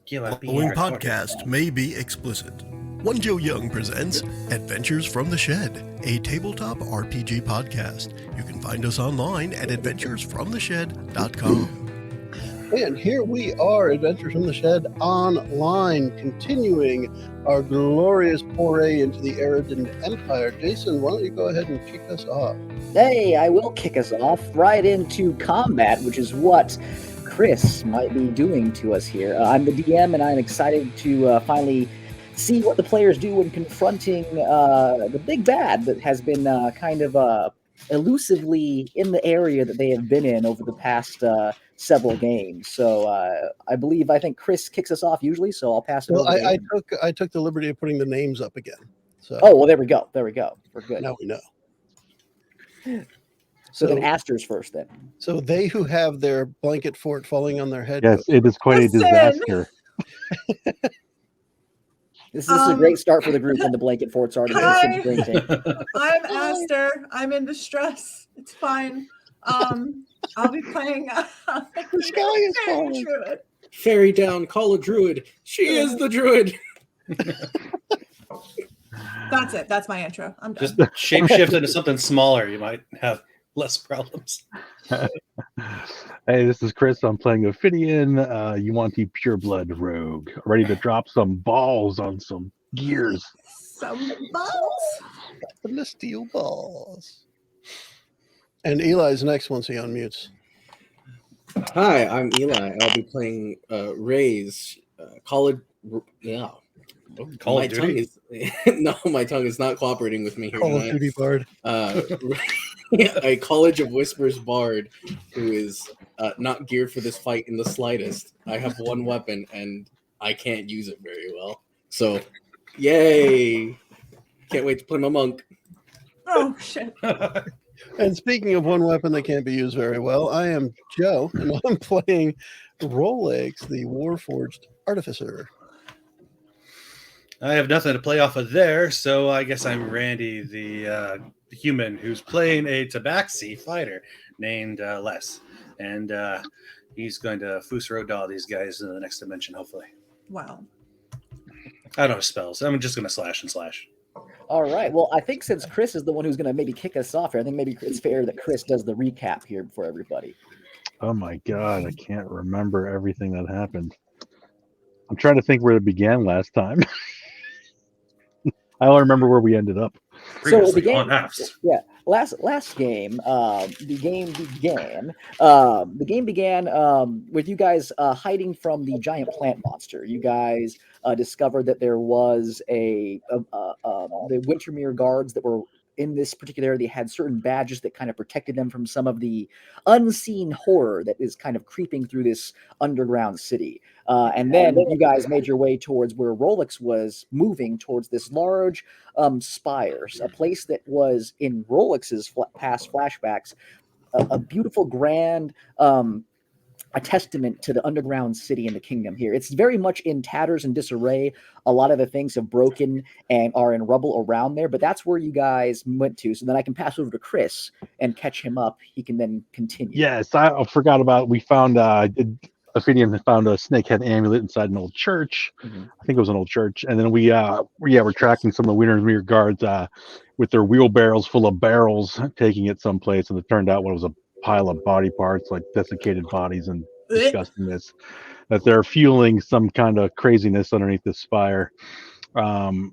The following podcast may be explicit. One Joe Young presents Adventures from the Shed, a tabletop RPG podcast. You can find us online at adventuresfromtheshed.com. And here we are, Adventures from the Shed online, continuing our glorious foray into the Erridan Empire. Jason, why don't you go ahead and kick us off? Hey, I will kick us off right into combat, which is what Chris might be doing to us here. I'm the DM, and I'm excited to finally see what the players do when confronting the big bad that has been kind of elusively in the area that they have been in over the past several games. So I think Chris kicks us off usually, so I'll pass it over to him. I took the liberty of putting the names up again. So Oh, well, there we go. We're good. now we know. So then Aster's first then. So they who have their blanket fort falling on their head. Yes, it is quite a disaster. This is a great start for the group when the blanket fort's already Hi. sprinting. I'm Aster. I'm in distress. It's fine. I'll be playing The sky is falling. Druid. Fairy down, call a druid. She is the druid. That's it. That's my intro. I'm done. Just shapeshift into something smaller. You might have less problems. Hey, this is Chris. I'm playing Ophidian, Yuan-Ti Pureblood Rogue, ready to drop some balls on some gears. Some balls. The steel balls. And Eli's next once he unmutes. Hi, I'm Eli. I'll be playing Ray's college. Yeah, Call my of tongue Duty? is no, my tongue is not cooperating with me here Call of tonight. Duty Bard. A College of Whispers bard who is not geared for this fight in the slightest. I have one weapon and I can't use it very well. So, yay! Can't wait to play my monk. Oh shit. And speaking of one weapon that can't be used very well, I am Joe, and I'm playing Rolex, the Warforged Artificer. I have nothing to play off of there, so I guess I'm Randy, the human who's playing a Tabaxi fighter named Les. And he's going to Fusro these guys in the next dimension, hopefully. Wow. I don't have spells. I'm just going to slash and slash. All right. Well, I think since Chris is the one who's going to maybe kick us off here, I think maybe it's fair that Chris does the recap here for everybody. Oh my god, I can't remember everything that happened. I'm trying to think where it began last time. I don't remember where we ended up. Previously the game, on Afts. yeah, last game, the game began with you guys hiding from the giant plant monster. You guys discovered that there was the Wintermere guards that were in this particular area. They had certain badges that kind of protected them from some of the unseen horror that is kind of creeping through this underground city. And then you guys made your way towards where Rolex was moving towards this large spire, a place that was in Rolex's past flashbacks, a beautiful, grand, a testament to the underground city in the kingdom here. It's very much in tatters and disarray. A lot of the things have broken and are in rubble around there, but that's where you guys went to. So then I can pass over to Chris and catch him up. He can then continue. Yes, I forgot about. We found Ophidian found a snakehead amulet inside an old church. Mm-hmm. I think it was an old church, and then we're tracking some of the Wintermere guards with their wheelbarrows full of barrels, taking it someplace, and it turned out what was a pile of body parts, like desiccated bodies and disgustingness, that they're fueling some kind of craziness underneath the spire. And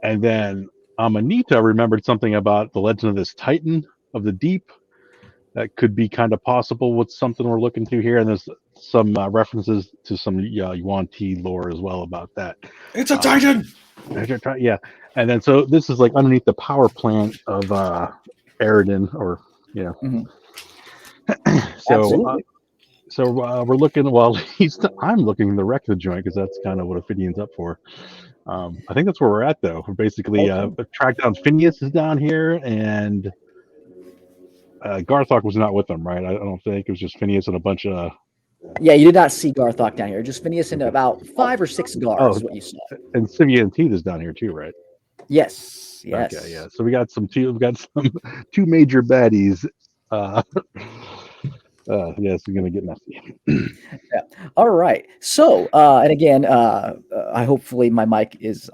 then Amanita remembered something about the legend of this Titan of the Deep that could be kind of possible with something we're looking to here. And there's some references to some Yuan-Ti lore as well about that. It's a Titan! Yeah. And then so this is like underneath the power plant of Erridan, or Mhm. So we're looking. Well, I'm looking to wreck the joint because that's kind of what Ophidian's up for. I think that's where we're at, though. We're basically track down Phineas is down here, and Garthok was not with them, right? I don't think it was just Phineas and a bunch of. Yeah, you did not see Garthok down here. Just Phineas and about 5 or 6 guards is what you saw. And Sivia and Teeth is down here too, right? Yes. Okay, yeah. So we got two major baddies Yes, it's gonna get messy. All right. So, and again, I hopefully my mic is.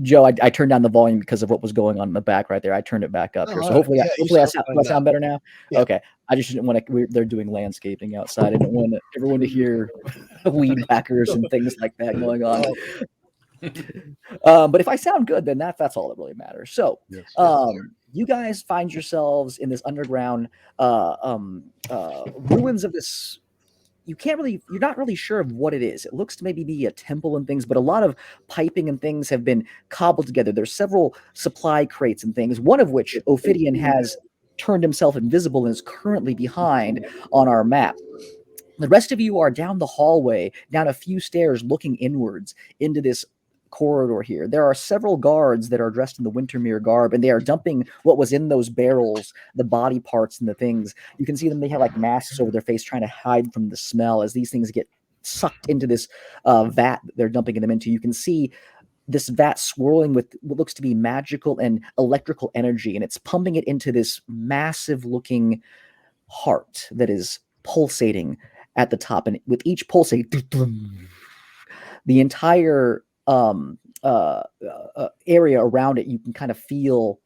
Joe, I turned down the volume because of what was going on in the back right there. I turned it back up here. So all right. hopefully, Yeah, you hopefully I sound fine do I now. sound better now. Yeah. Okay. I just didn't want to. They're doing landscaping outside. I didn't want everyone to hear weed whackers and things like that going on. But if I sound good, then that's all that really matters. So, Yes. you guys find yourselves in this underground ruins of this. You're not really sure of what it is. It looks to maybe be a temple and things, but a lot of piping and things have been cobbled together. There's several supply crates and things, one of which Ophidian has turned himself invisible and is currently behind on our map. The rest of you are down the hallway, down a few stairs, looking inwards into this corridor here. There are several guards that are dressed in the Wintermere garb, and they are dumping what was in those barrels, the body parts and the things. You can see them, they have like masks over their face trying to hide from the smell as these things get sucked into this vat that they're dumping them into. You can see this vat swirling with what looks to be magical and electrical energy, and it's pumping it into this massive looking heart that is pulsating at the top. And with each pulsate, the entire area around it, you can kind of feel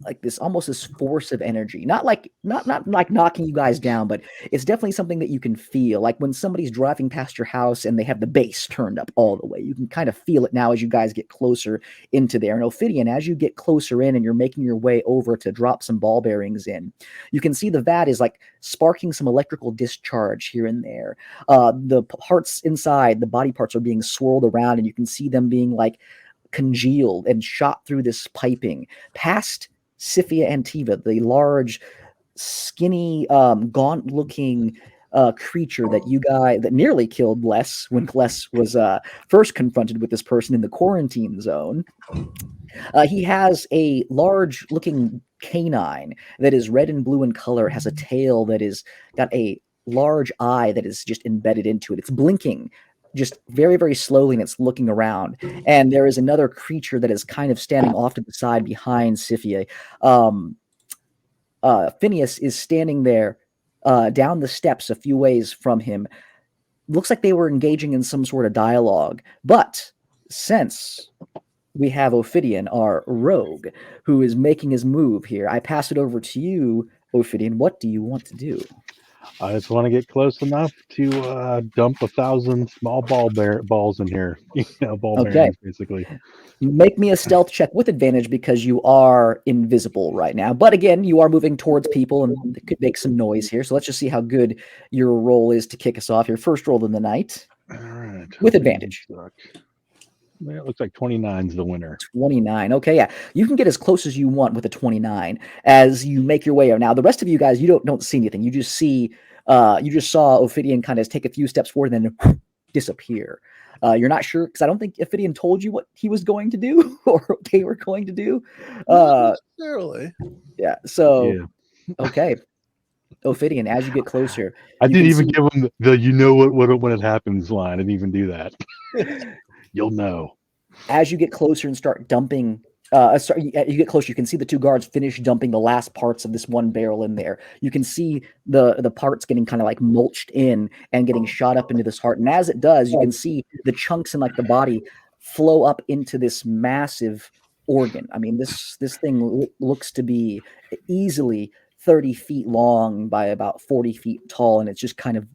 like this almost this force of energy, not like knocking you guys down, but it's definitely something that you can feel, like when somebody's driving past your house and they have the bass turned up all the way. You can kind of feel it now as you guys get closer into there. And Ophidian, as you get closer in and you're making your way over to drop some ball bearings in, you can see the vat is like sparking some electrical discharge here and there. The parts inside, the body parts, are being swirled around, and you can see them being like congealed and shot through this piping past Scyphia Antiva, the large, skinny, gaunt-looking creature that nearly killed Les when Les was first confronted with this person in the quarantine zone. He has a large-looking canine that is red and blue in color, has a tail that is got a large eye that is just embedded into it. It's blinking just very, very slowly, and it's looking around. And there is another creature that is kind of standing off to the side behind Scyphia. Phineas is standing there down the steps a few ways from him. Looks like they were engaging in some sort of dialogue. But since we have Ophidian, our rogue, who is making his move here, I pass it over to you, Ophidian. What do you want to do? I just want to get close enough to dump 1,000 small balls in here. Ball bearings, basically. Make me a stealth check with advantage because you are invisible right now. But again, you are moving towards people and it could make some noise here. So let's just see how good your roll is to kick us off. Your first roll in the night. All right. With advantage. It looks like 29's the winner. 29. Okay, yeah. You can get as close as you want with a 29 as you make your way out. Now, the rest of you guys, you don't see anything. You just see, you just saw Ophidian kind of take a few steps forward and then disappear. You're not sure, because I don't think Ophidian told you what he was going to do or what they were going to do. Not necessarily. Yeah, so, yeah. Okay. Ophidian, as you get closer. I didn't even give him the you know what when it happens line. I didn't even do that. You'll know. As you get closer and start dumping, you get closer, you can see the two guards finish dumping the last parts of this one barrel in there. You can see the parts getting kind of like mulched in and getting shot up into this heart. And as it does, you can see the chunks in like the body flow up into this massive organ. I mean, this thing looks to be easily 30 feet long by about 40 feet tall, and it's just kind of.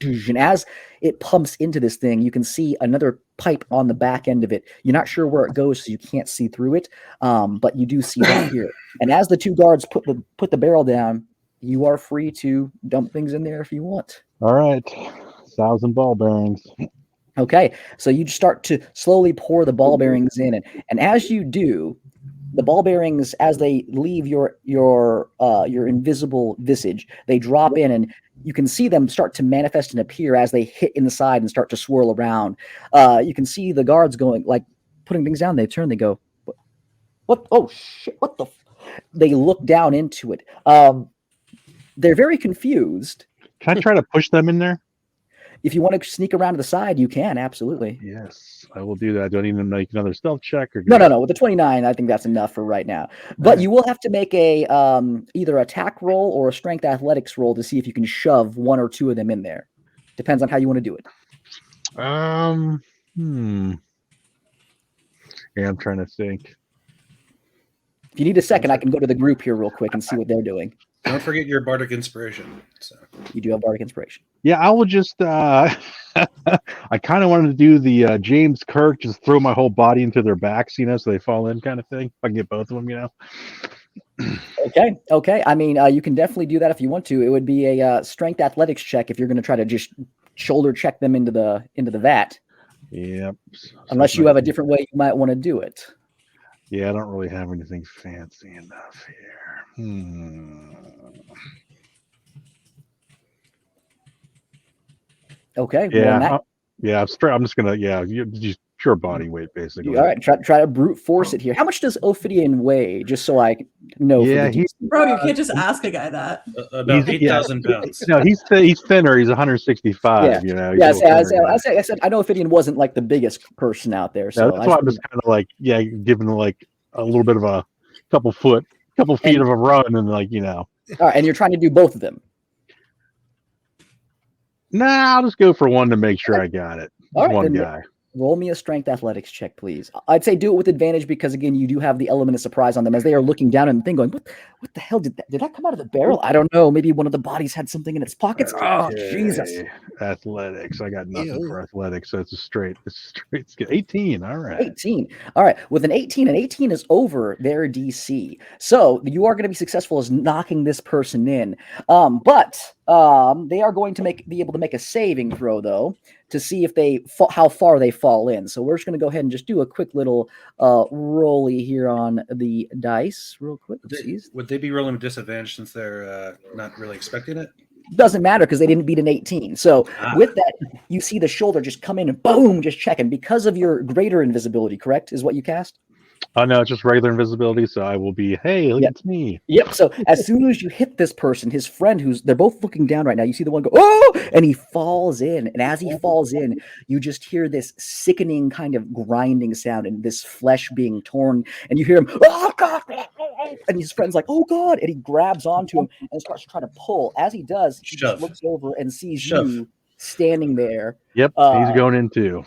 And as it pumps into this thing, you can see another pipe on the back end of it. You're not sure where it goes, so you can't see through it, but you do see that here. And as the two guards put the barrel down, you are free to dump things in there if you want. All right, 1,000 ball bearings. Okay, so you start to slowly pour the ball bearings in, and as you do, the ball bearings, as they leave your invisible visage, they drop in, and you can see them start to manifest and appear as they hit inside and start to swirl around. You can see the guards going, like, putting things down. They turn, they go, what? Oh, shit, what the? They look down into it. They're very confused. Can I try to push them in there? If you want to sneak around to the side, you can absolutely. Yes, I will do that. Do I need to make another stealth check or No. With the 29, I think that's enough for right now. But you will have to make a either attack roll or a strength athletics roll to see if you can shove one or two of them in there. Depends on how you want to do it. Yeah, I'm trying to think. If you need a second, I can go to the group here real quick and see what they're doing. Don't forget your bardic inspiration. So. You do have bardic inspiration. Yeah, I will just. I kind of wanted to do the James Kirk, just throw my whole body into their backs, so they fall in, kind of thing. If I can get both of them, Okay. I mean, you can definitely do that if you want to. It would be a strength athletics check if you're going to try to just shoulder check them into the vat. Yep. Unless you have a different way you might want to do it. Yeah, I don't really have anything fancy enough here. Okay. Yeah. I'm just gonna. Yeah, just pure body weight, basically. All right. Try to brute force it here. How much does Ophidian weigh? Just so I know. Yeah, bro, you can't just ask a guy that. About 8,000 pounds. No, he's thinner. He's 165. Yeah. I said I know Ophidian wasn't like the biggest person out there. So that's why I'm just kind of like, giving like a little bit of a couple feet of a run, and like. All right, and you're trying to do both of them. Nah, I'll just go for one to make sure I got it. All right, one guy. Roll me a strength athletics check, please. I'd say do it with advantage because, again, you do have the element of surprise on them as they are looking down at the thing going, what the hell did that come out of the barrel? I don't know. Maybe one of the bodies had something in its pockets. Oh, Jesus. Athletics. I got nothing for athletics, so it's a straight 18. All right. 18. All right. With an 18, and 18 is over their DC. So you are going to be successful as knocking this person in. But they are going to be able to make a saving throw, though, to see if how far they fall in. So we're just going to go ahead and just do a quick little rolly here on the dice real quick. Would they be rolling with disadvantage since they're not really expecting it? Doesn't matter because they didn't beat an 18. So with that, you see the shoulder just come in and boom, just checking because of your greater invisibility, correct? Is what you cast? Oh, no, it's just regular invisibility. So I will be, hey, look, it's me. Yep. So as soon as you hit this person, his friend they're both looking down right now. You see the one go, oh, and he falls in. And as he falls in, you just hear this sickening kind of grinding sound and this flesh being torn. And you hear him, oh, God. And his friend's like, oh, God. And he grabs onto him and starts trying to pull. As he does, he just looks over and sees you standing there. Yep. He's going in too.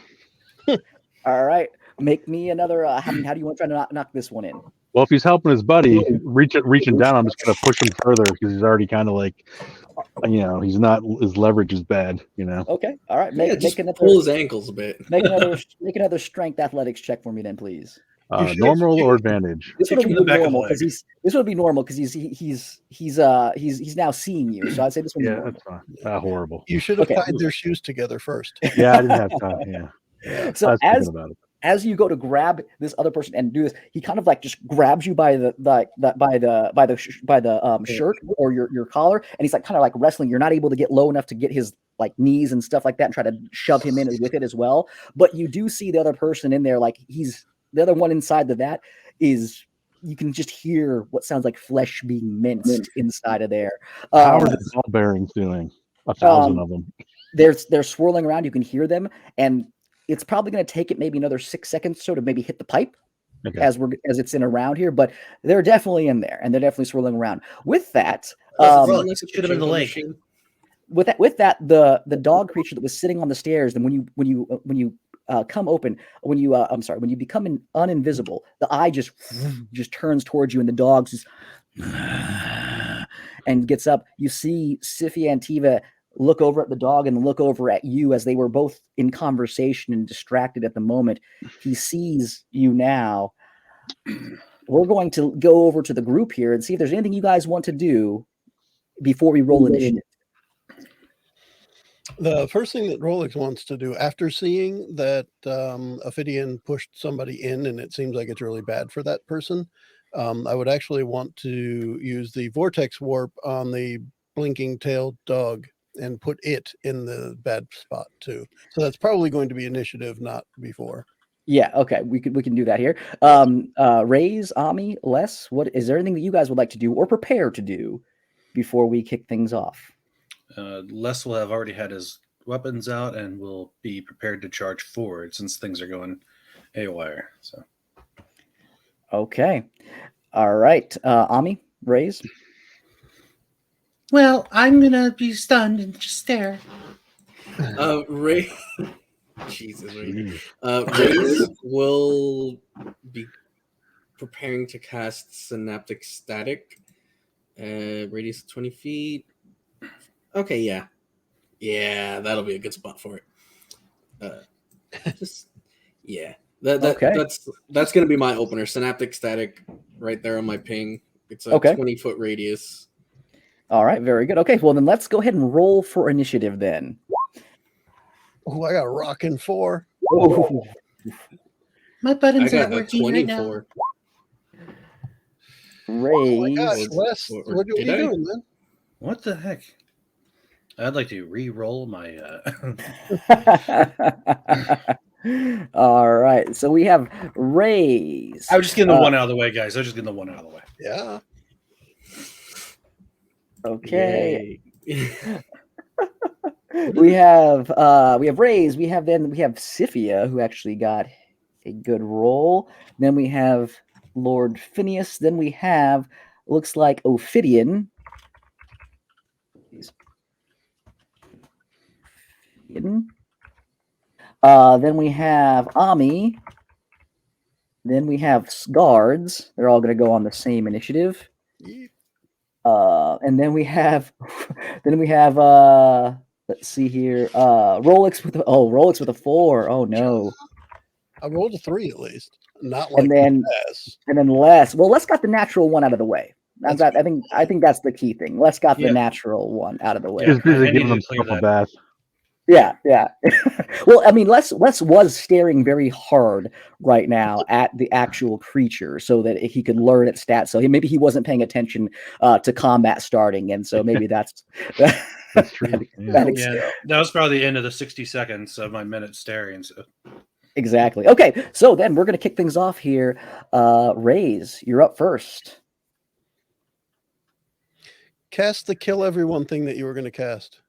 All right. Make me another. How do you want to try to knock this one in? Well, if he's helping his buddy reaching down, I'm just going to push him further because he's already kind of like, he's not, his leverage is bad. Okay. All right. Make another, pull his ankles a bit. Make another strength athletics check for me, then, please. Normal or advantage? This would be normal because he's now seeing you. So I'd say this one. Yeah, that's fine. Horrible. You should have tied their shoes together first. Yeah, I didn't have time. Yeah. So as you go to grab this other person and do this, he kind of like just grabs you by the shirt or your collar, and he's like kind of like wrestling. You're not able to get low enough to get his like knees and stuff like that and try to shove him in with it as well. But you do see the other person in there, like the other one inside the vat is. You can just hear what sounds like flesh being minced inside of there. How are the ball bearings doing? 1,000 of them. They're swirling around. You can hear them, and it's probably going to take it maybe another 6 seconds or so to maybe hit the pipe as it's in around here. But they're definitely in there, and they're definitely swirling around. With that, should have been the lake. With that, the dog creature that was sitting on the stairs, and when you come open, when you become uninvisible, the eye just turns towards you, and the dog just and gets up. You see Sifia and Tiva look over at the dog and look over at you as they were both in conversation and distracted at the moment. He sees you now. We're going to go over to the group here and see if there's anything you guys want to do before we roll initiative. The first thing that Rolex wants to do after seeing that Ophidian pushed somebody in and it seems like it's really bad for that person, I would actually want to use the vortex warp on the blinking tailed dog and put it in the bad spot too. So that's probably going to be initiative, not before. Yeah, okay. We can do that here. Raise, Ami, Les, what is there anything that you guys would like to do or prepare to do before we kick things off? Les will have already had his weapons out and will be prepared to charge forward since things are going haywire. So Okay. All right. Ami, Raise. well, I'm gonna be stunned and just stare. Ray. Jesus, Ray. Jeez. Rays will be preparing to cast Synaptic Static. Radius of 20 feet. Okay, yeah. Yeah, that'll be a good spot for it. Just yeah. Okay. That's gonna be my opener. Synaptic Static right there on my ping. It's a Okay. 20-foot radius. All right. Very good. Okay. Well, then let's go ahead and roll for initiative then. Oh, I got a rockin' 4. Oh, My I buttons got aren't a working right now. 24. Raise. Gosh, Les, or what are you did I? doing, man? What the heck? I'd like to re-roll my. All right. So we have Raise. I was just getting the one out of the way, guys. I was just getting the one out of the way. Yeah. Okay. Yay. We have Raise. We have Sifia, who actually got a good roll. Then we have Lord Phineas. Then we have looks like Ophidian. Then we have Ami. Then we have guards. They're all going to go on the same initiative. Yeah. And then we have let's see here. Rolex with a 4. Oh no. I rolled a 3 at least. Not like And then Les. Les. Well, Les got the natural one out of the way. That's I think that's the key thing. Les got the Yeah. natural one out of the way. Yeah. Just busy I giving needed to clear himself a that. bath. Yeah. Well, I mean, Les was staring very hard right now at the actual creature so that he could learn its stats. So maybe he wasn't paying attention to combat starting, and so maybe that's That's true. Yeah. Yeah, that was probably the end of the 60 seconds of my minute staring. So exactly. Okay, so then we're gonna kick things off here. Raise, you're up first. Cast the kill everyone thing that you were going to cast.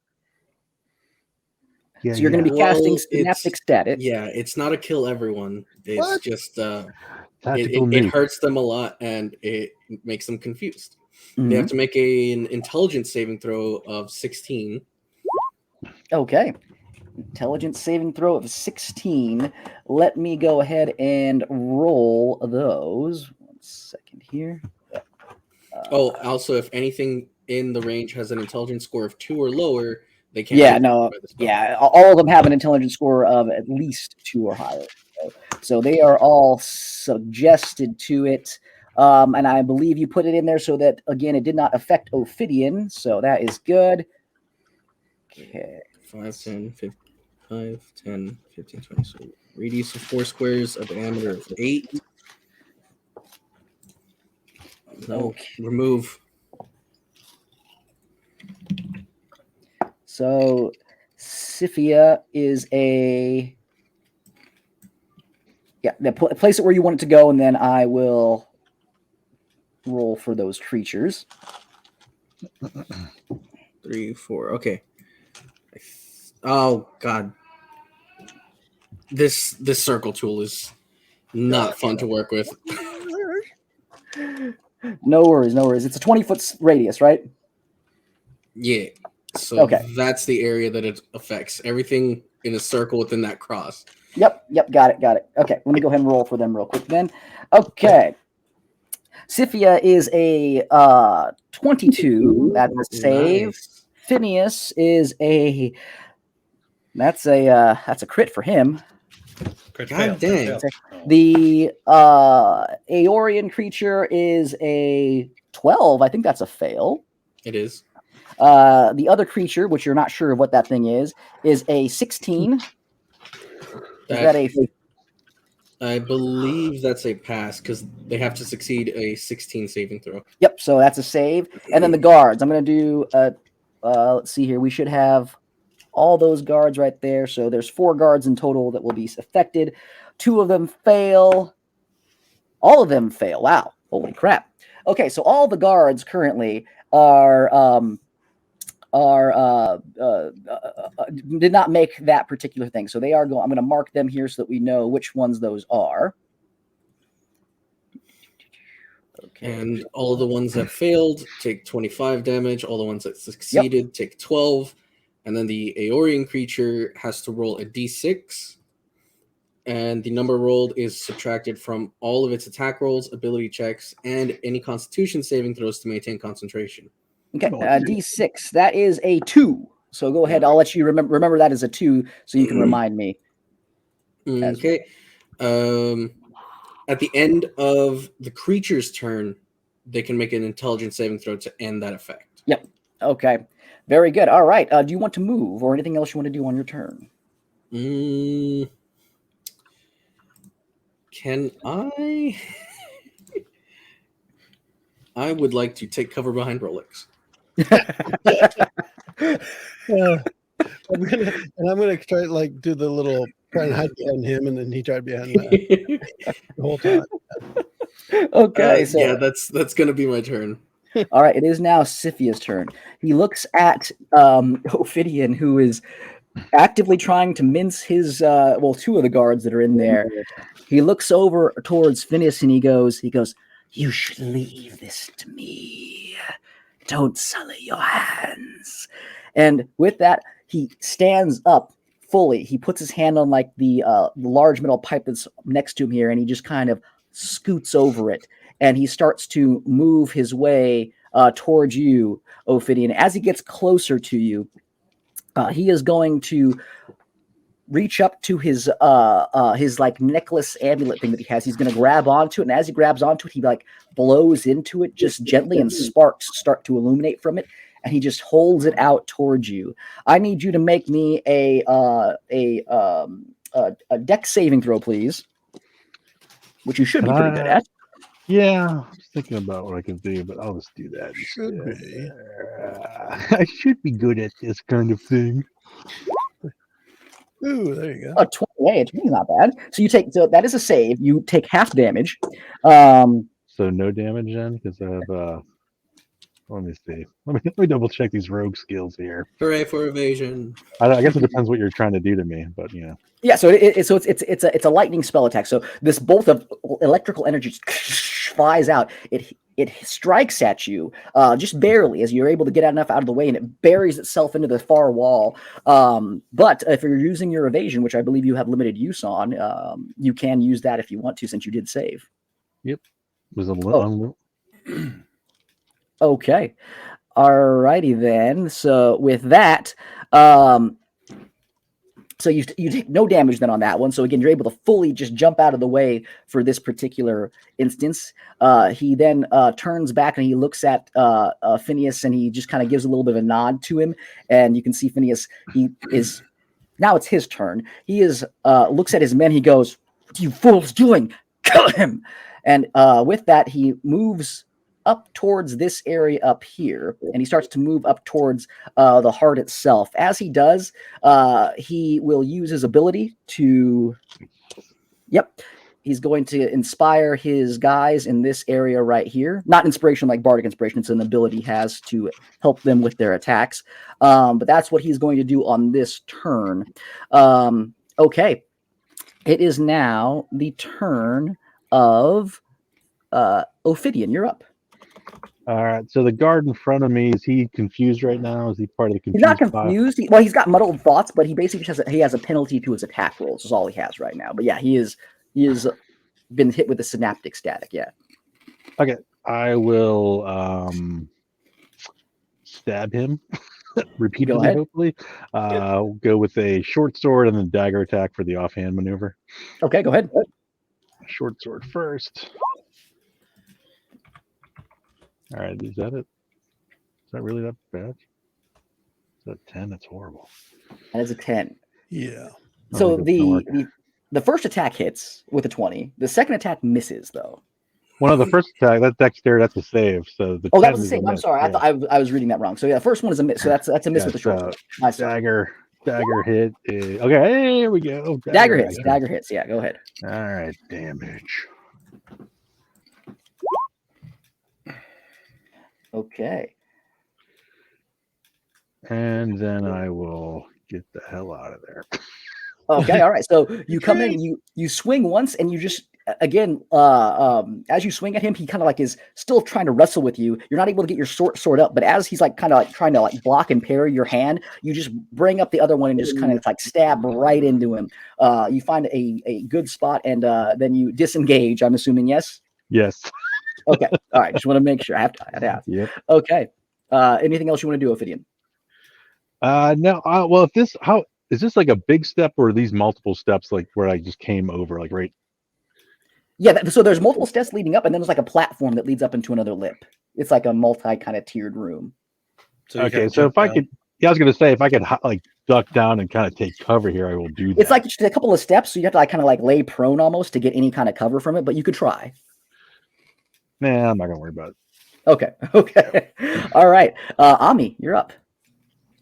Yeah, So you're going to be Well, casting it's- Synaptic Static. Yeah, it's not a kill everyone. It's What? just tactical it nuke. hurts them a lot and it makes them confused. Mhm. They have to make an intelligence saving throw of 16. Okay. Intelligence saving throw of 16. Let me go ahead and roll those. 1 second here. Also, if anything in the range has an intelligence score of 2 or lower, they can't. Yeah, be no, affected by the spell. yeah. All of them have an intelligence score of at least 2 or higher. So they are all suggested to it. And I believe you put it in there so that, again, it did not affect Ophidian. So that is good. Okay. 5, 10, 15, 20. So radius of 4 squares, a diameter of 8. No, Okay. remove. So Sifia is a... Yeah, place it where you want it to go, and then I will roll for those creatures. 3, 4. Okay. Oh God. This circle tool is not fun to work with. No worries. It's a 20-foot radius, right? Yeah. So Okay. that's the area that it affects. Everything in a circle within that cross. Yep, got it. Okay, let me go ahead and roll for them real quick then. Okay. Sifia is a 22. That's a save. Nice. Phineas is that's a crit for him. crit God fail, dang. crit fail. Oh. The Aeorian creature is a 12. I think that's a fail. It is. The other creature, which you're not sure of what that thing is a 16. Is that a... I believe that's a pass because they have to succeed a 16 saving throw. Yep, so that's a save. And then the guards. I'm going to do, let's see here. We should have all those guards right there. So there's 4 guards in total that will be affected. 2 of them fail. All of them fail. Wow. Holy crap. Okay, so all the guards currently are did not make that particular thing. So they are going. I'm going to mark them here so that we know which ones those are. Okay. And all of the ones that failed take 25 damage. All the ones that succeeded take 12. And then the Aeorian creature has to roll a d6. And the number rolled is subtracted from all of its attack rolls, ability checks, and any constitution saving throws to maintain concentration. Okay, d6. That is a 2. So go ahead. I'll let you remember that as a 2 so you can remind me. Okay. At the end of the creature's turn, they can make an intelligence saving throw to end that effect. Yep. Okay. Very good. All right. Do you want to move or anything else you want to do on your turn? Can I? I would like to take cover behind Rolex. I'm gonna try to like do the little try and hide behind him, and then he tried behind the whole time. Okay, so yeah, that's gonna be my turn. All right, it is now Siphia's turn. He looks at Ophidian, who is actively trying to mince his two of the guards that are in there. He looks over towards Phineas and he goes, "You should leave this to me. Don't sully your hands." And with that, he stands up fully. He puts his hand on like the large metal pipe that's next to him here, and he just kind of scoots over it. And he starts to move his way towards you, Ophidian. As he gets closer to you, he is going to reach up to his like necklace amulet thing that he has. He's going to grab onto it, and as he grabs onto it, he like blows into it just gently, and sparks start to illuminate from it. And he just holds it out towards you. I need you to make me a dex saving throw, please, which you should be pretty good at. Yeah, I was thinking about what I can do, but I'll just do that. Should be. I should be good at this kind of thing. Ooh, there you go. A 28, not bad. So that is a save. You take half damage. So no damage then, because I have. Let me see. Let me double check these rogue skills here. Hooray for evasion! I guess it depends what you're trying to do to me, but yeah. Yeah, so it's a lightning spell attack. So this bolt of electrical energy flies out. It strikes at you just barely as you're able to get enough out of the way, and it buries itself into the far wall. But if you're using your evasion, which I believe you have limited use on, you can use that if you want to, since you did save. Yep. Was a little. Okay. Alrighty then. So with that, so you take no damage then on that one. So again, you're able to fully just jump out of the way for this particular instance. He then turns back and he looks at Phineas, and he just kind of gives a little bit of a nod to him. And you can see Phineas, now it's his turn. He looks at his men. He goes, "What are you fools doing? Kill him!" And with that, he moves up towards this area up here, and he starts to move up towards the heart itself. As he does, he will use his ability to... Yep. He's going to inspire his guys in this area right here. Not inspiration like Bardic Inspiration. It's an ability he has to help them with their attacks. But that's what he's going to do on this turn. Okay. It is now the turn of Ophidian. You're up. All right. So the guard in front of me, is he confused right now? Is he part of the confused? He's not confused. He's got muddled thoughts, but he basically has a penalty to his attack rolls. Is all he has right now. But yeah, he is been hit with the synaptic static. Yeah. Okay. I will stab him repeatedly. Hopefully, go with a short sword and then dagger attack for the offhand maneuver. Okay, go ahead. Short sword first. All right, is that it? Is that really that bad? Is that 10? That's horrible. That is a 10. Yeah. So the first attack hits with a 20. The second attack misses, though. One of the first attack, that's dexterity, that's a save. So the that was the same. I'm sorry, I thought I was reading that wrong. So yeah, the first one is a miss. So that's a miss with the short sword. Dagger hit. Okay, here we go. Dagger hits. Dagger hits. Yeah, go ahead. All right, damage. Okay. And then I will get the hell out of there. Okay, all right. So you come in, you swing once, and you just again, as you swing at him, he kind of like is still trying to wrestle with you. You're not able to get your sword up, but as he's like kind of like trying to like block and parry your hand, you just bring up the other one and just kind of like stab right into him. You find a good spot, and then you disengage. I'm assuming yes. Yes. Okay. All right. Just want to make sure. I have to ask. Yep. Okay. Anything else you want to do, Ophidian? No. Well, how is this like a big step, or are these multiple steps, like where I just came over, like right? Yeah. So there's multiple steps leading up, and then there's like a platform that leads up into another lip. It's like a multi kind of tiered room. So you Okay. kinda So jump if I down. could, yeah, I was gonna say if I could like duck down and kind of take cover here, I will do that. It's like just a couple of steps, so you have to like kind of like lay prone almost to get any kind of cover from it, but you could try. Nah, I'm not gonna worry about it. Okay. Okay. All right. Ami, you're up.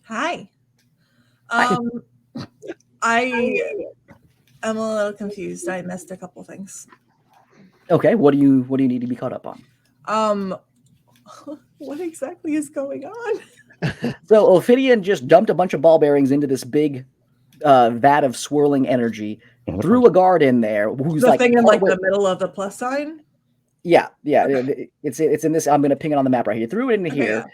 Hi. I am a little confused. I missed a couple things. Okay. What do you need to be caught up on? What exactly is going on? So Ophidian just dumped a bunch of ball bearings into this big vat of swirling energy, threw a guard in there who's The like thing in like the middle of the plus sign? Yeah. It's in this. I'm gonna ping it on the map right here. Threw it into here. Yeah.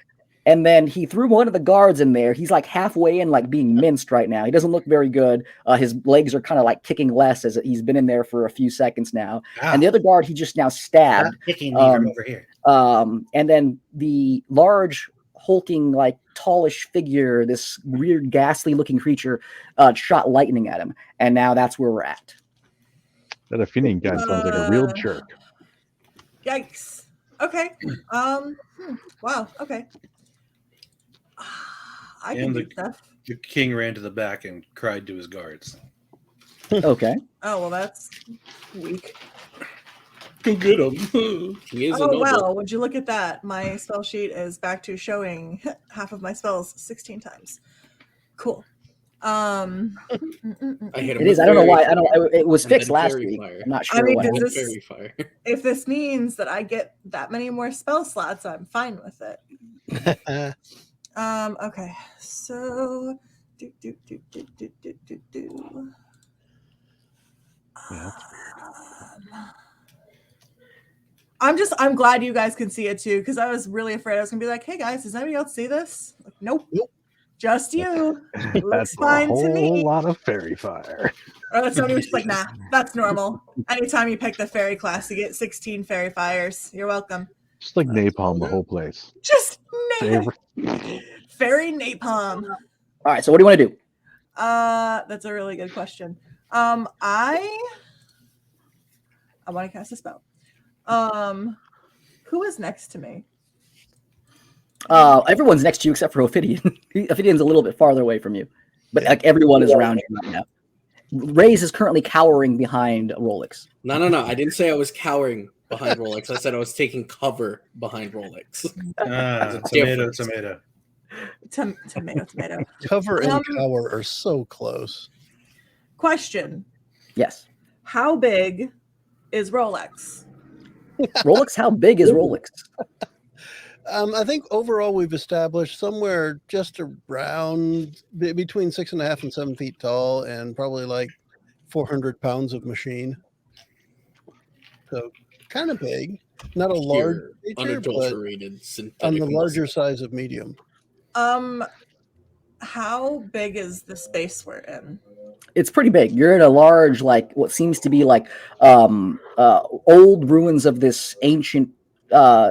And then he threw one of the guards in there. He's like halfway in, like being minced right now. He doesn't look very good. His legs are kind of like kicking less as he's been in there for a few seconds now. Ow. And the other guard, he just now Stop stabbed. kicking me from over here. And then the large, hulking, like tallish figure, this weird, ghastly looking creature, shot lightning at him. And now that's where we're at. That Athenian guy sounds like a real jerk. Yikes. Okay. Wow. Okay. I can And do stuff. The king ran to the back and cried to his guards. Okay. Oh well, that's weak. Go get him. He is a Oh noble. well, would you look at that? My spell sheet is back to showing half of my spells 16 times. Cool. I hit him It is. with I don't know why. fairy It was and then fixed last fairy week. fire. I'm not sure I mean, why. fire. Is With this- fairy fire. If this means that I get that many more spell slots, I'm fine with it. Okay. So do. Yeah. I'm glad you guys can see it too, because I was really afraid I was gonna be like, hey guys, does anybody else see this? Like, nope. Just you. Looks That's fine a to me. whole lot of fairy fire. Or that's somebody who's like, nah, that's normal. Anytime you pick the fairy class, you get 16 fairy fires. You're welcome. Just like napalm, the whole place. Just Favorite. fairy napalm. All right. So what do you want to do? That's a really good question. I want to cast a spell. Who is next to me? Everyone's next to you except for Ophidian. Ophidian's a little bit farther away from you, but like everyone is around you right now. Raze is currently cowering behind Rolex. No. I didn't say I was cowering behind Rolex. I said I was taking cover behind Rolex. Tomato, difference. tomato. Tomato. Cover and cower are so close. Question: Yes. How big is Rolex? Rolex, how big is Rolex? I think overall we've established somewhere just around between 6.5 and 7 feet tall, and probably like 400 pounds of machine. So kind of big, not a large Pure, creature, but unadulterated on synthetic the larger muscle. size of medium. How big is the space we're in? It's pretty big. You're in a large, like what seems to be like old ruins of this ancient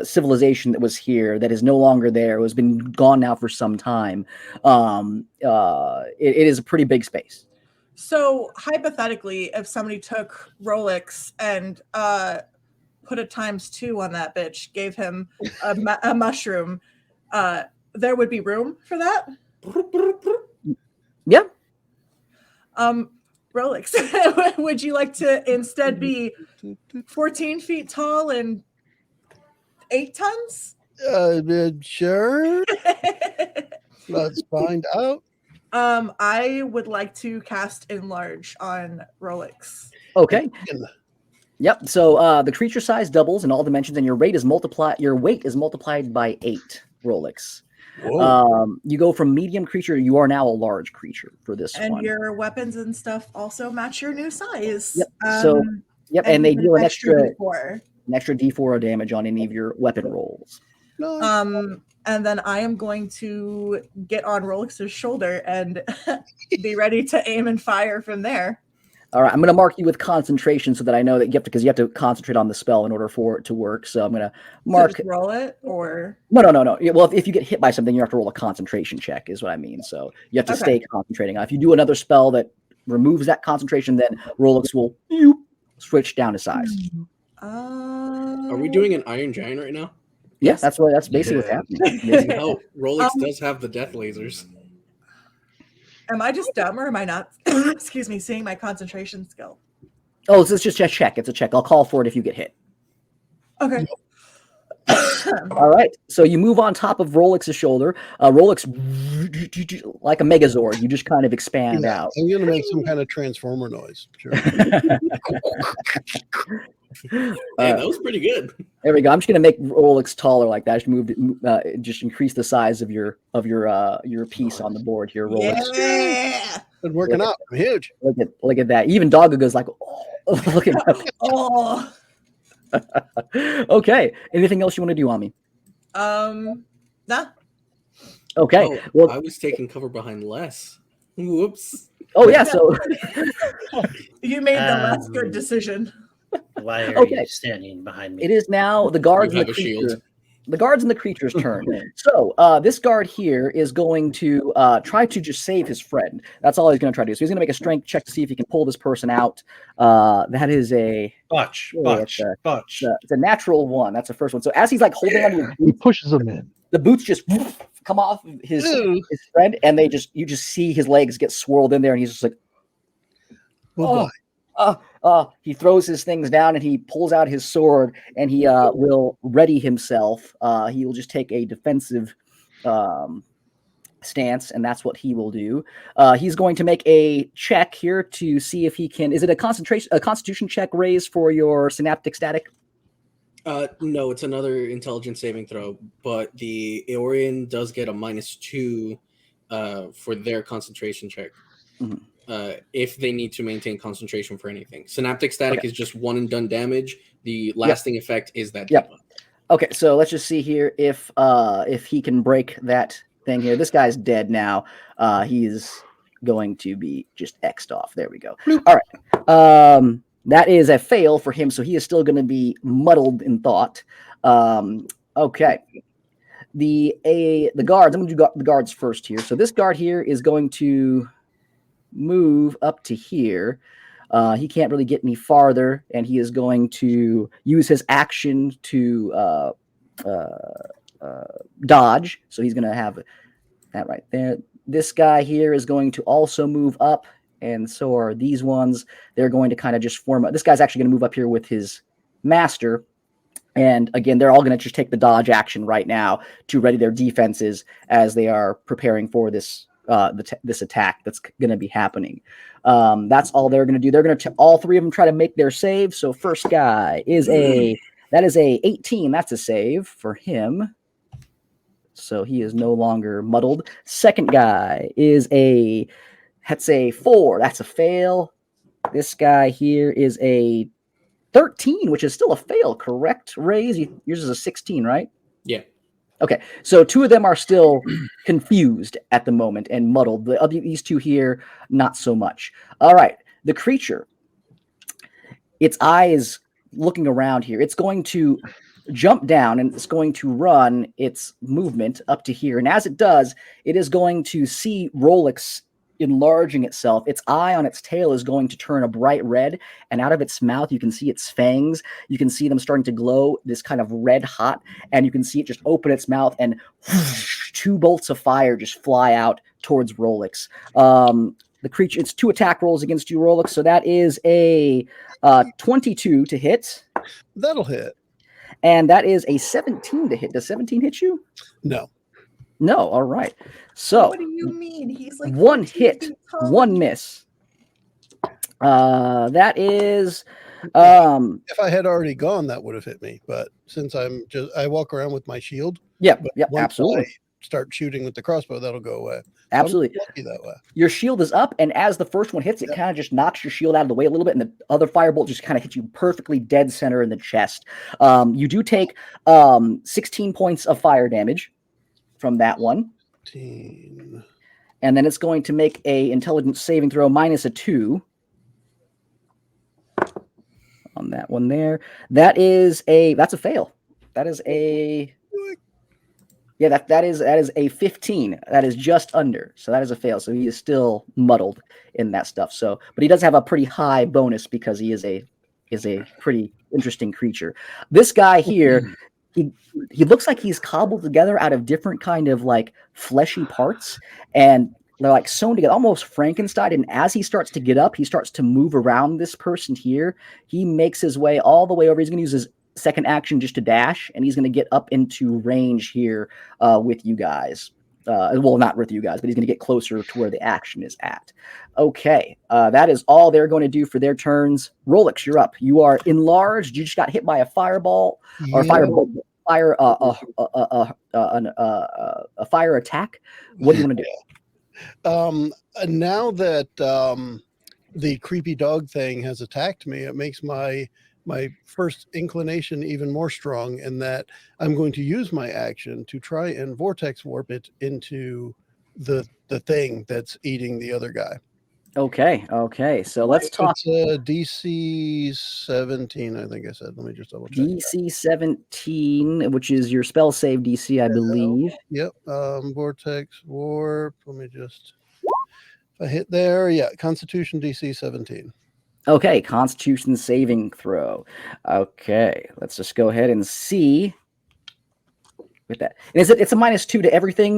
civilization that was here that is no longer there. It has been gone now for some time. It is a pretty big space. So hypothetically, if somebody took Rolex and put a ×2 on that bitch, gave him a mushroom, there would be room for that? Yeah. Rolex, would you like to instead be 14 feet tall and 8 tons? Sure. Let's find out. I would like to cast Enlarge on Rolex. Okay. Yep. So the creature size doubles in all dimensions, and your weight is multiplied. Your weight is multiplied by 8. Rolex. Whoa. You go from medium creature, you are now a large creature for this And one. your weapons and stuff also match your new size. Yep. So, and they you get do an extra D4. D4 of damage on any of your weapon rolls. Nice. And then I am going to get on Rolix's shoulder and be ready to aim and fire from there. All right, I'm going to mark you with concentration so that I know that because you have to concentrate on the spell in order for it to work. So I'm going to mark. So just roll it, or No. Well, if you get hit by something, you have to roll a concentration check, is what I mean. So you have to stay concentrating. If you do another spell that removes that concentration, then Rolix will switch down to size. Are we doing an Iron Giant right now? Yes, that's basically what's happening. No, Rolex does have the death lasers. Am I just dumb, or am I not? Excuse me, seeing my concentration skill. Oh, so it's just a check. It's a check. I'll call for it if you get hit. Okay. All right. So you move on top of Rolix's shoulder. Rolix, like a Megazord, you just kind of expand out. I'm going to make some kind of transformer noise. Sure. That was pretty good. There we go. I'm just going to make Rolix taller like that. Just increase the size of your piece on the board here, Rolix. Yeah. It's working out. I'm huge. Look at that. Even Doggo goes like, oh, look at that. Oh. Okay. Anything else you want to do on me? Nah. Okay. Oh, well, I was taking cover behind Les. Whoops. Oh yeah. So you made the less good decision. Why are you standing behind me? it is now the guards and the creature. The guards and the creature's turn. So this guard here is going to try to just save his friend. That's all he's going to try to do. So he's going to make a strength check to see if he can pull this person out. That is a botch. It's a natural 1. That's the first one. So as he's like holding on to your boots, He pushes him in. the boots just come off his friend, and you just see his legs get swirled in there, and he's just like, Boy. he throws his things down and he pulls out his sword and he will ready himself. He will just take a defensive stance, and that's what he will do. He's going to make a check here to see if he can. Is it a constitution check raise for your synaptic static? No, it's another intelligence saving throw, but the Aeorian does get a -2 for their concentration check. Mm-hmm. If they need to maintain concentration for anything. Synaptic static is just one and done damage. The lasting effect is that. Yep. Okay, so let's just see here if he can break that thing here. This guy's dead now. He's going to be just X'd off. There we go. All right. That is a fail for him, so he is still going to be muddled in thought. Okay. The guards. I'm going to do the guards first here. So this guard here is going to move up to here. He can't really get any farther, and he is going to use his action to dodge. So he's going to have that right there. This guy here is going to also move up, and so are these ones. They're going to kind of just form up. This guy's actually going to move up here with his master. And again, they're all going to just take the dodge action right now to ready their defenses as they are preparing for this this attack that's going to be happening. That's all they're going to do. They're going to all three of them try to make their save. So first guy is a 18. That's a save for him. So he is no longer muddled. Second guy is that's a 4. That's a fail. This guy here is a 13, which is still a fail, correct? Raise, yours is a 16, right? Yeah. Okay, so 2 of them are still confused at the moment and muddled. These 2 here, not so much. All right, the creature. Its eye is looking around here. It's going to jump down and it's going to run its movement up to here. And as it does, it is going to see Rolix enlarging itself. Its eye on its tail is going to turn a bright red, and out of its mouth you can see its fangs. You can see them starting to glow this kind of red hot, and you can see it just open its mouth and whoosh, 2 bolts of fire just fly out towards Rolix. The creature, it's 2 attack rolls against you, Rolix, so that is a 22 to hit. That'll hit. And that is a 17 to hit. Does 17 hit you? No. No, all right. So what do you mean? He's like 1 hit, feet tall. 1 miss. That is If I had already gone, that would have hit me. But since I walk around with my shield. Yep, But yep, once absolutely. start shooting with the crossbow, that'll go away. So Absolutely. I'm lucky that way. Your shield is up, and as the first one hits, it kind of just knocks your shield out of the way a little bit, and the other firebolt just kind of hits you perfectly dead center in the chest. You do take 16 points of fire damage from that one. 15. And then it's going to make a intelligence saving throw -2 on that one there. That's a fail. That is a that is a 15. That is just under. So that is a fail. So he is still muddled in that stuff. So, but he does have a pretty high bonus because he is a pretty interesting creature. This guy here, he looks like he's cobbled together out of different kind of like fleshy parts, and they're like sewn together, almost Frankenstein. And as he starts to get up, he starts to move around this person here. He makes his way all the way over. He's going to use his second action just to dash, and he's going to get up into range here with you guys. Well, not with you guys, but he's going to get closer to where the action is at. Okay, that is all they're going to do for their turns. Rolex, you're up. You are enlarged. You just got hit by a fireball or fireball. A fire attack. What do you want to do? Now that the creepy dog thing has attacked me, it makes my first inclination even more strong, in that I'm going to use my action to try and vortex warp it into the thing that's eating the other guy. Okay. So let's talk. It's DC 17, I think I said. Let me just double check. DC 17, which is your spell save DC, I believe. Yep. Vortex warp. Let me just. If I hit there, yeah. Constitution DC 17. Okay, Constitution saving throw. Okay, let's just go ahead and see with that. And it's a -2 to everything,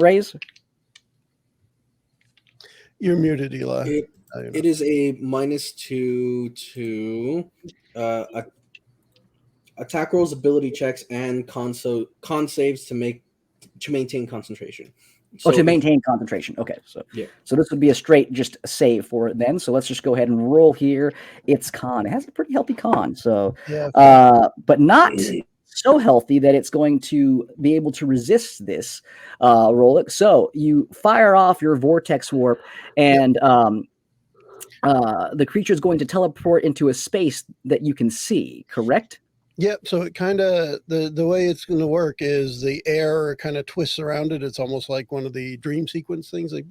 Raise? You're muted, Eli. It is a -2 to attack rolls, ability checks, and con saves to maintain concentration. So to maintain concentration. Okay, so this would be a straight just save for it then. So let's just go ahead and roll here. It's con. It has a pretty healthy con. So, but not so healthy that it's going to be able to resist this roll. So you fire off your vortex warp, and the creature is going to teleport into a space that you can see. Correct? Yep. So it kind of the way it's going to work is the air kind of twists around it. It's almost like one of the dream sequence things, like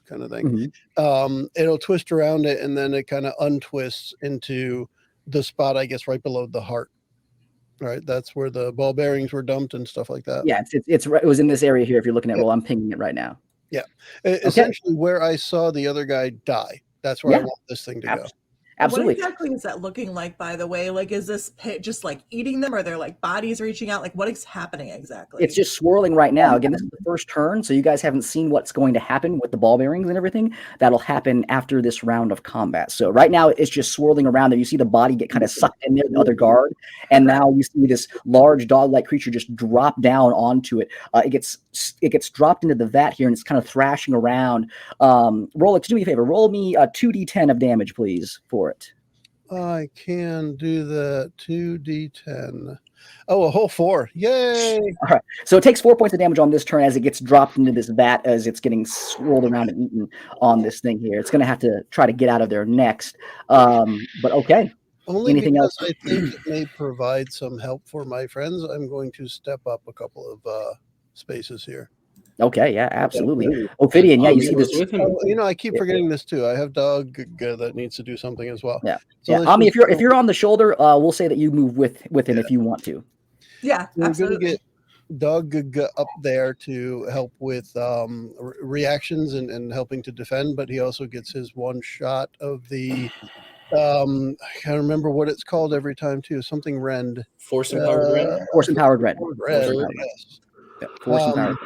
kind of thing. Mm-hmm. It'll twist around it, and then it kind of untwists into the spot, I guess, right below the heart. Right. That's where the ball bearings were dumped and stuff like that. Yeah, it was in this area here. If you're looking at roll, I'm pinging it right now. Yeah. Essentially, where I saw the other guy die, that's where I want this thing to go. Absolutely. What exactly is that looking like, by the way? Like, is this pit just like eating them? Or are there like bodies reaching out? Like, what is happening exactly? It's just swirling right now. Again, this is the first turn, so you guys haven't seen what's going to happen with the ball bearings and everything. That'll happen after this round of combat. So right now, it's just swirling around there. You see the body get kind of sucked in there, the other guard, and now you see this large dog-like creature just drop down onto it. It gets dropped into the vat here, and it's kind of thrashing around. Rolex, do me a favor. Roll me a 2d10 of damage, please, for it. I can do the 2d10. Oh, a whole 4. Yay! All right. So it takes 4 points of damage on this turn as it gets dropped into this vat, as it's getting swirled around and eaten on this thing here. It's going to have to try to get out of there next. But okay. Only Anything else? I think it may provide some help for my friends. I'm going to step up a couple of spaces here. Okay, yeah, absolutely. Ophidian, yeah, you see this. I keep forgetting this too. I have dog that needs to do something as well. Yeah, so yeah. Ami, if you're on the shoulder, we'll say that you move with him if you want to. Yeah, we're absolutely. Going to get dog up there to help with reactions and helping to defend, but he also gets his one shot of the. I can't remember what it's called every time too. Something rend. Force empowered rend. Force empowered rend. Yes. Yeah, force empowered.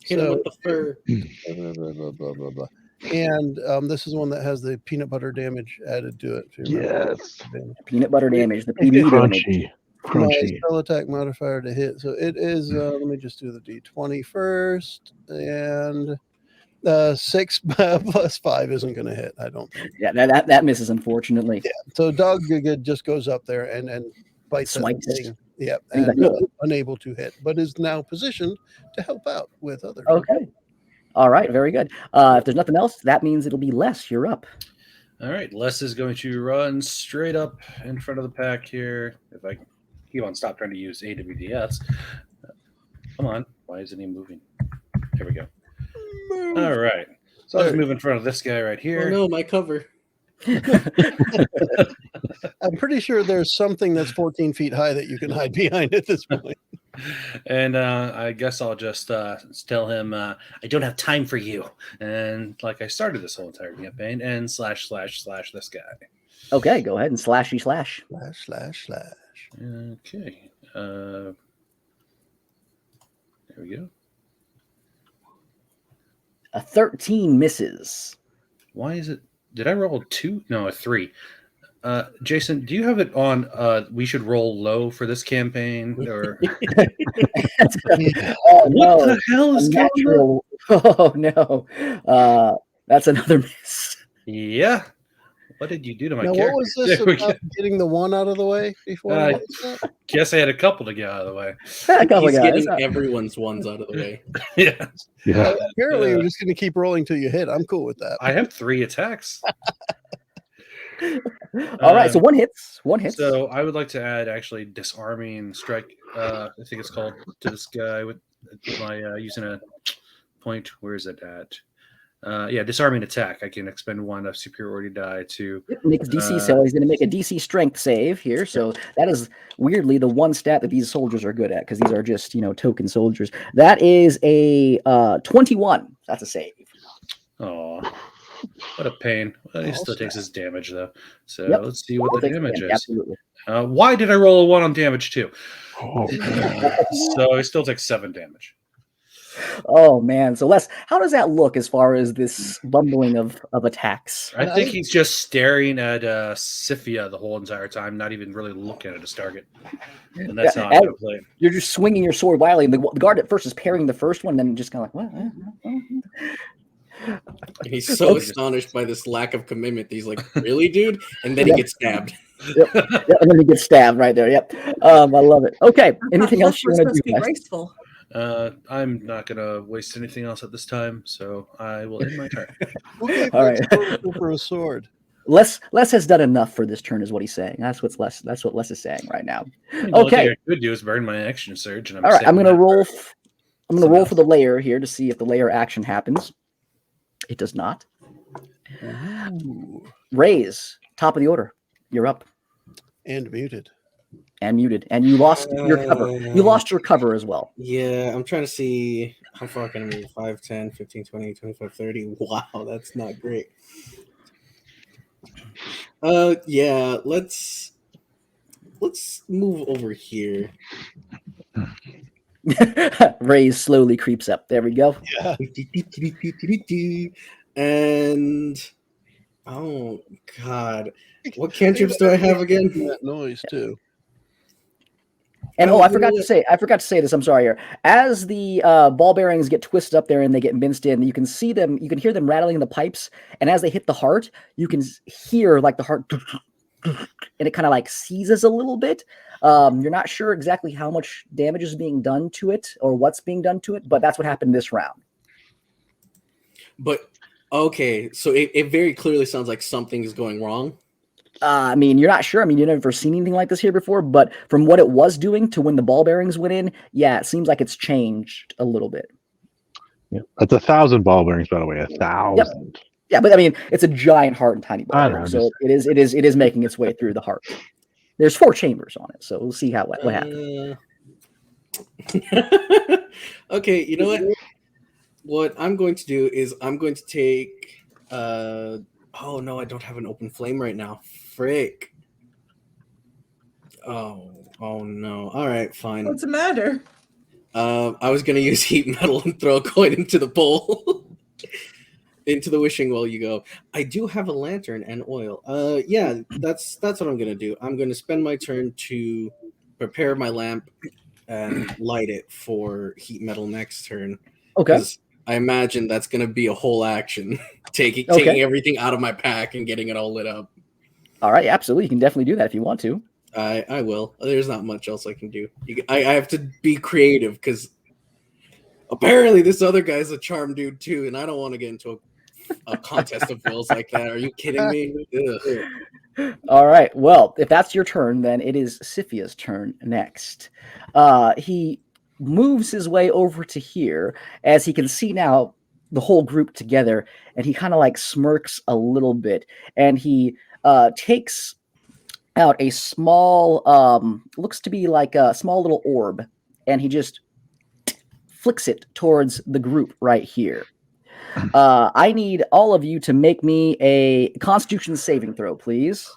Hit him with the fur. Blah, blah, blah. And this is one that has the peanut butter damage added to it. Yes. Peanut butter damage. The PB damage. Crunchy. Spell attack modifier to hit. So it is, let me just do the D20 first. And 6 plus 5 isn't going to hit, I don't think. Yeah, that misses, unfortunately. Yeah. So Dog just goes up there and despite that Smites. thing. Yep, And and he's like, unable to hit, but is now positioned to help out with others. okay. All right, very good. If there's nothing else, that means it'll be Les. You're up. All right, Les is going to run straight up in front of the pack here. If I keep on stop trying to use AWDS. Come on, why isn't he moving? There we go. All right, so I'll just move in front of this guy right Oh here. no, my cover. I'm pretty sure there's something that's 14 feet high that you can hide behind at this point. And I guess I'll just tell him I don't have time for you. And like I started this whole entire campaign, and / this guy. Okay, go ahead and slashy slash. Slash. Okay. There we go. A 13 misses. Why is it? Did I roll a 2? No, a 3. Jason, do you have it on? We should roll low for this campaign, or Oh, what no. the hell is going on? Oh no, that's another miss. Yeah. What did you do to my Now, character? what was this There we about getting the one out of the way before? Uh, What was that? Guess I had a couple to get out of the way. A couple He's guys. getting everyone's ones out of the way. Yeah. Yeah. Apparently, you're just going to keep rolling till you hit. I'm cool with that. I have 3 attacks. All right, so one hits. So I would like to add actually disarming strike. I think it's called, to this guy with my using a point. Where is it at? Yeah, disarming attack. I can expend 1 of superiority die to Make a DC, so he's going to make a DC strength save here. So that is weirdly the one stat that these soldiers are good at, because these are just token soldiers. That is a 21. That's a save. Oh, what a pain. Well, he Oh, still takes snap. his damage though. So Yep. let's see what the Takes damage damage, is. absolutely. Why did I roll a 1 on damage too? Oh, So he still takes 7 damage. Oh man, so Les, how does that look as far as this bundling of attacks? I think he's just staring at Sifia the whole entire time, not even really looking at his target. And that's how I'm going to play it. You're just swinging your sword wildly, and the guard at first is parrying the first one, then just kind of like, what? He's so astonished by this lack of commitment. He's like, "Really, dude?" And then he gets stabbed. Yep, and then he gets stabbed right there. Yep, I love it. Okay, anything else you We're want to supposed to do? be guys? graceful. I'm not going to waste anything else at this time, so I will end my turn. Okay, All right. let's go for a sword. Les has done enough for this turn, is what he's saying. That's what Les is saying right now. The only Okay. thing I could do is burn my action surge. And All right, I'm saving gonna that roll. for I'm gonna someone roll else. for the layer here to see if the layer action happens. It does not. Ooh, Raise, top of the order. You're up and muted. and muted, and you lost your cover. You lost your cover as well. Yeah, I'm trying to see how far can I move. 5, 10, 15, 20, 25, 30. Wow, that's not great. Yeah, let's move over here. Raise slowly creeps up. There we go. Yeah. And oh god, what cantrips do I have again? That noise too. And Oh, I you forgot know to say, this. I'm sorry here. As the ball bearings get twisted up there and they get minced in, you can see them. You can hear them rattling in the pipes, and as they hit the heart, you can hear like the heart, and it kind of like seizes a little bit. You're not sure exactly how much damage is being done to it or what's being done to it, but that's what happened this round. But okay, so it very clearly sounds like something is going wrong. I mean, you're not sure. I mean, you've never seen anything like this here before, but from what it was doing to when the ball bearings went in, yeah, it seems like it's changed a little bit. yeah. That's 1,000 ball bearings, by the way. 1,000. Yeah, but I mean, it's a giant heart and tiny ball I know, bearing, I'm so it is making its way through the heart. There's 4 chambers on it, so we'll see what happens. Okay, you know what? What I'm going to do is I'm going to take. Oh no, I don't have an open flame right now. Frick. Oh no. All right, fine. What's the matter? I was gonna use heat metal and throw a coin into the bowl. Into the wishing well you go. I do have a lantern and oil. Yeah, that's what I'm gonna do. I'm gonna spend my turn to prepare my lamp and light it for heat metal next turn. Okay. 'Cause I imagine that's gonna be a whole action, taking Okay. everything out of my pack and getting it all lit up. All right, absolutely. You can definitely do that if you want to. I will. There's not much else I can do. I have to be creative because apparently this other guy's a charm dude too, and I don't want to get into a contest of wills like that. Are you kidding me? Ugh. All right. Well, if that's your turn, then it is Siphia's turn next. He moves his way over to here as he can see now the whole group together, and he kind of like smirks a little bit, and he takes out a small, looks to be like a small little orb, and he just flicks it towards the group right here. I need all of you to make me a Constitution saving throw, please.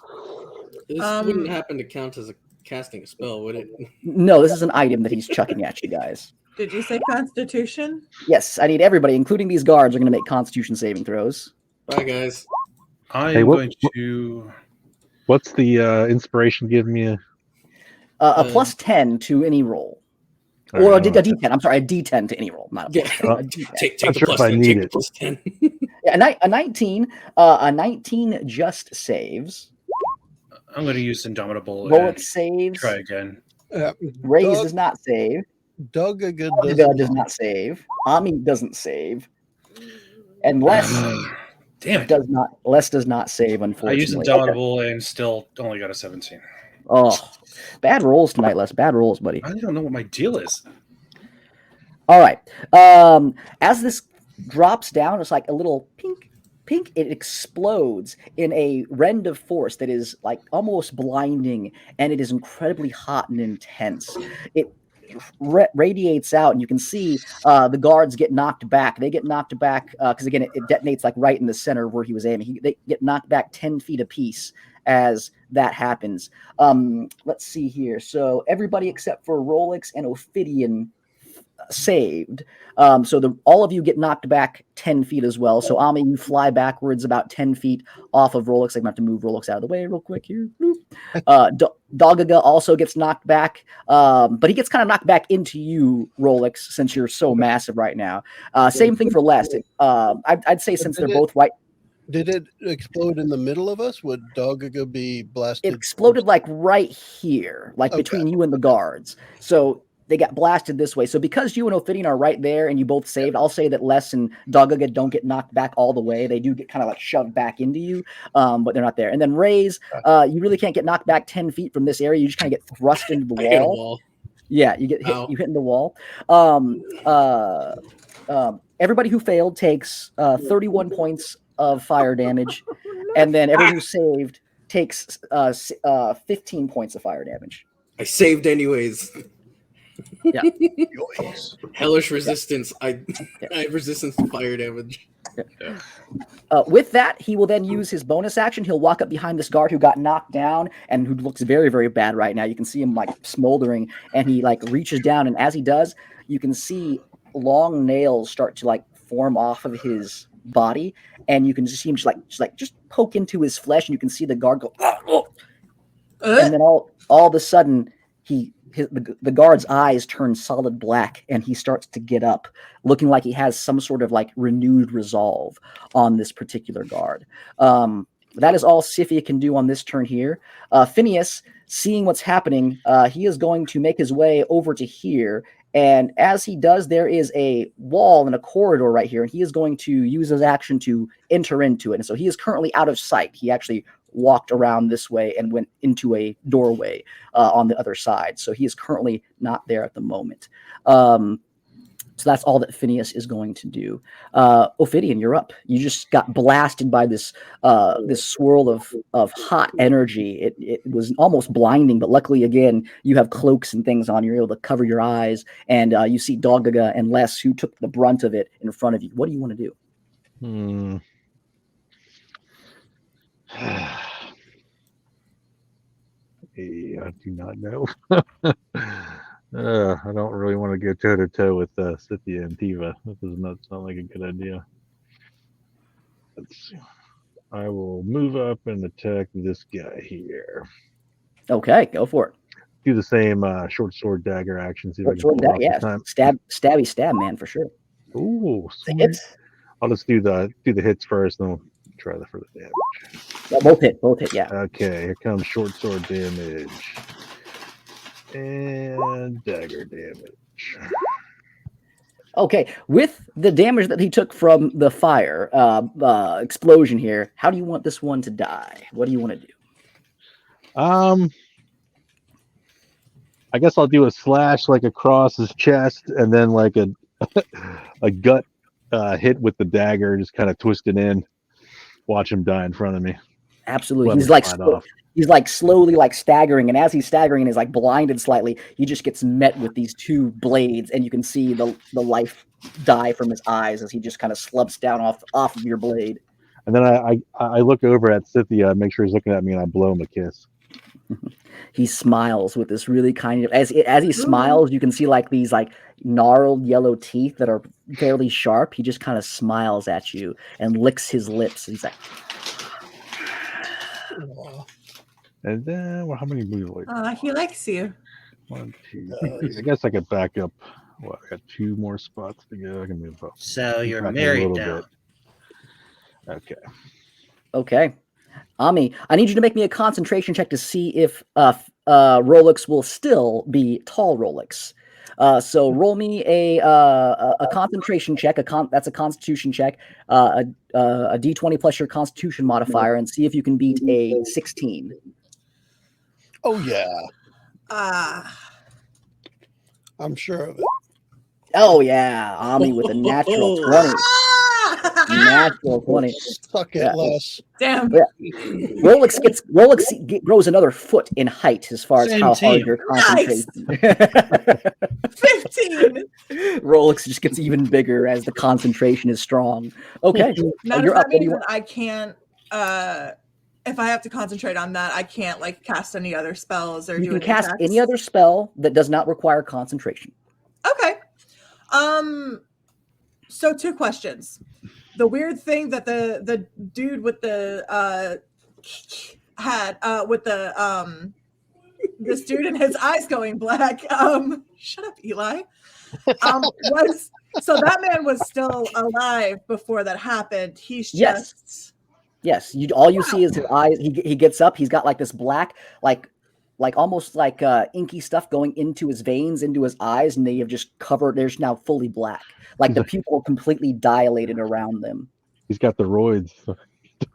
This wouldn't happen to count as casting a spell, would it? No, this is an item that he's chucking at you guys. Did you say Constitution? Yes, I need everybody, including these guards, are going to make Constitution saving throws. Bye, guys. I'm going to. What's the inspiration giving me? A plus 10 to any roll. Or a D10. I'm sorry, a D10 to any roll. Not a plus 10, a D10. Take the plus 10. Take the plus 10. Yeah, a 19. A 19 just saves. I'm going to use Indomitable. Rollick saves. Try again. Raise does not save. Dogaga does not save. Ami doesn't save. And Les Damn it. does not save, unfortunately. I used Indomitable and still only got a 17. Oh, bad rolls tonight, Les. Bad rolls, buddy. I don't know what my deal is. All right. As this drops down, it's like a little pink. It explodes in a rend of force that is like almost blinding, and it is incredibly hot and intense. It radiates out, and you can see the guards get knocked back. They get knocked back because again, it detonates like right in the center where he was aiming. They get knocked back 10 feet apiece as that happens. Let's see here. So everybody except for Rolex and Ophidian saved. So all of you get knocked back 10 feet as well. So Ami, you fly backwards about 10 feet off of Rolex. I'm going to have to move Rolex out of the way real quick here. Dogaga also gets knocked back, but he gets kind of knocked back into you, Rolex, since you're so massive right now. Same thing for Les. I'd say since they're both white. Did it explode in the middle of us? Would Dogaga be blasted? It exploded like right here, like between you and the guards. So they got blasted this way. So because you and Ophidian are right there and you both saved, I'll say that Les and Dogaga don't get knocked back all the way. They do get kind of like shoved back into you, but they're not there. And then Rays, you really can't get knocked back 10 feet from this area. You just kind of get thrust into the wall. Hit a wall. Yeah, you get hit. You hit in the wall. Everybody who failed takes 31 points of fire damage, and then everyone who saved takes 15 points of fire damage. I saved anyways. Yeah. Hellish resistance. I have resistance to fire damage. With that, he will then use his bonus action. He'll walk up behind this guard who got knocked down and who looks very, very bad right now. You can see him like smoldering, and he like reaches down, and as he does, you can see long nails start to like form off of his body, and you can just see him just poke into his flesh, and you can see the guard go, and then all of a sudden the guard's eyes turn solid black, and he starts to get up, looking like he has some sort of like renewed resolve on this particular guard. That is all Sifia can do on this turn here. Phineas, seeing what's happening, he is going to make his way over to here. And as he does, there is a wall and a corridor right here, and he is going to use his action to enter into it. And so he is currently out of sight. He actually walked around this way and went into a doorway on the other side. So he is currently not there at the moment. So that's all that Phineas is going to do. Ophidian, you're up. You just got blasted by this swirl of hot energy. It was almost blinding, but luckily, again, you have cloaks and things on. You're able to cover your eyes, and you see Dogaga and Les, who took the brunt of it, in front of you. What do you want to do? I do not know. I don't really want to go toe to toe with Scythia and Tiva. That does not sound like a good idea. Let's see. I will move up and attack this guy here. Okay, go for it. Do the same short sword dagger action. See if I can Short pull sword off the time. Stab, man, for sure. Ooh, sweet. Hits. I'll just do the hits first, then we'll try the further damage. Yeah, both hit, yeah. Okay, here comes short sword damage. And dagger damage. Okay, with the damage that he took from the fire explosion here, how do you want this one to die? What do you want to do? I guess I'll do a slash like across his chest, and then like a a gut hit with the dagger, just kind of twist it in. Watch him die in front of me. Absolutely, Let he's him like slide off. he's like slowly like staggering, and as he's staggering and is like blinded slightly, he just gets met with these two blades, and you can see the life die from his eyes as he just kind of slumps down off of your blade. And then I look over at Cynthia, make sure he's looking at me, and I blow him a kiss. He smiles with this really kind of as he smiles, you can see like these like gnarled yellow teeth that are fairly sharp. He just kind of smiles at you and licks his lips. He's like, and then, well, how many moves? Like He likes you. 1, 2, 3. I guess I could back up. What? I got 2 more spots to go. I can move up. So you're Back a married little now. bit. Okay. okay, Ami, I need you to make me a concentration check to see if Rolex will still be tall Rolex. So roll me a concentration check. That's a Constitution check. A D20 plus your Constitution modifier, and see if you can beat a 16. Oh yeah, I'm sure of it. Oh yeah, Ami with a natural 20. Natural 20. Suck it, Yeah. Les. Damn. Yeah. Rolex grows another foot in height as far as Same how hard team. your Nice. concentration. 15. Rolex just gets even bigger as the concentration is strong. Okay, Now, does you're that up. What do mean you that want? I can't, if I have to concentrate on that, I can't like cast any other spells or You do can any cast attacks? any other spell that does not require concentration. Okay. So 2 questions. The weird thing that the dude with the had with the this dude and his eyes going black. Shut up, Eli. Was so that man was still alive before that happened. He's Yes. just Yes, all you see is his eyes. He gets up. He's got like this black, like almost like inky stuff going into his veins, into his eyes, and they have just covered. There's now fully black, like the pupil completely dilated around them. He's got the roids.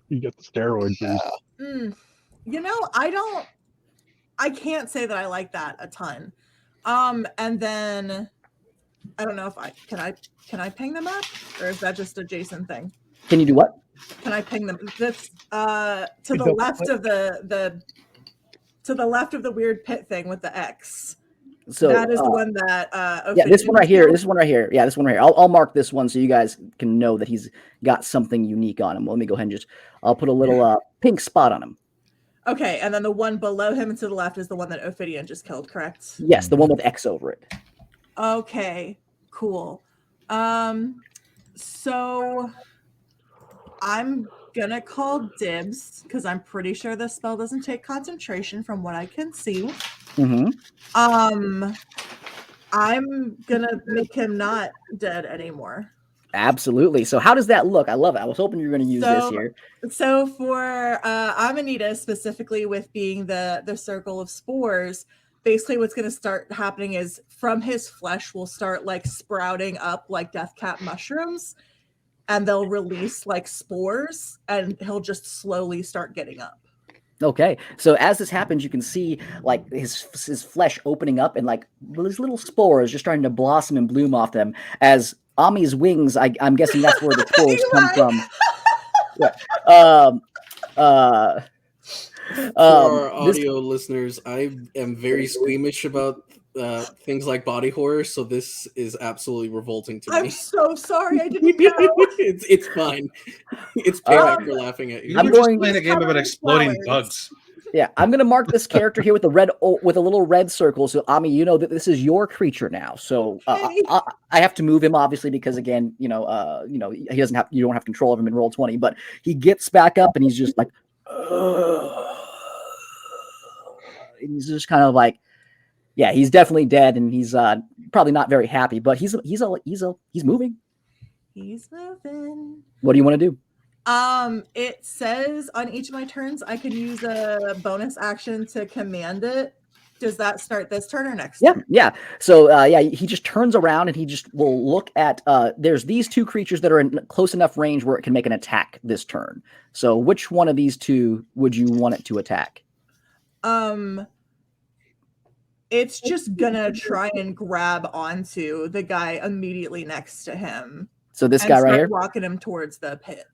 You got the steroids. You know, I can't say that I like that a ton. And then I don't know if can I ping them up, or is that just a Jason thing? Can you do what? Can I ping them? That's to the left of the to the left of the weird pit thing with the X. So that is the one that yeah, this one right here. This one right here. Yeah, this one right here. I'll mark this one so you guys can know that he's got something unique on him. Let me go ahead and I'll put a little pink spot on him. Okay, and then the one below him and to the left is the one that Ophidian just killed, correct? Yes, the one with X over it. Okay, cool. So I'm gonna call dibs because I'm pretty sure this spell doesn't take concentration from what I can see. Mm-hmm. I'm gonna make him not dead anymore. Absolutely. So how does that look? I love it. I was hoping you were going to use this here. So for Amanita specifically, with being the circle of spores, basically what's going to start happening is from his flesh will start like sprouting up like death cap mushrooms, and they'll release like spores, and he'll just slowly start getting up. Okay, so as this happens, you can see like his flesh opening up, and like these little spores just starting to blossom and bloom off them. As Ami's wings, I'm guessing that's where the spores come from. Yeah. For our audio listeners, I am very squeamish about things like body horror, so this is absolutely revolting to me. I'm so sorry, I didn't know. It's fine. It's payback for laughing at you. I'm going playing a game about exploding bugs. Yeah, I'm gonna mark this character here with with a little red circle. So Ami, you know that this is your creature now. So I have to move him obviously because again, he doesn't have, you don't have control of him in roll 20, but he gets back up and he's just like, and he's just kind of like, yeah, he's definitely dead, and he's probably not very happy, but he's moving. He's moving. What do you want to do? It says on each of my turns I can use a bonus action to command it Does that start this turn or next? Yeah, turn? yeah. So yeah, he just turns around and he just will look at. There's these two creatures that are in close enough range where it can make an attack this turn. So which one of these two would you want it to attack? It's just gonna try and grab onto the guy immediately next to him. So this and guy right start here. walking him towards the pit.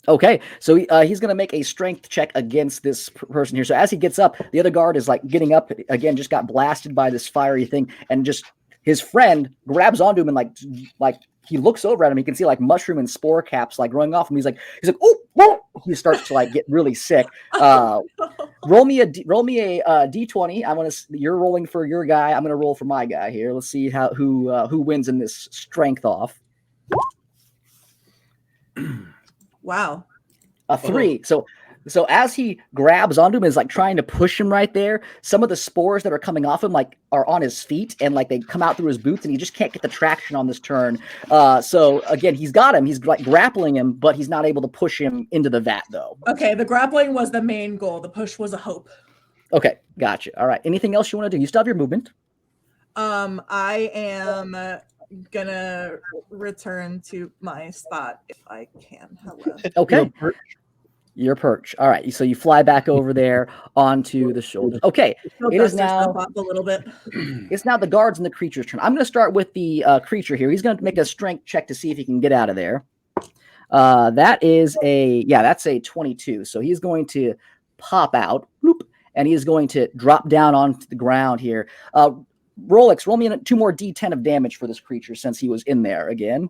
Okay, so he's going to make a strength check against this person here. So as he gets up, the other guard is like getting up again, just got blasted by this fiery thing, and just his friend grabs onto him and like he looks over at him. He can see like mushroom and spore caps like growing off him. He's like, oh, whoa! He starts to like get really sick. Roll me a d20. I want to. You're rolling for your guy. I'm going to roll for my guy here. Let's see who wins in this strength off. Wow. A 3. So as he grabs onto him, is like trying to push him right there. Some of the spores that are coming off him like are on his feet and like they come out through his boots, and he just can't get the traction on this turn. So again, he's got him. He's like grappling him, but he's not able to push him into the vat though. Okay, the grappling was the main goal. The push was a hope. Okay, gotcha. All right. Anything else you want to do? You still have your movement. I am gonna return to my spot if I can. Hello. Okay. Your perch. All right. So you fly back over there onto the shoulders. Okay. It is now up a little bit. It's now the guards and the creature's turn. I'm going to start with the creature here. He's going to make a strength check to see if he can get out of there. That's a 22. So he's going to pop out, bloop, and he's going to drop down onto the ground here. Rolex, roll me 2 more D10 of damage for this creature since he was in there again.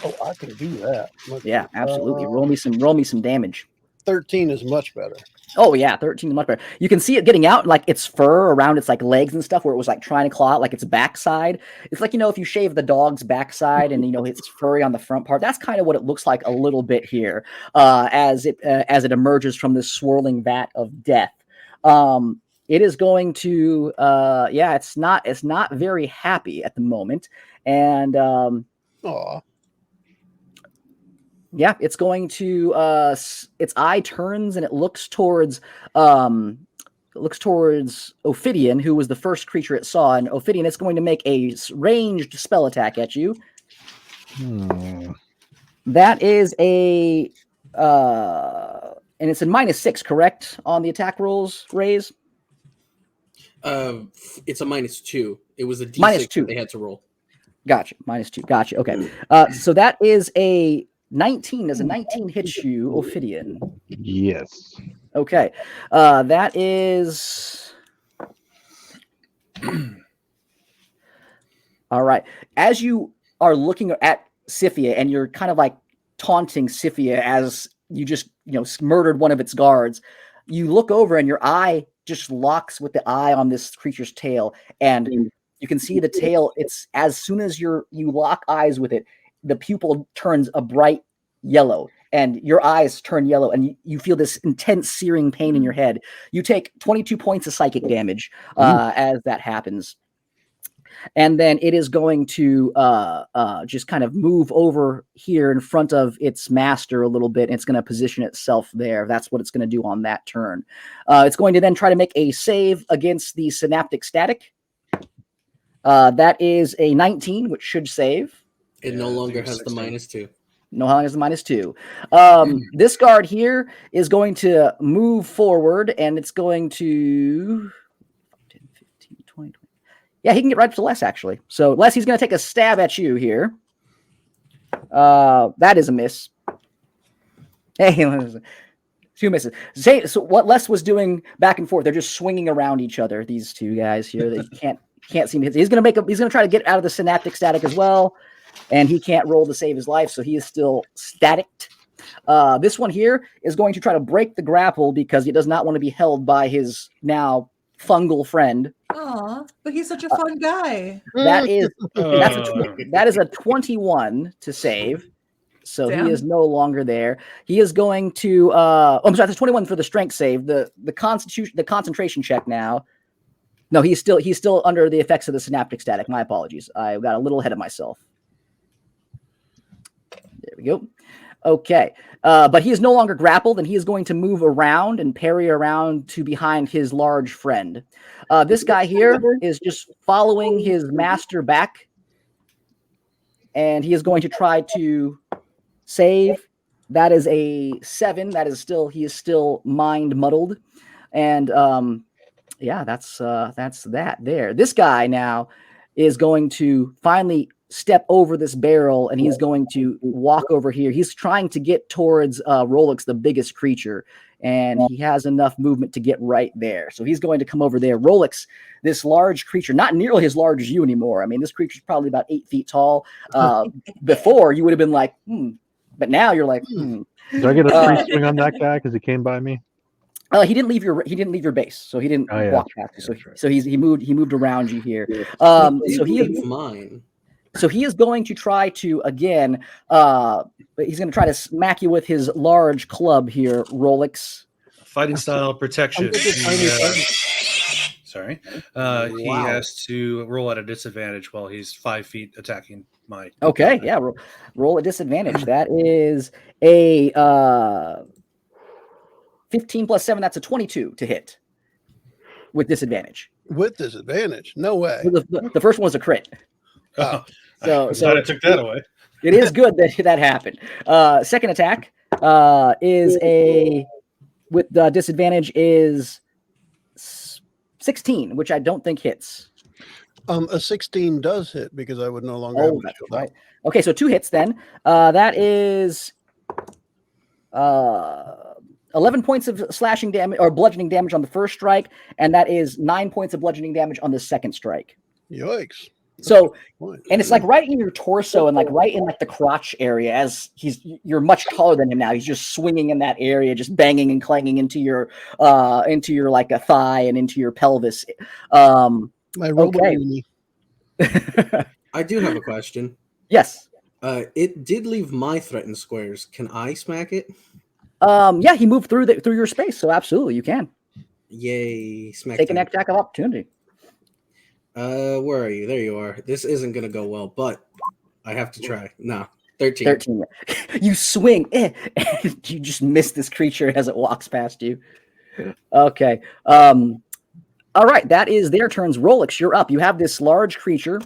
Oh, I can do that. Yeah, absolutely. Roll me some damage. 13 is much better. Oh yeah, 13 is much better. You can see it getting out, like its fur around its like legs and stuff, where it was like trying to claw out like its backside. It's like, if you shave the dog's backside and it's furry on the front part. That's kind of what it looks like a little bit here, as it emerges from this swirling vat of death. It is going to it's not very happy at the moment, and yeah, it's going to its eye turns and it looks towards Ophidian, who was the first creature it saw, and Ophidian, it's going to make a ranged spell attack at you. That is a and it's a -6, correct, on the attack rolls, Raise? It's a -2. It was a D6 -2. they had to roll. Gotcha. -2. Gotcha. Okay. So that is a 19. Does a 19 hit you, Ophidian? Yes. Okay. That is all right. As you are looking at Scythia and you're kind of like taunting Scythia as you just murdered one of its guards, you look over and your eye just locks with the eye on this creature's tail, and you can see the tail. It's as soon as you lock eyes with it, the pupil turns a bright yellow and your eyes turn yellow, and you feel this intense searing pain in your head. You take 22 points of psychic damage as that happens. And then it is going to just kind of move over here in front of its master a little bit. And it's going to position itself there. That's what it's going to do on that turn. It's going to then try to make a save against the synaptic static. That is a 19, which should save. It no longer has the -2. No longer has the -2. This guard here is going to move forward, and it's going to 10, 15, 20. Yeah, he can get right up to Les, actually. So, Les, he's going to take a stab at you here. That is a miss. Hey, 2 misses. So what Les was doing back and forth, they're just swinging around each other, these two guys here. They can't seem to hit. He's going to try to get out of the synaptic static as well, and he can't roll to save his life, so he is still staticked. This one here is going to try to break the grapple because he does not want to be held by his now fungal friend. Aw, but he's such a fun guy. That is a 21 to save. So Damn. He is no longer there. He is going to I'm sorry, that's 21 for the strength save. The concentration check now. No, he's still under the effects of the synaptic static. My apologies. I got a little ahead of myself. There we go. Okay. But he is no longer grappled, and he is going to move around and parry around to behind his large friend. This guy here is just following his master back, and he is going to try to save. That is a 7. He is still mind muddled. And yeah, that's that there. This guy now is going to finally step over this barrel, and he's going to walk over here. He's trying to get towards Rolex, the biggest creature, and he has enough movement to get right there. So he's going to come over there. Rolex, this large creature, not nearly as large as you anymore. I mean, this creature's probably about 8 feet tall. Before, you would have been like, but now you're like, Did I get a free swing on that guy because he came by me? He didn't leave your base, so he didn't walk past you. So he moved around you here. So he is mine. So he is going to try to again. He's going to try to smack you with his large club here, Rolex. Fighting style protection. Sorry. He Wow. has to roll at a disadvantage while he's 5 feet attacking my. Okay, yeah, roll a disadvantage. That is a 15 plus 7. That's a 22 to hit with disadvantage. With disadvantage? No way. The first one was a crit. Oh, So glad I took that away. It is good that happened. Second attack is with disadvantage is 16, which I don't think hits. A 16 does hit because I would no longer Oh, have that's shield right. up. Okay, so 2 hits then. That is 11 points of slashing damage or bludgeoning damage on the first strike, and that is 9 points of bludgeoning damage on the second strike. Yikes. So, and it's like right in your torso and like right in like the crotch area, as you're much taller than him now. He's just swinging in that area, just banging and clanging into your like a thigh and into your pelvis. My robot enemy. I do have a question. Yes. It did leave my threatened squares. Can I smack it? Yeah, he moved through your space, so absolutely you can. Yay! Smack. Take an time. attack of opportunity. Where are you? There you are. This isn't gonna go well, but I have to try. No, 13. 13. You swing, and you just miss this creature as it walks past you. Okay. All right, that is their turns. Rolex, you're up. You have this large creature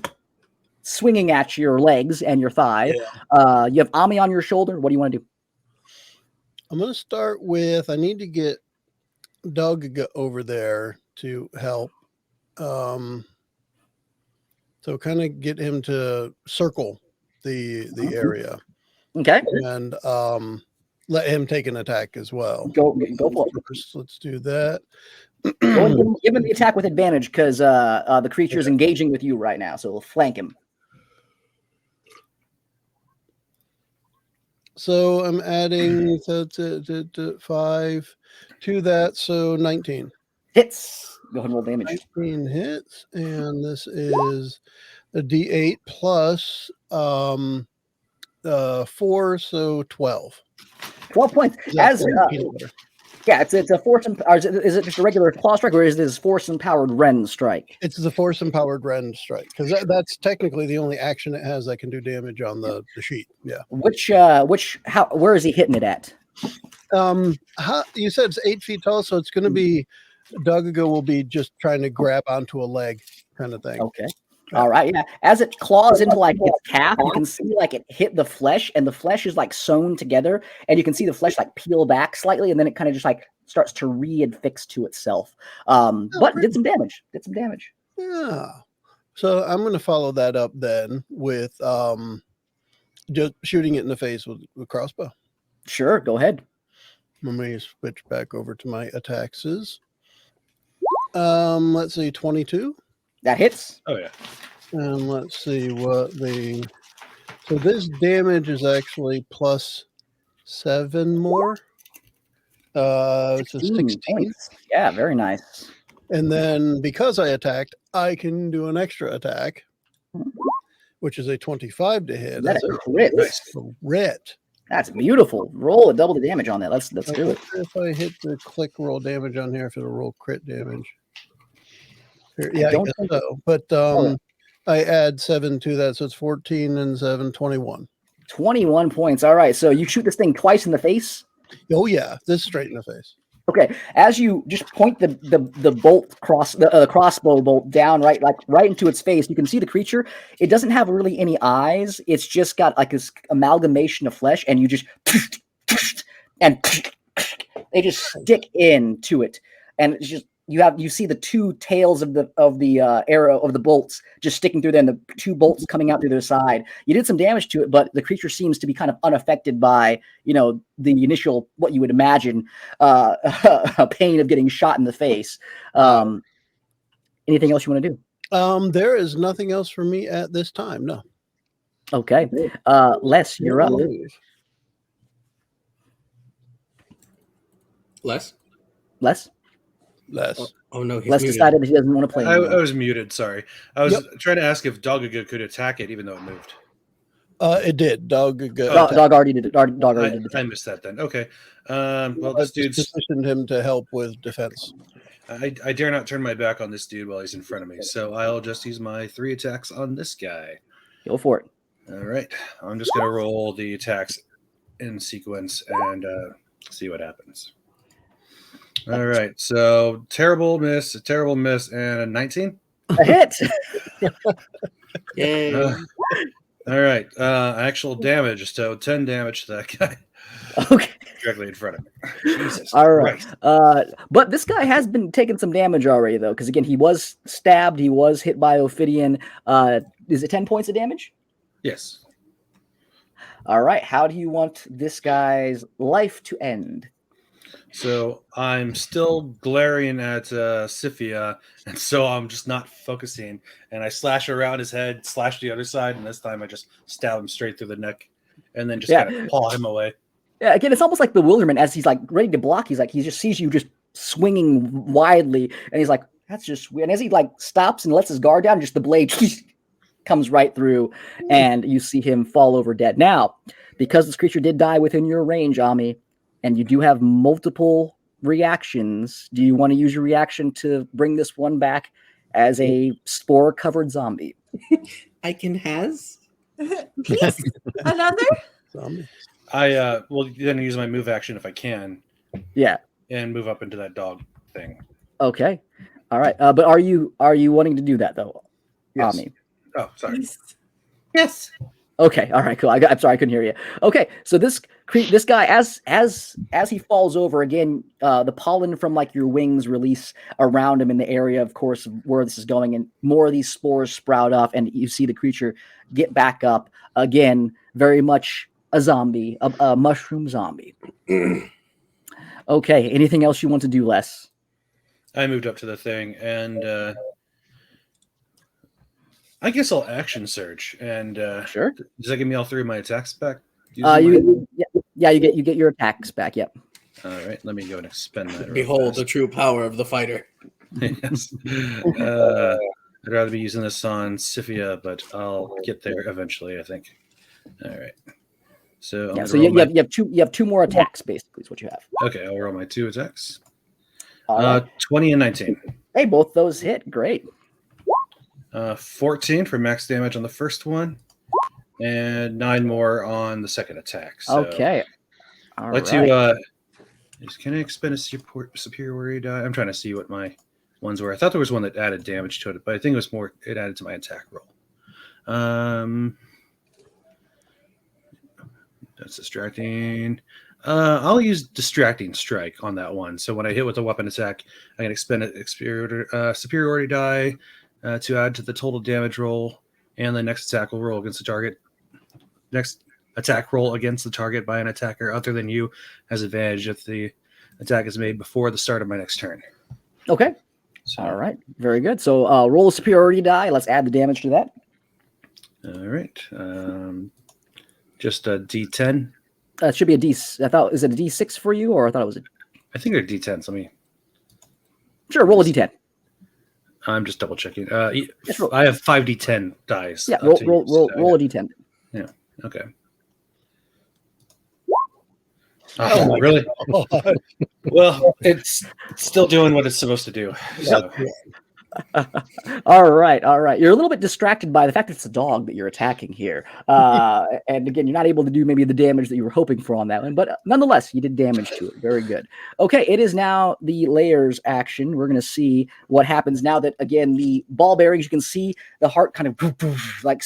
swinging at your legs and your thigh. Yeah. You have Ami on your shoulder. What do you want to do? I'm going to start with, I need to get Doug over there to help. So kind of get him to circle the area. Okay. And let him take an attack as well. Go for it. First, let's do that. Give him the attack with advantage because the creature is engaging with you right now, so we'll flank him. So I'm adding 5 to that, so 19. Hits. Go ahead and roll damage. 19 hits, and this is a D8 plus 4, so 12. 12 points. Yeah, it's a force is it just a regular claw strike, or is this force empowered Ren strike? It's the force empowered Ren strike because that's technically the only action it has that can do damage on the sheet. Yeah. Where is he hitting it at? You said it's 8 feet tall, so it's going to be Dugaga will be just trying to grab onto a leg kind of thing. Okay. All right. Yeah. As it claws into like its calf, you can see like it hit the flesh, and the flesh is like sewn together, and you can see the flesh like peel back slightly, and then it kind of just like starts to re-affix to itself. But did some damage. Yeah. So I'm going to follow that up then with just shooting it in the face with crossbow. Sure. Go ahead. Let me switch back over to my attacks. Let's see, 22. That hits. Oh yeah. And let's see what so this damage is actually plus 7 more. It's a 16. Points. Yeah, very nice. And then because I attacked, I can do an extra attack, which is a 25 to hit. That's a crit. Crit. That's beautiful. Roll a double the damage on that. Let's do it. If I hit the click roll damage on here, if it'll roll crit damage. Here, yeah, I guess so. But I add 7 to that, so it's 14 and 7, 21. 21 points. All right. So you shoot this thing twice in the face. Oh yeah, this straight in the face. Okay. As you just point the bolt crossbow bolt down right into its face, you can see the creature. It doesn't have really any eyes. It's just got like this amalgamation of flesh, and you just and they just stick into it, and it's just you see the two tails of the arrow of the bolts just sticking through there, and the two bolts coming out through their side. You did some damage to it, but the creature seems to be kind of unaffected by the initial what you would imagine a pain of getting shot in the face. Anything else you want to do? There is nothing else for me at this time. No. Okay, Les, you're up. Les? Less. Oh no, he's Les muted. decided that he doesn't want to play I anymore. was muted. Sorry, I was trying to ask if Dogaga could attack it, even though it moved. It did. Dog already did it. Dog already did it. I missed that then. Okay. Well, this dude's. positioned him to help with defense. I dare not turn my back on this dude while he's in front of me, so I'll just use my 3 attacks on this guy. Go for it. All right. I'm just gonna roll the attacks in sequence and see what happens. All right. So terrible miss, and a 19. A hit. Yay. All right. Actual damage. So 10 damage to that guy Okay. directly in front of me. Jesus All right. Christ. But this guy has been taking some damage already, though, because again, he was stabbed. He was hit by Ophidian. Is it 10 points of damage? Yes. All right. How do you want this guy's life to end? So I'm still glaring at Sifia, and so I'm just not focusing. And I slash around his head, slash the other side, and this time I just stab him straight through the neck, and then just kind of paw him away. Yeah, again, it's almost like bewilderment as he's like ready to block. He just sees you just swinging widely, and he's like, "That's just weird." And as he like stops and lets his guard down, just the blade comes right through, and you see him fall over dead. Now, because this creature did die within your range, Ami, and you do have multiple reactions, do you want to use your reaction to bring this one back as a spore-covered zombie? I can has. Please, another. Zombie. I will then use my move action if I can, Yeah. and move up into that dog thing. Okay. All right. But are you wanting to do that though, Yes. Ami? Oh, sorry. Yes. Okay. All right. Cool. I'm sorry, I couldn't hear you. Okay. So this guy, as he falls over again, the pollen from like your wings release around him in the area, of course, where this is going, and more of these spores sprout off, and you see the creature get back up again, very much a zombie, a mushroom zombie. Okay. Anything else you want to do, Les? I moved up to the thing, and I guess I'll action search. And Sure. does that give me all 3 of my attacks back? You get your attacks back. Yep. All right, let me go and expend that. real Behold fast. the true power of the fighter. Yes. I'd rather be using this on Sifia, but I'll get there eventually, I think. All right. So, I'm Yeah. gonna So roll my- you have 2 more attacks basically is what you have. okay, I'll roll my 2 attacks. All right. 20 and 19. Hey, both those hit. Great. 14 for max damage on the first one, and 9 more on the second attack. So Okay. All I'd like right. to. Can I expend a superiority die? I'm trying to see what my ones were. I thought there was one that added damage to it, but I think it was more. It added to my attack roll. That's distracting. I'll use distracting strike on that one. So when I hit with a weapon attack, I can expend a superiority die to add to the total damage roll, and the next attack will roll against the target. Next attack roll against the target by an attacker other than you has advantage if the attack is made before the start of my next turn. Okay. So, All right. Very good. So roll a superiority die. Let's add the damage to that. All right. Just a D10. It should be a D. I thought, is it a D6 for you, or I thought it was a. I think they're D10s. Sure. Roll a D10. I'm just double checking. Just roll. I have 5D10 dice. Yeah. to use. Roll a D10. Okay. Oh, really? Well, it's still doing what it's supposed to do. So. All right. You're a little bit distracted by the fact that it's a dog that you're attacking here. And again, you're not able to do maybe the damage that you were hoping for on that one, but nonetheless, you did damage to it. Very good. Okay, it is now the layers action. We're going to see what happens now that, again, the ball bearings, you can see the heart kind of like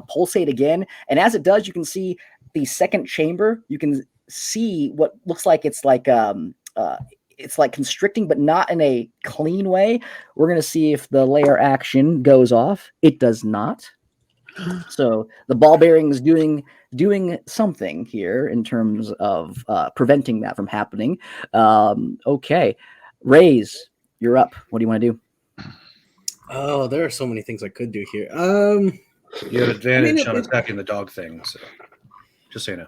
pulsate again. And as it does, you can see the second chamber. You can see what looks like it's like constricting, but not in a clean way. We're going to see if the layer action goes off. It does not. So the ball bearing is doing something here in terms of preventing that from happening. Okay. Raise, you're up. What do you want to do? Oh, there are so many things I could do here. You have advantage on attacking the dog thing, so just so you know.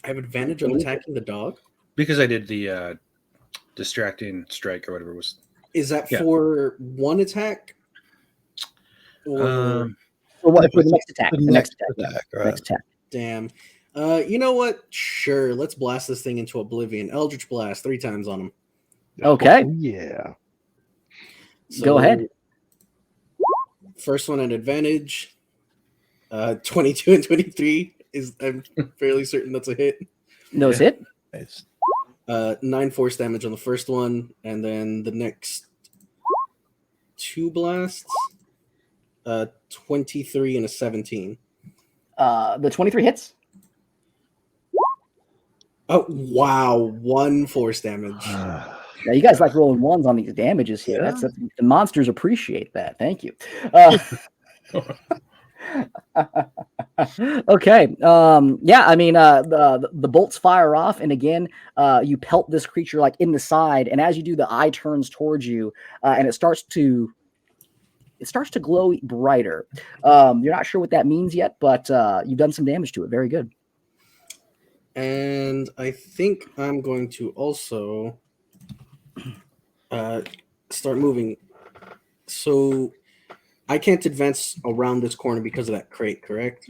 I have advantage on attacking the dog? Because I did the distracting strike or whatever it was. Is that for one attack? Or for the next attack. The next attack. Right. Next attack. Damn. You know what? Sure. Let's blast this thing into oblivion. Eldritch Blast 3 times on him. Okay. Oh, yeah. So, go ahead. First one at advantage. 22 and 23 I'm fairly certain that's a hit. Those hit. Nice. 9 force damage on the first one, and then the next 2 blasts. 23 and a 17. The 23 hits. Oh wow! 1 force damage. Now you guys like rolling ones on these damages here. Yeah. That's the monsters appreciate that. Thank you. Okay. Yeah. I mean, the bolts fire off, and again, you pelt this creature like in the side, and as you do, the eye turns towards you, and it starts to glow brighter. You're not sure what that means yet, but you've done some damage to it. Very good. And I think I'm going to also start moving. So I can't advance around this corner because of that crate, correct?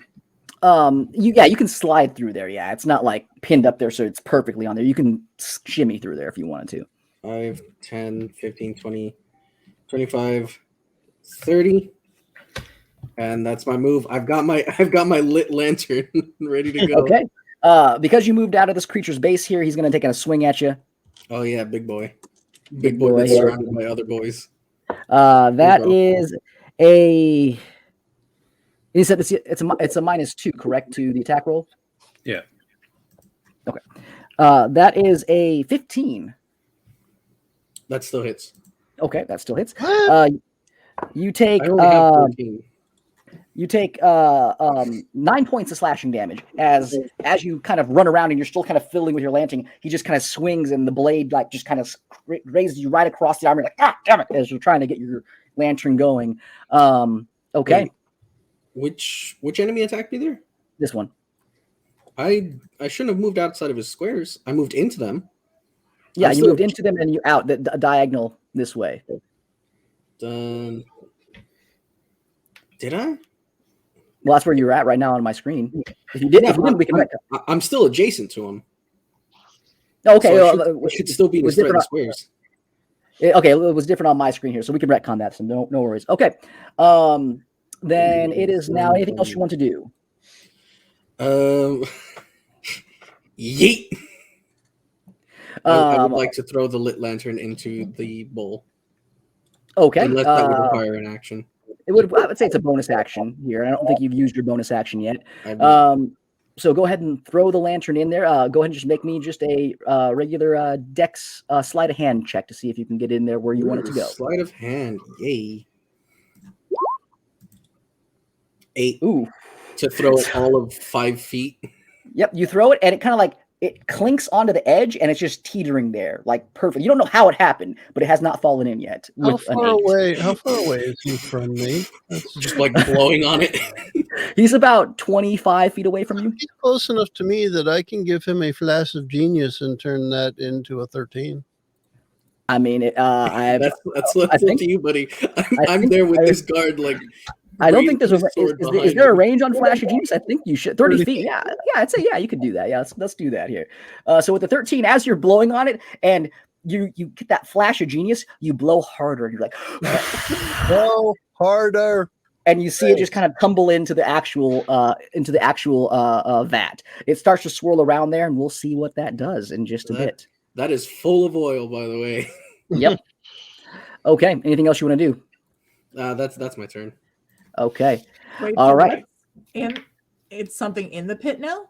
You can slide through there. Yeah, it's not like pinned up there, so it's perfectly on there. You can shimmy through there if you wanted to. 5, 10, 15, 20, 25, 30. And that's my move. I've got my lit lantern ready to go. Okay. Because you moved out of this creature's base here, he's going to take a swing at you. Oh yeah, big boy. Big boy that's here. surrounded by other boys. That is a. You said it's a -2, correct, to the attack roll? Yeah. Okay. That is a 15. That still hits. Okay, that still hits. You take I only have 14. You take 9 points of slashing damage as you kind of run around and you're still kind of fiddling with your lantern. He just kind of swings and the blade like just kind of raises you right across the arm. You're like, ah, damn it, as you're trying to get your lantern going. Okay. Wait, which enemy attacked me there? This one. I shouldn't have moved outside of his squares. I moved into them. Yeah, you moved into them and you out the diagonal this way. Did I? Well, that's where you're at right now on my screen. If you didn't, we can. I'm still adjacent to him. Okay, So I should still be in his threatened squares. Okay, it was different on my screen here, so we can retcon that. So no worries. Okay, then it is now. Anything else you want to do? Yeet. I would like to throw the lit lantern into the bowl. Okay, unless that would require an action. I would say it's a bonus action here. I don't think you've used your bonus action yet. So go ahead and throw the lantern in there. Go ahead and just make me just a regular dex sleight of hand check to see if you can get in there where you want it to go. Sleight of hand, yay. 8. Ooh. To throw it all of 5 feet. Yep, you throw it and it kind of like it clinks onto the edge and it's just teetering there, like perfect. You don't know how it happened, but it has not fallen in yet. How far away is he from me? That's just like blowing on it. He's about 25 feet away from you. He's close enough to me that I can give him a flash of genius and turn that into a 13. I mean, that's up to you, buddy. I'm there with this guard, like. I don't think there's is there a range on Flash of Genius? I think you should. 30 feet. Yeah, I'd say, yeah, you could do that. Yeah, let's do that here. So with the 13, as you're blowing on it, and you get that flash of genius, you blow harder, and you're like, Go harder. and you see it just kind of tumble into the actual vat. It starts to swirl around there, and we'll see what that does in just a bit. That is full of oil, by the way. Yep. Okay. Anything else you want to do? That's my turn. Okay. Wait, All right. And it's something in the pit now?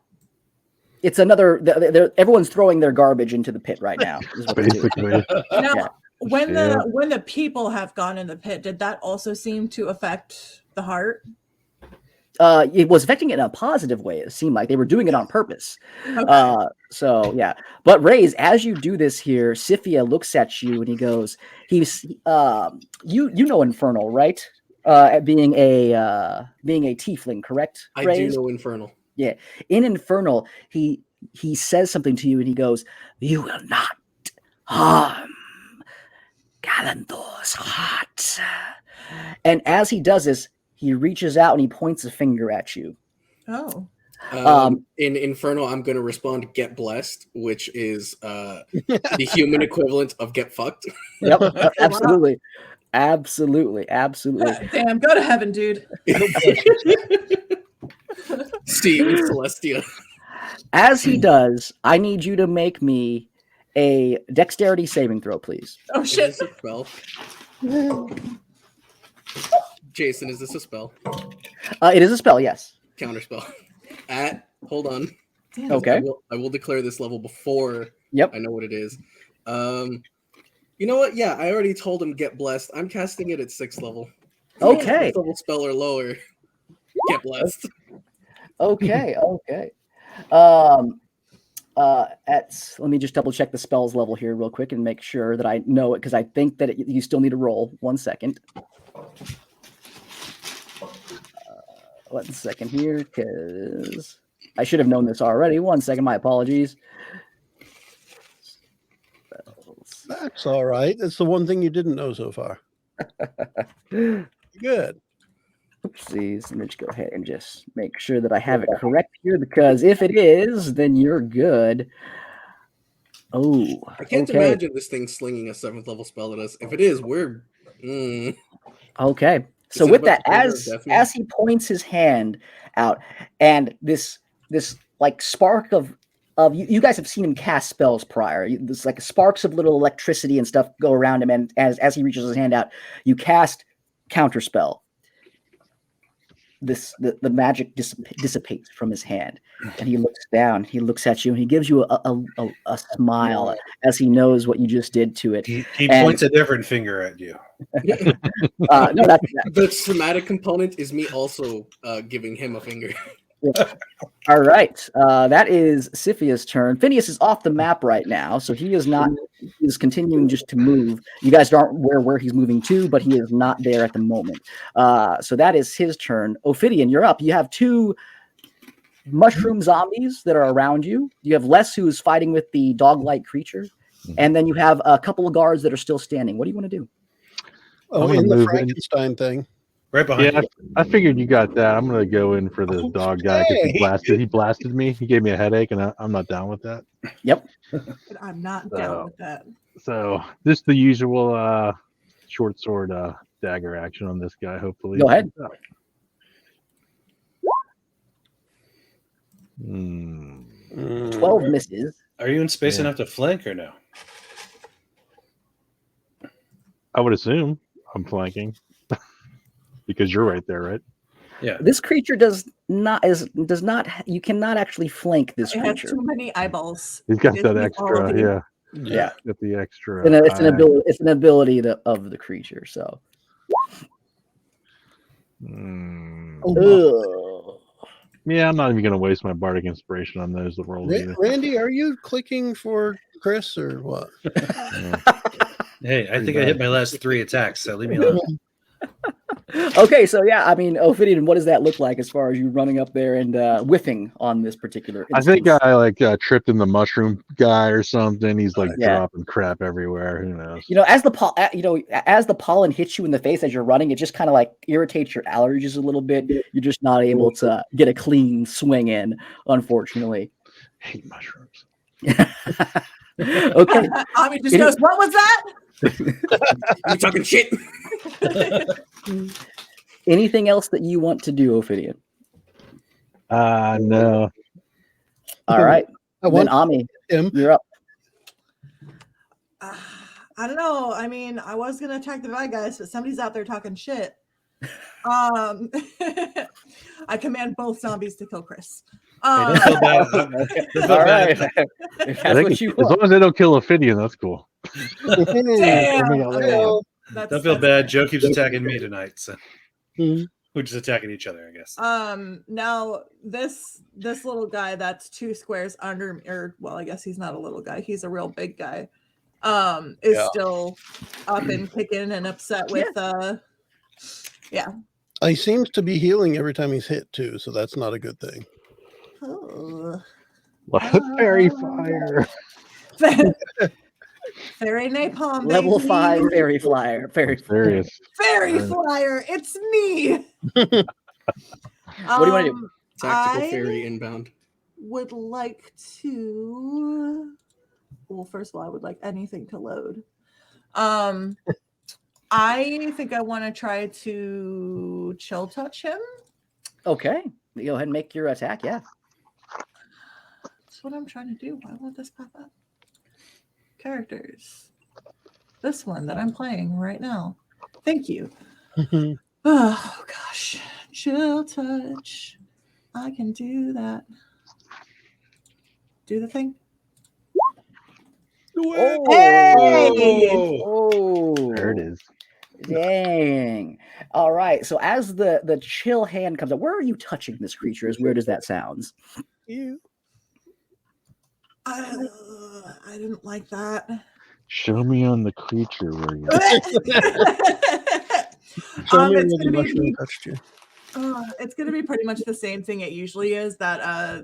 It's another. Everyone's throwing their garbage into the pit right now. Is what they're doing. Basically. Now, Yeah. when the people have gone in the pit, did that also seem to affect the heart? It was affecting it in a positive way. It seemed like they were doing it on purpose. Okay. So yeah. But Raze, as you do this here, Sifia looks at you and he goes, you know Infernal, right? Being a tiefling, correct? I Raze? do know Infernal. Yeah. In Infernal, he says something to you and he goes, "You will not harm Galandor's heart." And as he does this, he reaches out and he points a finger at you. Oh. In Infernal, I'm going to respond, "Get blessed," which is the human equivalent of "get fucked." Yep, absolutely. Absolutely. Damn, go to heaven, dude. See you in Celestia. As he does, I need you to make me a dexterity saving throw, please. Oh, Is shit. this a spell? Jason, is this a spell? It is a spell, yes. Counterspell. Hold on. Damn. Okay. I will declare this level before Yep. I know what it is. You know what? Yeah, I already told him get blessed. I'm casting it at 6th level. Okay. 6th level spell or lower. Get blessed. Okay. Let me just double check the spells level here real quick and make sure that I know it because I think that you still need to roll. 1 second. 1 second here because I should have known this already. 1 second. My apologies. That's all right. That's the one thing you didn't know so far. Good. Oopsies. Let me just go ahead and just make sure that I have it correct here because if it is, then you're good. Oh, I can't imagine this thing slinging a 7th level spell at us. If it is, we're... Okay. So Is it with about that, to trigger a death as he points his hand out, and this like spark of you guys have seen him cast spells prior. There's like sparks of little electricity and stuff go around him, and as he reaches his hand out, you cast counterspell. The magic dissipates from his hand, and he looks down. He looks at you, and he gives you a smile as he knows what you just did to it. He points a different finger at you. No, that's The somatic component is me also giving him a finger. all right. That is Sifia's turn. Phineas is off the map right now, so he is not. He's continuing just to move. You guys aren't aware where he's moving to, but he is not there at the moment. So that is his turn. Ophidian, you're up. You have 2 mushroom zombies that are around you. You have Les, who is fighting with the dog-like creature, and then you have a couple of guards that are still standing. What do you want to do? Oh, gonna in the move in. Frankenstein thing. Right behind Yeah, you. I figured you got that. I'm gonna go in for this dog guy because he blasted me. He gave me a headache, and I'm not down with that. Yep. I'm not down with that. So just the usual short sword dagger action on this guy. Hopefully, Go ahead. 12 misses. Are you in space Yeah. enough to flank or no? I would assume I'm flanking because you're right there, right? Yeah. This creature does not. You cannot actually flank this It has creature. too many eyeballs. He's got It that needs all extra, of you. yeah. Yeah. Got the extra. It's an eye. ability. It's an ability of the creature. So. Ugh. Yeah, I'm not even gonna waste my bardic inspiration on those that roll either. Randy, are you clicking for Chris or what? Hey, I think I hit my last 3 attacks, so leave me alone. Okay, so yeah, I mean, Ophidian, what does that look like as far as you running up there and whiffing on this particular I think instance? I tripped in the mushroom guy or something. He's like Yeah. dropping crap everywhere. Who knows? As the pollen hits you in the face as you're running, it just kind of like irritates your allergies a little bit. You're just not able to get a clean swing in, unfortunately. I hate mushrooms. Okay. Ami just goes, "What was that?" You talking shit? Anything else that you want to do, Ophidian? No. All right. I Then want Ami, him. you're up. I don't know. I mean, I was gonna attack the bad guys, but somebody's out there talking shit. I command both zombies to kill Chris. Hey, don't feel bad. Don't feel All bad. right. If I that's think what you as want. long as they don't kill Ophidian, that's cool. Damn. Well, Don't feel bad. Joe keeps attacking me tonight, so hmm. we're just attacking each other, I guess. Now this little guy that's 2 squares under me, or well, I guess he's not a little guy, he's a real big guy. Is Yeah. still up and kicking and upset with He seems to be healing every time he's hit too, so that's not a good thing. oh. Fairy fire. Fairy napalm, Level baby. 5 fairy flyer. Serious. Fairy flyer, it's me. What do you want to do? Tactical I fairy inbound. would like to. Well, first of all, I would like anything to load. I think I want to try to chill touch him. Okay. Go ahead and make your attack. Yeah. That's what I'm trying to do. Why won't this pop up? Characters. This one that I'm playing right now. Thank you. Oh gosh. Chill touch. I can do that. Do the thing. Oh. Hey! Oh. There it is. Dang. All right. So as the chill hand comes up, where are you touching this creature? As weird as that sounds. You. I didn't like that. Show me on the creature where you. Show me where It's the gonna mushroom be touched you. it's gonna be pretty much the same thing it usually is. That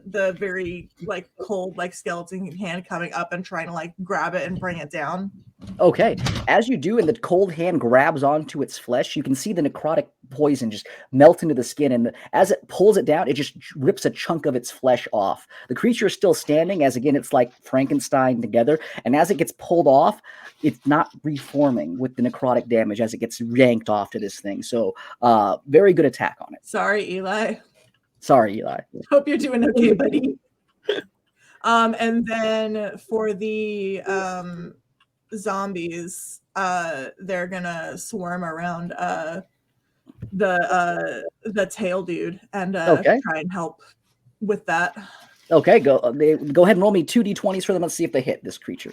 the very like cold like skeleton hand coming up and trying to like grab it and bring it down. Okay. As you do, and the cold hand grabs onto its flesh, you can see the necrotic poison just melt into the skin. And as it pulls it down, it just rips a chunk of its flesh off. The creature is still standing, as again, it's like Frankenstein together. And as it gets pulled off, it's not reforming with the necrotic damage as it gets yanked off to this thing. So, very good attack on it. Sorry, Eli. Sorry, Eli. Hope you're doing okay, buddy. And then for the zombies, they're gonna swarm around the tail dude and Okay. try and help with that. Okay, go ahead and roll me 2d20s for them. Let's see if they hit this creature.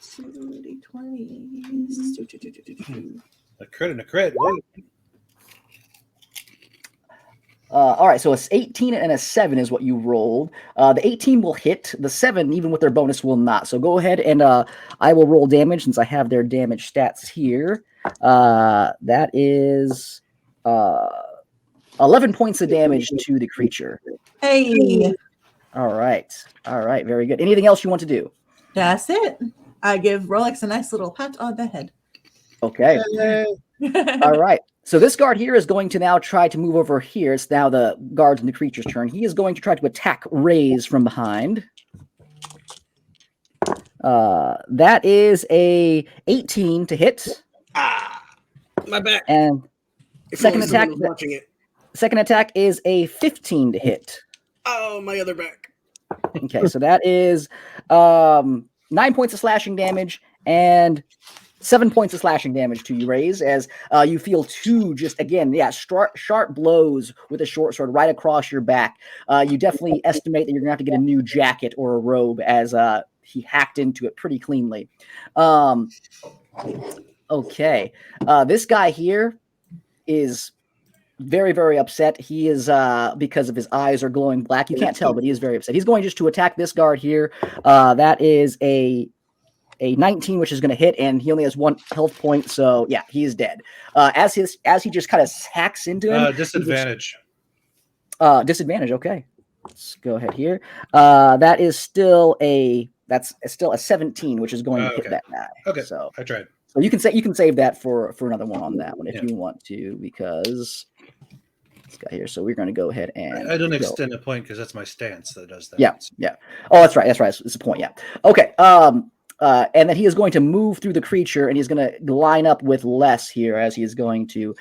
2d20s. A crit and a crit. Whoa. All right, so it's 18 and a 7 is what you rolled. The 18 will hit. The 7, even with their bonus, will not. So go ahead and I will roll damage since I have their damage stats here. That is 11 points of damage to the creature. Hey, All right, very good. Anything else you want to do? that's it. I give Rolex a nice little pat on the head. Okay. All right. So this guard here is going to now try to move over here. It's now the guards in the creature's turn. He is going to try to attack Rays from behind. That is a 18 to hit. My back. And If second only someone attack. was watching it. Second attack is a 15 to hit. Oh, my other back. Okay, so that is 9 points of slashing damage and 7 points of slashing damage to you, Rays, as you feel two just, again, sharp blows with a short sword right across your back. You definitely estimate that you're going to have to get a new jacket or a robe as he hacked into it pretty cleanly. Okay, this guy here is very, very upset. He is, because of his eyes are glowing black. You can't tell, but he is very upset. He's going just to attack this guard here. That is a 19, which is going to hit, and he only has 1 health point, so yeah, he is dead. As he just kind of hacks into him. Disadvantage. Disadvantage. Okay, let's go ahead here. That is still a 17, which is going to hit that guy. Okay, so I tried. So you can save that for another one on that one if you want to, because this guy here. So we're going to go ahead and I don't extend a point because that's my stance that does that. Yeah. Oh, that's right. It's a point. Yeah. Okay. and then he is going to move through the creature, and he's going to line up with Les here as he is going to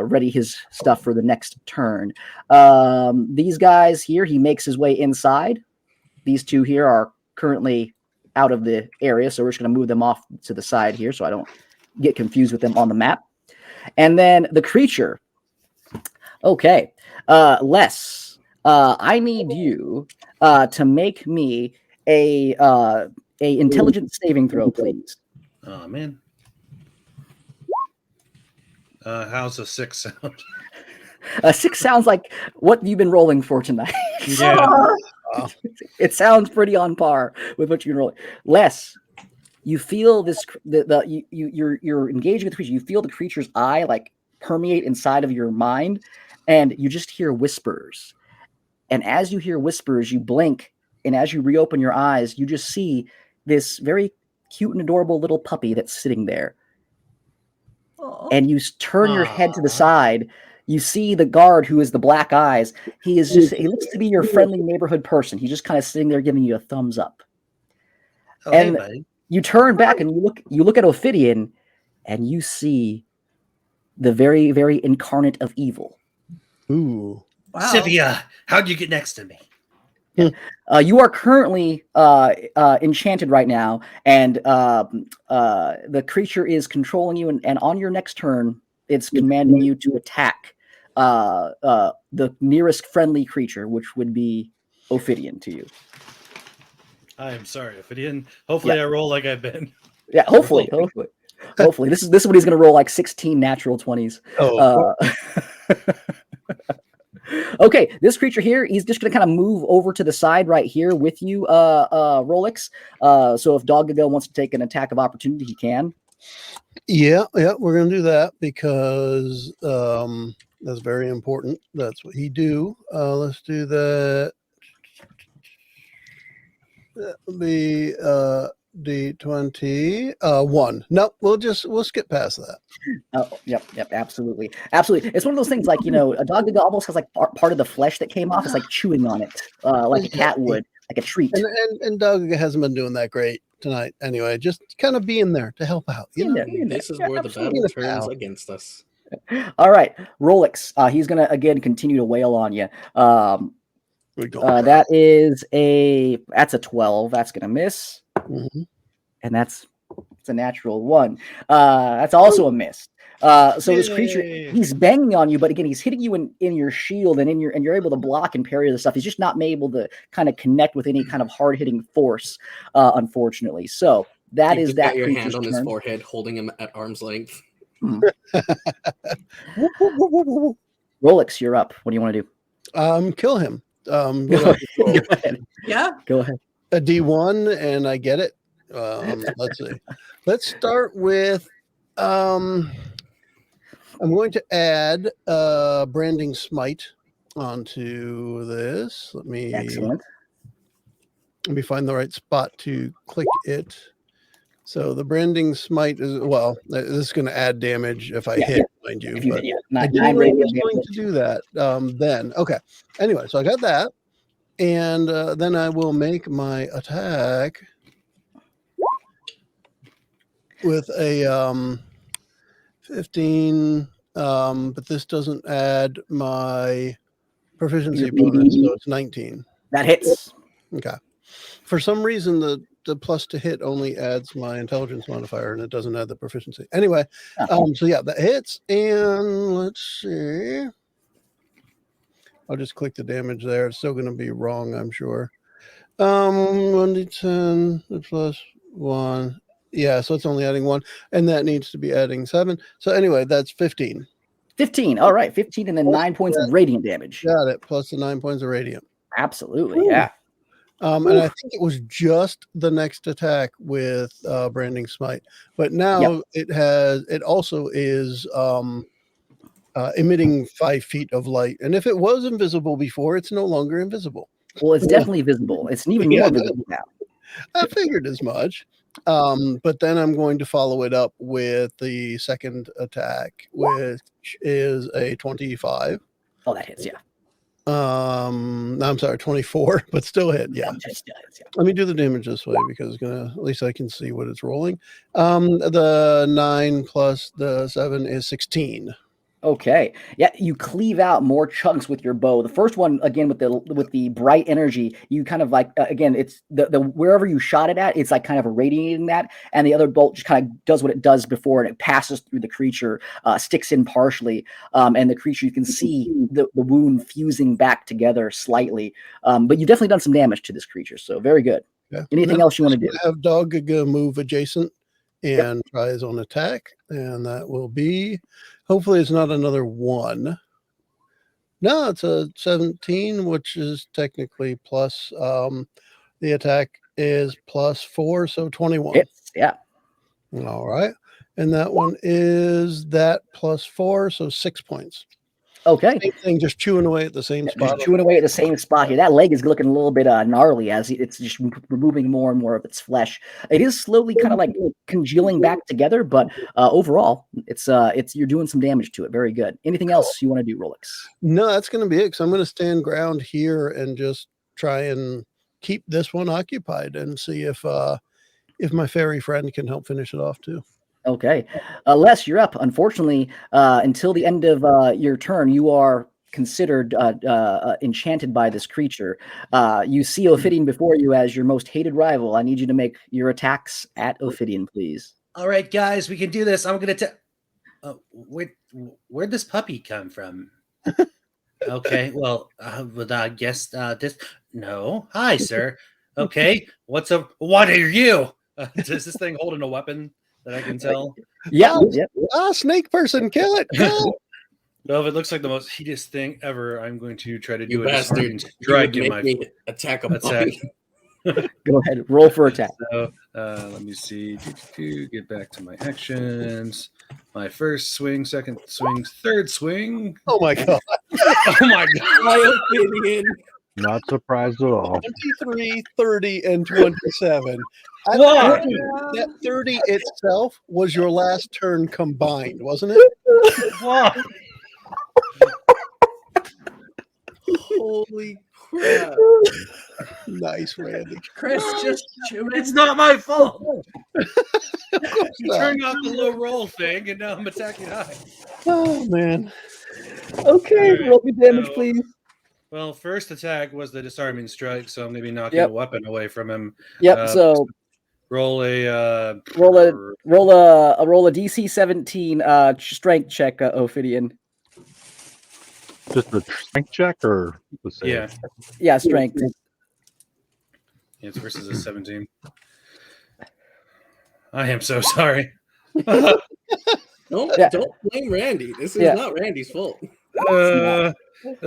ready his stuff for the next turn. These guys here, he makes his way inside. These two here are currently out of the area, so we're just going to move them off to the side here so I don't get confused with them on the map. And then the creature. Okay, Les, I need you to make me a intelligence saving throw, please. Oh man. How's a 6 sound? 6 sounds like what you've been rolling for tonight. Yeah. It sounds pretty on par with what you've been rolling. Les, you feel this you're engaging with the creature. You feel the creature's eye like permeate inside of your mind, and you just hear whispers. And as you hear whispers, you blink, and as you reopen your eyes, you just see this very cute and adorable little puppy that's sitting there. Aw. And you turn your head to the side. You see the guard who is the black eyes. He looks to be your friendly neighborhood person. He's just kind of sitting there giving you a thumbs up. Oh, And hey, buddy. you turn back and you look at Ophidian, and you see the very, very incarnate of evil. Ooh. Wow. Scythia, how'd you get next to me? You are currently enchanted right now, and the creature is controlling you, and on your next turn, it's commanding you to attack the nearest friendly creature, which would be Ophidian to you. I am sorry, Ophidian. Hopefully I roll like I've been. Yeah, hopefully. This is what he's going to roll, like 16 natural 20s. Oh, Okay, this creature here, he's just going to kind of move over to the side right here with you, Rolex. So if Doggago wants to take an attack of opportunity, he can. yeah, we're gonna do that because that's very important. That's what he do. Let's do that. That'll be D21. No, we'll skip past that. Oh, yep, absolutely. It's one of those things like, a Doggago almost has like part of the flesh that came off. It's like chewing on it, like a cat would, like a treat. And Doug hasn't been doing that great tonight. Anyway, just kind of being there to help out. You know, This is where the absolutely. battle turns against us. All right, Rolex. He's gonna again continue to wail on you. We go. That's a 12. That's gonna miss, Mhm. and it's a natural 1. That's also a miss. So this creature, Yay. he's banging on you, but again, he's hitting you in your shield and you're able to block and parry the stuff. He's just not able to kind of connect with any kind of hard hitting force, unfortunately. So that You is just that got your hand creature's on his turn. forehead, holding him at arm's length. Rolex, you're up. What do you want to do? Kill him. What Go else? ahead. Yeah. Go ahead. A D1, and I get it. Let's see. Let's start with. I'm going to add branding smite onto this. Excellent. Let me find the right spot to click it. So the branding smite is this is going to add damage if I hit, mind you. If you But hit, I nine didn't know I radiant was going damage. to do that. Then okay. Anyway, so I got that, and then I will make my attack with a 15. But this doesn't add my proficiency Your bonus, PB. so it's 19. That hits. Okay. For some reason, the plus to hit only adds my intelligence modifier, and it doesn't add the proficiency. Anyway, so yeah, that hits, and let's see. I'll just click the damage there. It's still going to be wrong, I'm sure. 1d10 plus 1. Yeah, so it's only adding 1, and that needs to be adding 7. So anyway, that's 15. 15. All right, 15, and then 9 points of radiant damage. Got it. Plus the 9 points of radiant. Absolutely, yeah. And I think it was just the next attack with branding smite, but now it also is emitting 5 feet of light. And if it was invisible before, it's no longer invisible. Well, it's definitely visible. It's even more visible now. I figured as much. But then I'm going to follow it up with the second attack, which is a 25. Oh, that hits, yeah. I'm sorry, 24, but still hit. Yeah. Just, yeah. Let me do the damage this way because it's gonna, at least I can see what it's rolling. The 9 plus the 7 is 16. Okay. Yeah, you cleave out more chunks with your bow. The first one, again, with the bright energy, you kind of like again, it's the wherever you shot it at, it's like kind of irradiating that, and the other bolt just kind of does what it does before, and it passes through the creature, sticks in partially, and the creature, you can see the wound fusing back together slightly. But you've definitely done some damage to this creature, so very good. Yeah. Anything else you want to do? Have Dog move adjacent and try his own attack, and that will be, hopefully it's not another 1. No, it's a 17, which is technically plus, the attack is plus 4, so 21. Hits, yeah. All right. And that one is that plus 4, so 6 points. Okay. Same thing, just chewing away at the same spot. Just chewing away at the same spot here. That leg is looking a little bit gnarly as it's just removing more and more of its flesh. It is slowly kind of like congealing back together, but overall, it's you're doing some damage to it. Very good. Anything else you want to do, Rolex? No, that's going to be it. Because I'm going to stand ground here and just try and keep this one occupied and see if my fairy friend can help finish it off too. Okay. Les, you're up. Unfortunately, until the end of your turn, you are considered enchanted by this creature. You see Ophidian before you as your most hated rival. I need you to make your attacks at Ophidian, please. All right, guys, we can do this. I'm going to where'd this puppy come from? Okay, well, I guess this... No. Hi, sir. Okay, what are you? Is this thing holding a weapon that I can tell? Yeah. Snake person, kill it. Kill. Well, if it looks like the most hideous thing ever, I'm going to try to do You a bastard! disarming strike in Make my me attack a attack. puppy. Go ahead. Roll for attack. So let me see. Get back to my actions. My first swing, second swing, third swing. Oh my god. Oh my god. My opinion. Not surprised at all. 23, 30, and 27. Why? That 30 itself was your last turn combined, wasn't it? Why? Holy crap. Nice, Randy. Chris, just chew it. It's not my fault. You not. turned off the low roll thing, and now I'm attacking high. Oh man. Okay. All right, Roll me damage, so- please. Well, first attack was the disarming strike, so I'm going to be knocking a weapon away from him. Yep. So Roll a roll a DC 17 strength check, Ophidian. Just a strength check or the save? Yeah. Yeah, strength. It's versus a 17. I am so sorry. Don't Yeah. don't blame Randy. This is Yeah. not Randy's fault.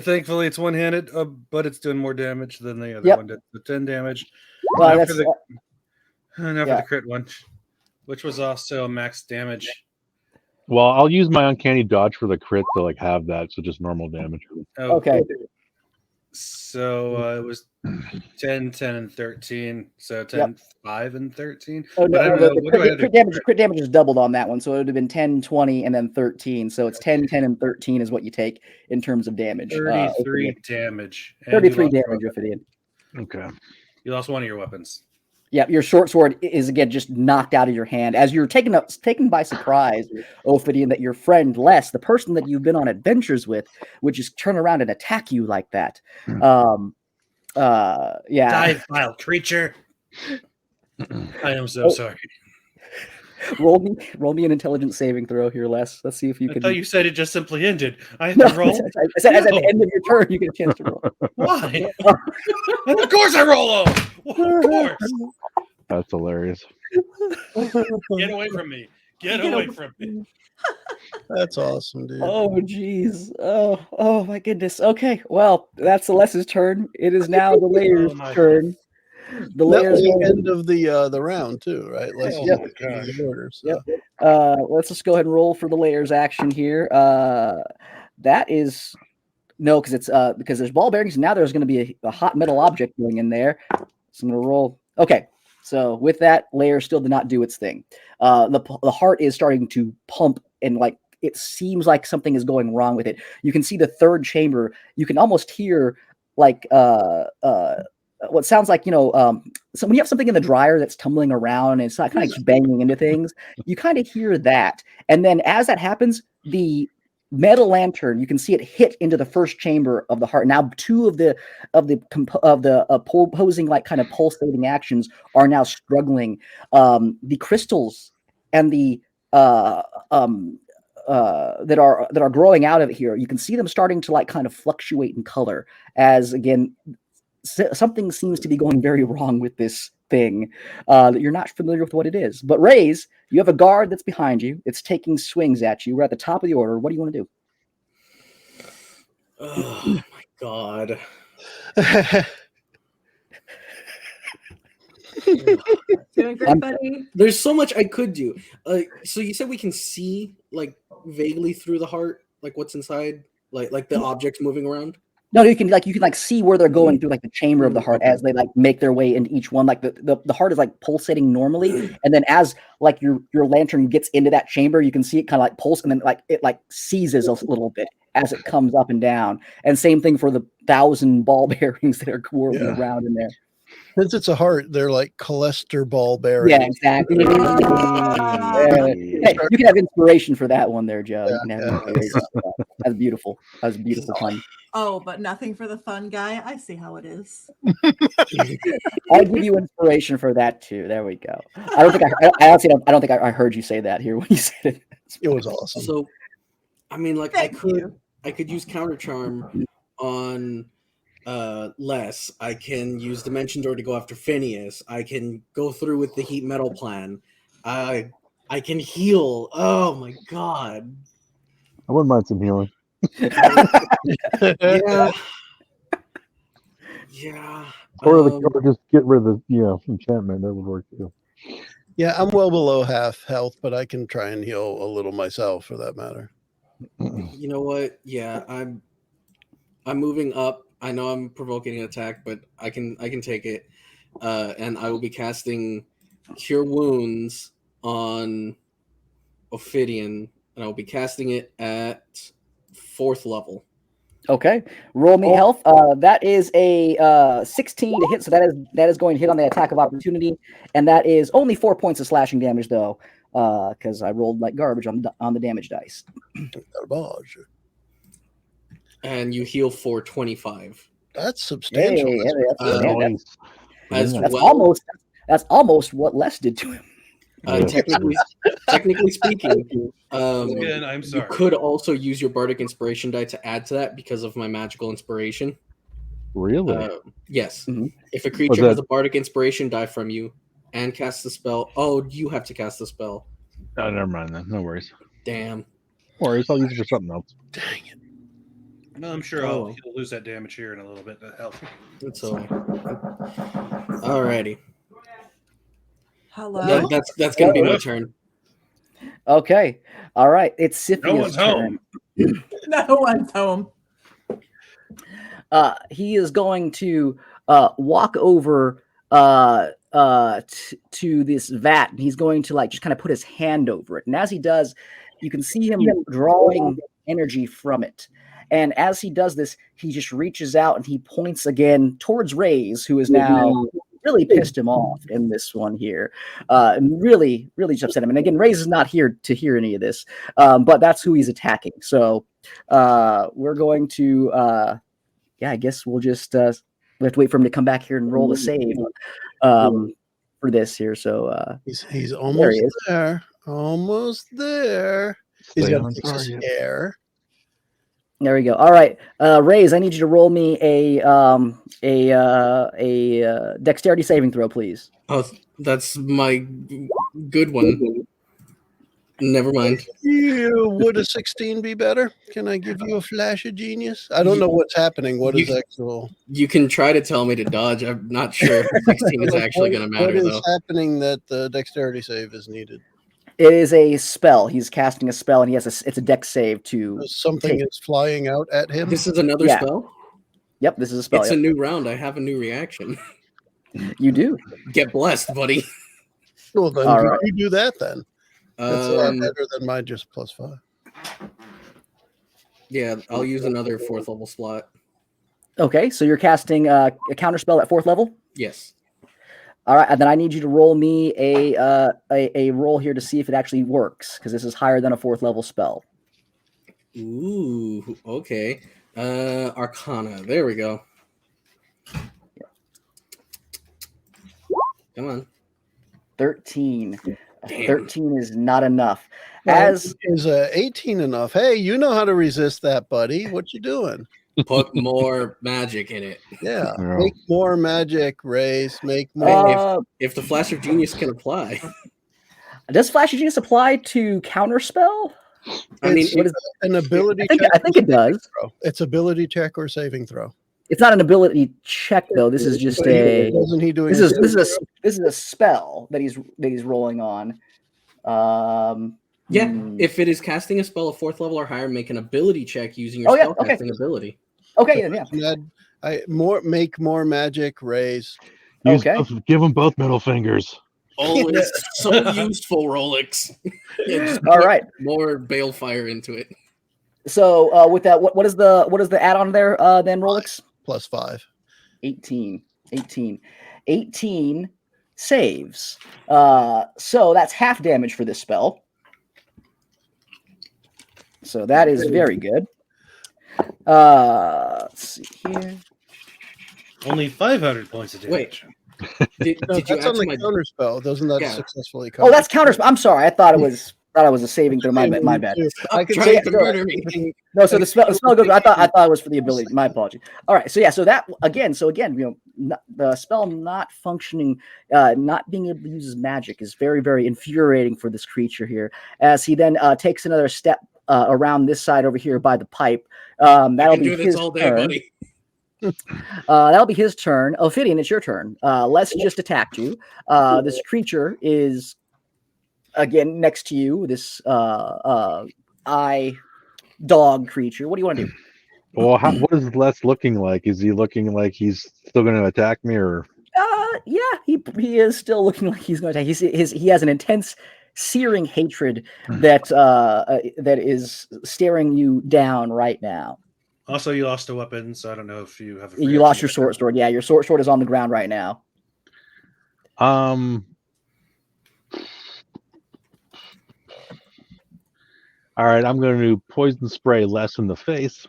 Thankfully, it's one-handed, but it's doing more damage than the other Yep. one did. The 10 damage. Well, Now that's for the yeah. crit one, which was also max damage. Well, I'll use my uncanny dodge for the crit to like have that, so just normal damage. Oh, Okay. So it was 10, 10, and 13. So 10, 5, and 13. Oh, But I no, don't know. the What do I have to- crit damage is doubled on that one, so it would have been 10, 20, and then 13. So it's 10, 10, and 13 is what you take in terms of damage. 33 damage. And 33 you lost damage, one- Ophidian. Okay. You lost one of your weapons. Yeah, your short sword is again just knocked out of your hand as you're taken by surprise, Ophidian, that your friend Les, the person that you've been on adventures with, would just turn around and attack you like that. Yeah. Die, vile creature. I am so sorry. Roll me an intelligence saving throw here, Les. Let's see if you I can. thought you said it just simply ended. I have No, to roll. I said at No. the end of your turn, you get a chance to roll. Why? Of course I roll low. Of course. That's hilarious. Get away from me. Get away from me. That's awesome, dude. Oh, jeez. Oh, my goodness. Okay, well, that's Celeste's turn. It is now the Layer's my turn. The That was Layer's the end of the round too, right? Like Oh yeah, my gosh. the order. So. Let's just go ahead and roll for the Layer's action here. That is no, because it's because there's ball bearings. And now there's going to be a hot metal object going in there. So I'm going to roll. Okay, so with that, Layer still did not do its thing. The heart is starting to pump and like it seems like something is going wrong with it. You can see the third chamber. You can almost hear like what sounds like, so when you have something in the dryer that's tumbling around and it's not kind of banging into things, you kind of hear that. And then as that happens, the metal lantern, you can see it hit into the first chamber of the heart. Now, two of the opposing, like, kind of pulsating actions are now struggling. The crystals and the that are growing out of it here, you can see them starting to, like, kind of fluctuate in color as, again, something seems to be going very wrong with this thing that you're not familiar with what it is. But Raze, you have a guard that's behind you. It's taking swings at you. We're at the top of the order. What do you want to do? Oh my god. Doing great, buddy. There's so much I could do. So you said we can see, like, vaguely through the heart, like what's inside, like the objects moving around. No, you can see where they're going through, like, the chamber of the heart as they, like, make their way into each one. Like the heart is, like, pulsating normally, and then as, like, your lantern gets into that chamber, you can see it kind of, like, pulse, and then, like, it, like, seizes a little bit as it comes up and down. And same thing for the 1,000 ball bearings that are whirling around in there. Since it's a heart, they're like cholesterol ball bearings. Yeah, exactly. Hey, you can have inspiration for that one there, Joe. You can have inspiration. That's beautiful. That was a beautiful pun. Oh, but nothing for the fun guy. I see how it is. I'll give you inspiration for that too. There we go. I don't think I heard you say that here when you said it. It was awesome. So, I mean, like, I could use counter charm on Les. I can use Dimension Door to go after Phineas. I can go through with the heat metal plan. I can heal. Oh my god. I wouldn't mind some healing. Yeah. Or just get rid of the enchantment. That would work too. Yeah, I'm well below half health, but I can try and heal a little myself for that matter. You know what? Yeah, I'm moving up. I know I'm provoking an attack, but I can take it. And I will be casting Cure Wounds on Ophidian, and I will be casting it at 4th level. Okay, roll me health. That is a 16 to hit, so that is going to hit on the attack of opportunity, and that is only 4 points of slashing damage though, because I rolled like garbage on the damage dice. And you heal for 25. That's substantial. Hey, that's almost what Les did to him. Technically speaking, Again, I'm sorry. You could also use your Bardic Inspiration die to add to that because of my magical inspiration. Really? Yes. Mm-hmm. If a creature has a Bardic Inspiration die from you and casts the spell, you have to cast the spell. Oh, never mind then. No worries. Damn. No worries. I'll use it for something else. Dang it. No, I'm sure he'll lose that damage here in a little bit to help. That's all. Alrighty. Hello. That's gonna be my turn. Okay. All right. It's Scythia's turn. No one's home. He is going to walk over to this vat, and he's going to, like, just kind of put his hand over it. And as he does, you can see him drawing energy from it. And as he does this, he just reaches out and he points again towards Raze, who is now really pissed him off in this one here, and really just upset him. And again, Raze is not here to hear any of this, but that's who he's attacking. So we're going to, I guess we'll just we have to wait for him to come back here and roll the save for this here. So he's almost there. Almost there. He's got a scare. There we go. All right, Raze, I need you to roll me a dexterity saving throw, please. Oh, that's my good one. Never mind. Would a 16 be better? Can I give you a flash of genius? I don't know what's happening. What is actual? You can try to tell me to dodge. I'm not sure if 16 is actually going to matter, though. What is happening that the dexterity save is needed? It is a spell. He's casting a spell, and he has it's a dex save to. Something is flying out at him. This is another spell? Yep, this is a spell. It's a new round. I have a new reaction. You do. Get blessed, buddy. Well, then you do that then. That's a lot better than my just +5. Yeah, I'll use another 4th level slot. Okay, so you're casting a counter spell at 4th level. Yes. All right, and then I need you to roll me a roll here to see if it actually works, because this is higher than a 4th level spell. Ooh, okay. Arcana. There we go. Come on. 13. Damn. 13 is not enough. Well, As is 18 enough? Hey, you know how to resist that, buddy. What you doing? Put more magic in it. Yeah, Yeah. make more magic, Race. Make more. If the Flash of Genius can apply. does Flash of Genius apply to counterspell? I mean, It's an ability check. I think it does. Throw. It's ability check or saving throw. It's not an ability check though. This is just But a. Wasn't he doing? This is a spell that he's rolling on. yeah, if it is casting a spell of 4th level or higher, make an ability check using your spellcasting ability. Okay, then yeah. Make more magic, Raise. Give them both middle fingers. Always so useful, Rolex. Yeah, just All right. More balefire into it. So with that, what is the add-on there then, Rolex? +5. 18 saves. So that's half damage for this spell. So that is very good. Let's see here. Only 500 points of damage. Did you That's add on to the my counter spell. Doesn't that successfully cover? Oh, that's counter. I'm sorry. I thought it was a saving throw. My bad. I can trying say to murder me? No, so the spell goes. I thought it was for the ability. My apology. All right, so that again, the spell not functioning, not being able to use his magic is very, very infuriating for this creature here. As he then takes another step around this side over here by the pipe. That'll be his turn. Buddy. That'll be his turn. Ophidian, it's your turn. Les just attacked you. This creature is again next to you. This eye dog creature. What do you want to do? Well, what is Les looking like? Is he looking like he's still going to attack me, or? Yeah, he is still looking like he's going to attack. He has an intense, searing hatred that is staring you down right now. Also, you lost a weapon, so I don't know if you have. You lost your sword. Yeah, your sword is on the ground right now. All right, I'm going to poison spray Les in the face.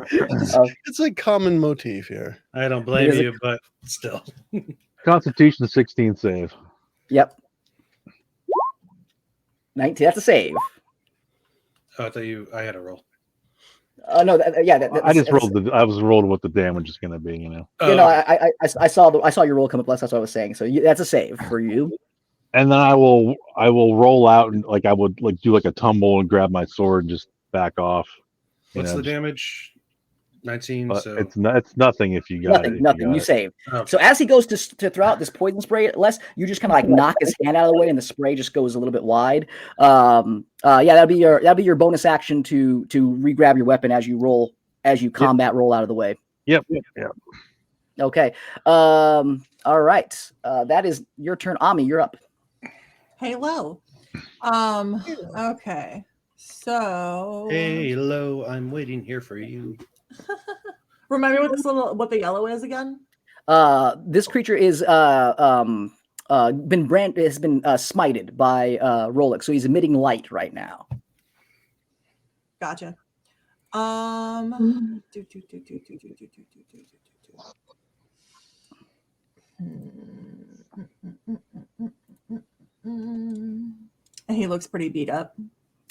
It's a common motif here. I don't blame you, but still. Constitution 16 save. Yep. 19. That's a save. Oh, I thought I had a roll. No, I just rolled. I was rolled what the damage is going to be. I saw your roll come up. That's what I was saying. So that's a save for you. And then I will roll out and I would do a tumble and grab my sword and just back off. What's the damage? 19. So it's nothing if you got it. Nothing. You saved. Oh. So as he goes to throw out this poison spray, Les, you just kind of knock his hand out of the way, and the spray just goes a little bit wide. That'll be your bonus action to re-grab your weapon as you combat roll out of the way. Yep. Okay. All right. That is your turn, Ami. You're up. Halo. Okay. So. Halo, I'm waiting here for you. Remind me what the yellow is again. This creature is been smited by Rolex, so he's emitting light right now. Gotcha. He looks pretty beat up.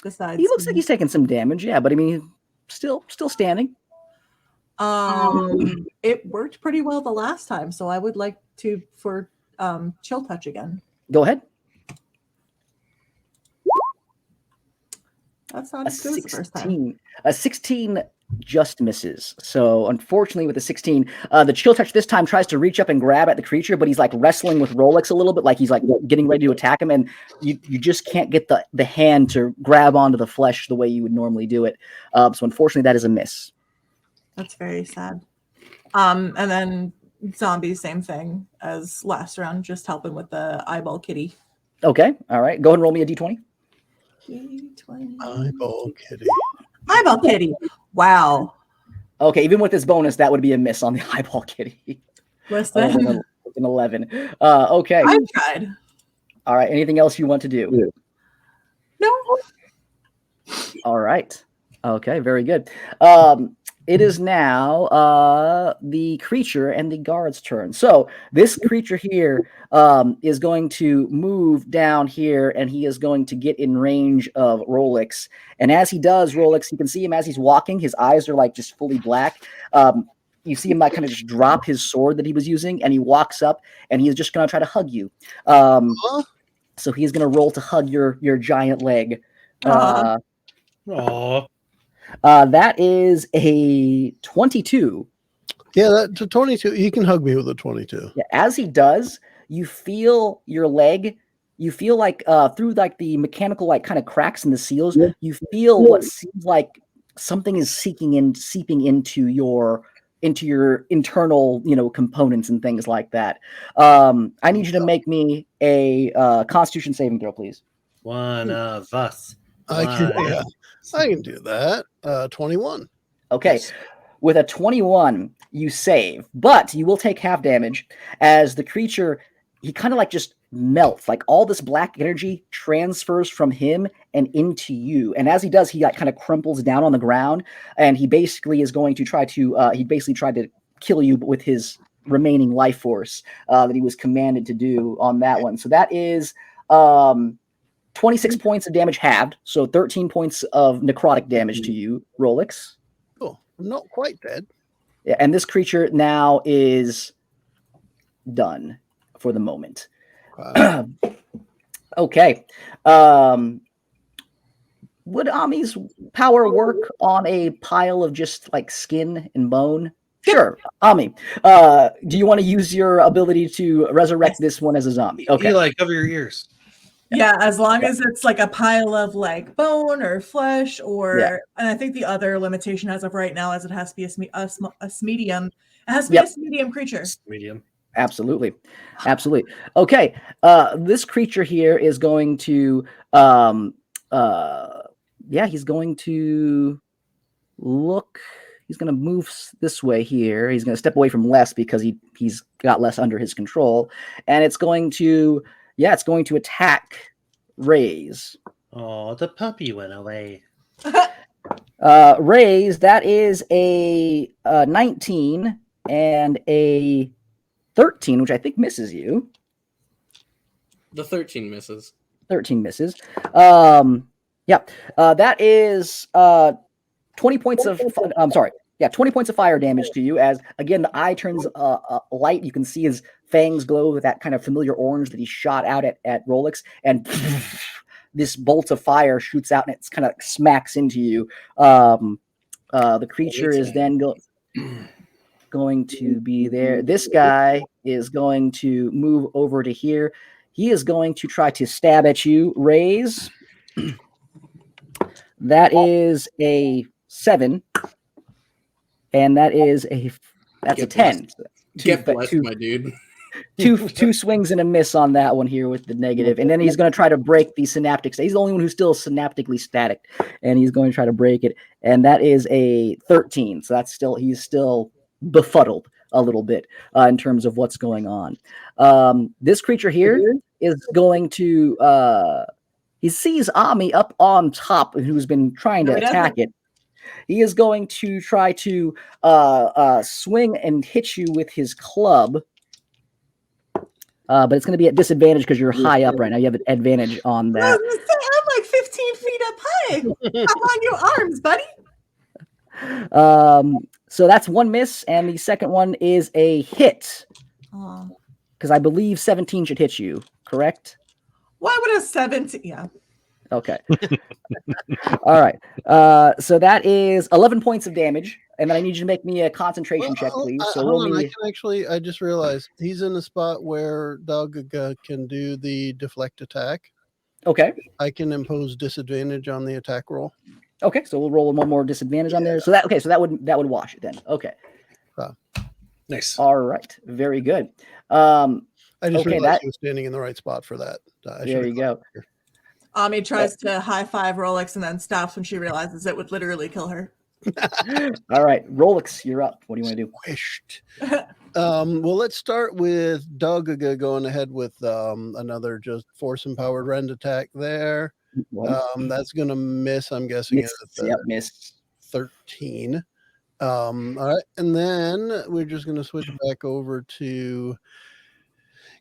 Besides, he looks like he's taking some damage, yeah, but I mean, he's still standing. It worked pretty well the last time, so I would like to for chill touch again. Go ahead. That's not as good as the first time. A 16 just misses. So unfortunately, with the 16, the chill touch this time tries to reach up and grab at the creature, but he's wrestling with Rolex a little bit, like he's getting ready to attack him, and you just can't get the hand to grab onto the flesh the way you would normally do it. So unfortunately, that is a miss. That's very sad. And then zombies, same thing as last round, just helping with the eyeball kitty. Okay, all right. Go ahead and roll me a d20. D20. Eyeball kitty. Eyeball kitty. Wow. Okay, even with this bonus, that would be a miss on the eyeball kitty. Listen, With an 11. Okay. I tried. All right. Anything else you want to do? No. All right. Okay, very good. It is now the creature and the guard's turn. So this creature here is going to move down here, and he is going to get in range of Rolex. And as he does, Rolex, you can see him as he's walking. His eyes are like just fully black. You see him like kind of just drop his sword that he was using, and he walks up, and he's just going to try to hug you. So he's going to roll to hug your giant leg. Aw. That is a 22. Yeah, that's a 22. He can hug me with a 22. Yeah, as he does, you feel your leg. You feel like through like the mechanical like kind of cracks in the seals. You feel what seems like something is seeping into your internal components and things like that. I need you to make me a Constitution saving throw, please. One of us. I can do that. 21. Okay. Yes. With a 21, you save, but you will take half damage as the creature, he kind of like just melts. Like all this black energy transfers from him and into you. And as he does, he like kind of crumples down on the ground, and he basically is going to try to, he basically tried to kill you with his remaining life force that he was commanded to do on that one. So that is 26 points of damage halved, so 13 points of necrotic damage to you, Rolex. Oh, I'm not quite dead. Yeah, and this creature now is done for the moment. Okay. Would Ami's power work on a pile of just like skin and bone? Sure, Ami. Do you want to use your ability to resurrect this one as a zombie? Okay. Eli, cover your ears. Yeah, as long as it's like a pile of like bone or flesh, or and I think the other limitation as of right now is it has to be a medium. It has to be a medium creature. Medium. Absolutely. Okay. This creature here is going to he's going to look. He's going to move this way here. He's going to step away from Les because he's got Les under his control, and it's going to attack Raise. Oh, the puppy went away. Raise, that is a 19 and a 13, which I think misses you. The 13 misses. 13 misses. That is 20 points of 20 points of fire damage to you, as again the eye turns light. You can see his fangs glow with that kind of familiar orange that he shot out at Rolex, and this bolt of fire shoots out and it's kind of smacks into you. The creature is then going to be there. This guy is going to move over to here. He is going to try to stab at you. Raise. That is a 7. And that's a 10. Get blessed, my dude. two swings and a miss on that one here with the negative. And then he's going to try to break the synaptics. He's the only one who's still synaptically static. And he's going to try to break it. And that is a 13. So he's still befuddled a little bit in terms of what's going on. This creature here is going to he sees Ami up on top, who's been trying to attack it. He is going to try to swing and hit you with his club. But it's going to be at disadvantage because you're high up right now. You have an advantage on that. I'm like 15 feet up high. Up on your arms, buddy. So that's one miss, and the second one is a hit. Because I believe 17 should hit you, correct? Why would a 17? Yeah. Okay. All right. So that is 11 points of damage, and then I need you to make me a concentration check, please. So roll me. I just realized he's in a spot where Doug can do the deflect attack. Okay. I can impose disadvantage on the attack roll. Okay, so we'll roll one more disadvantage on there. So that would wash it then. Okay. Nice. All right. Very good. I just realized he was standing in the right spot for that. There you go. Ami tries to high five Rolex and then stops when she realizes it would literally kill her. All right, Rolex, you're up. What do you want to do? Wished. Well, let's start with Doug going ahead with another just force empowered rend attack there. That's gonna miss. I'm guessing. Miss. 13. All right, and then we're just gonna switch back over to.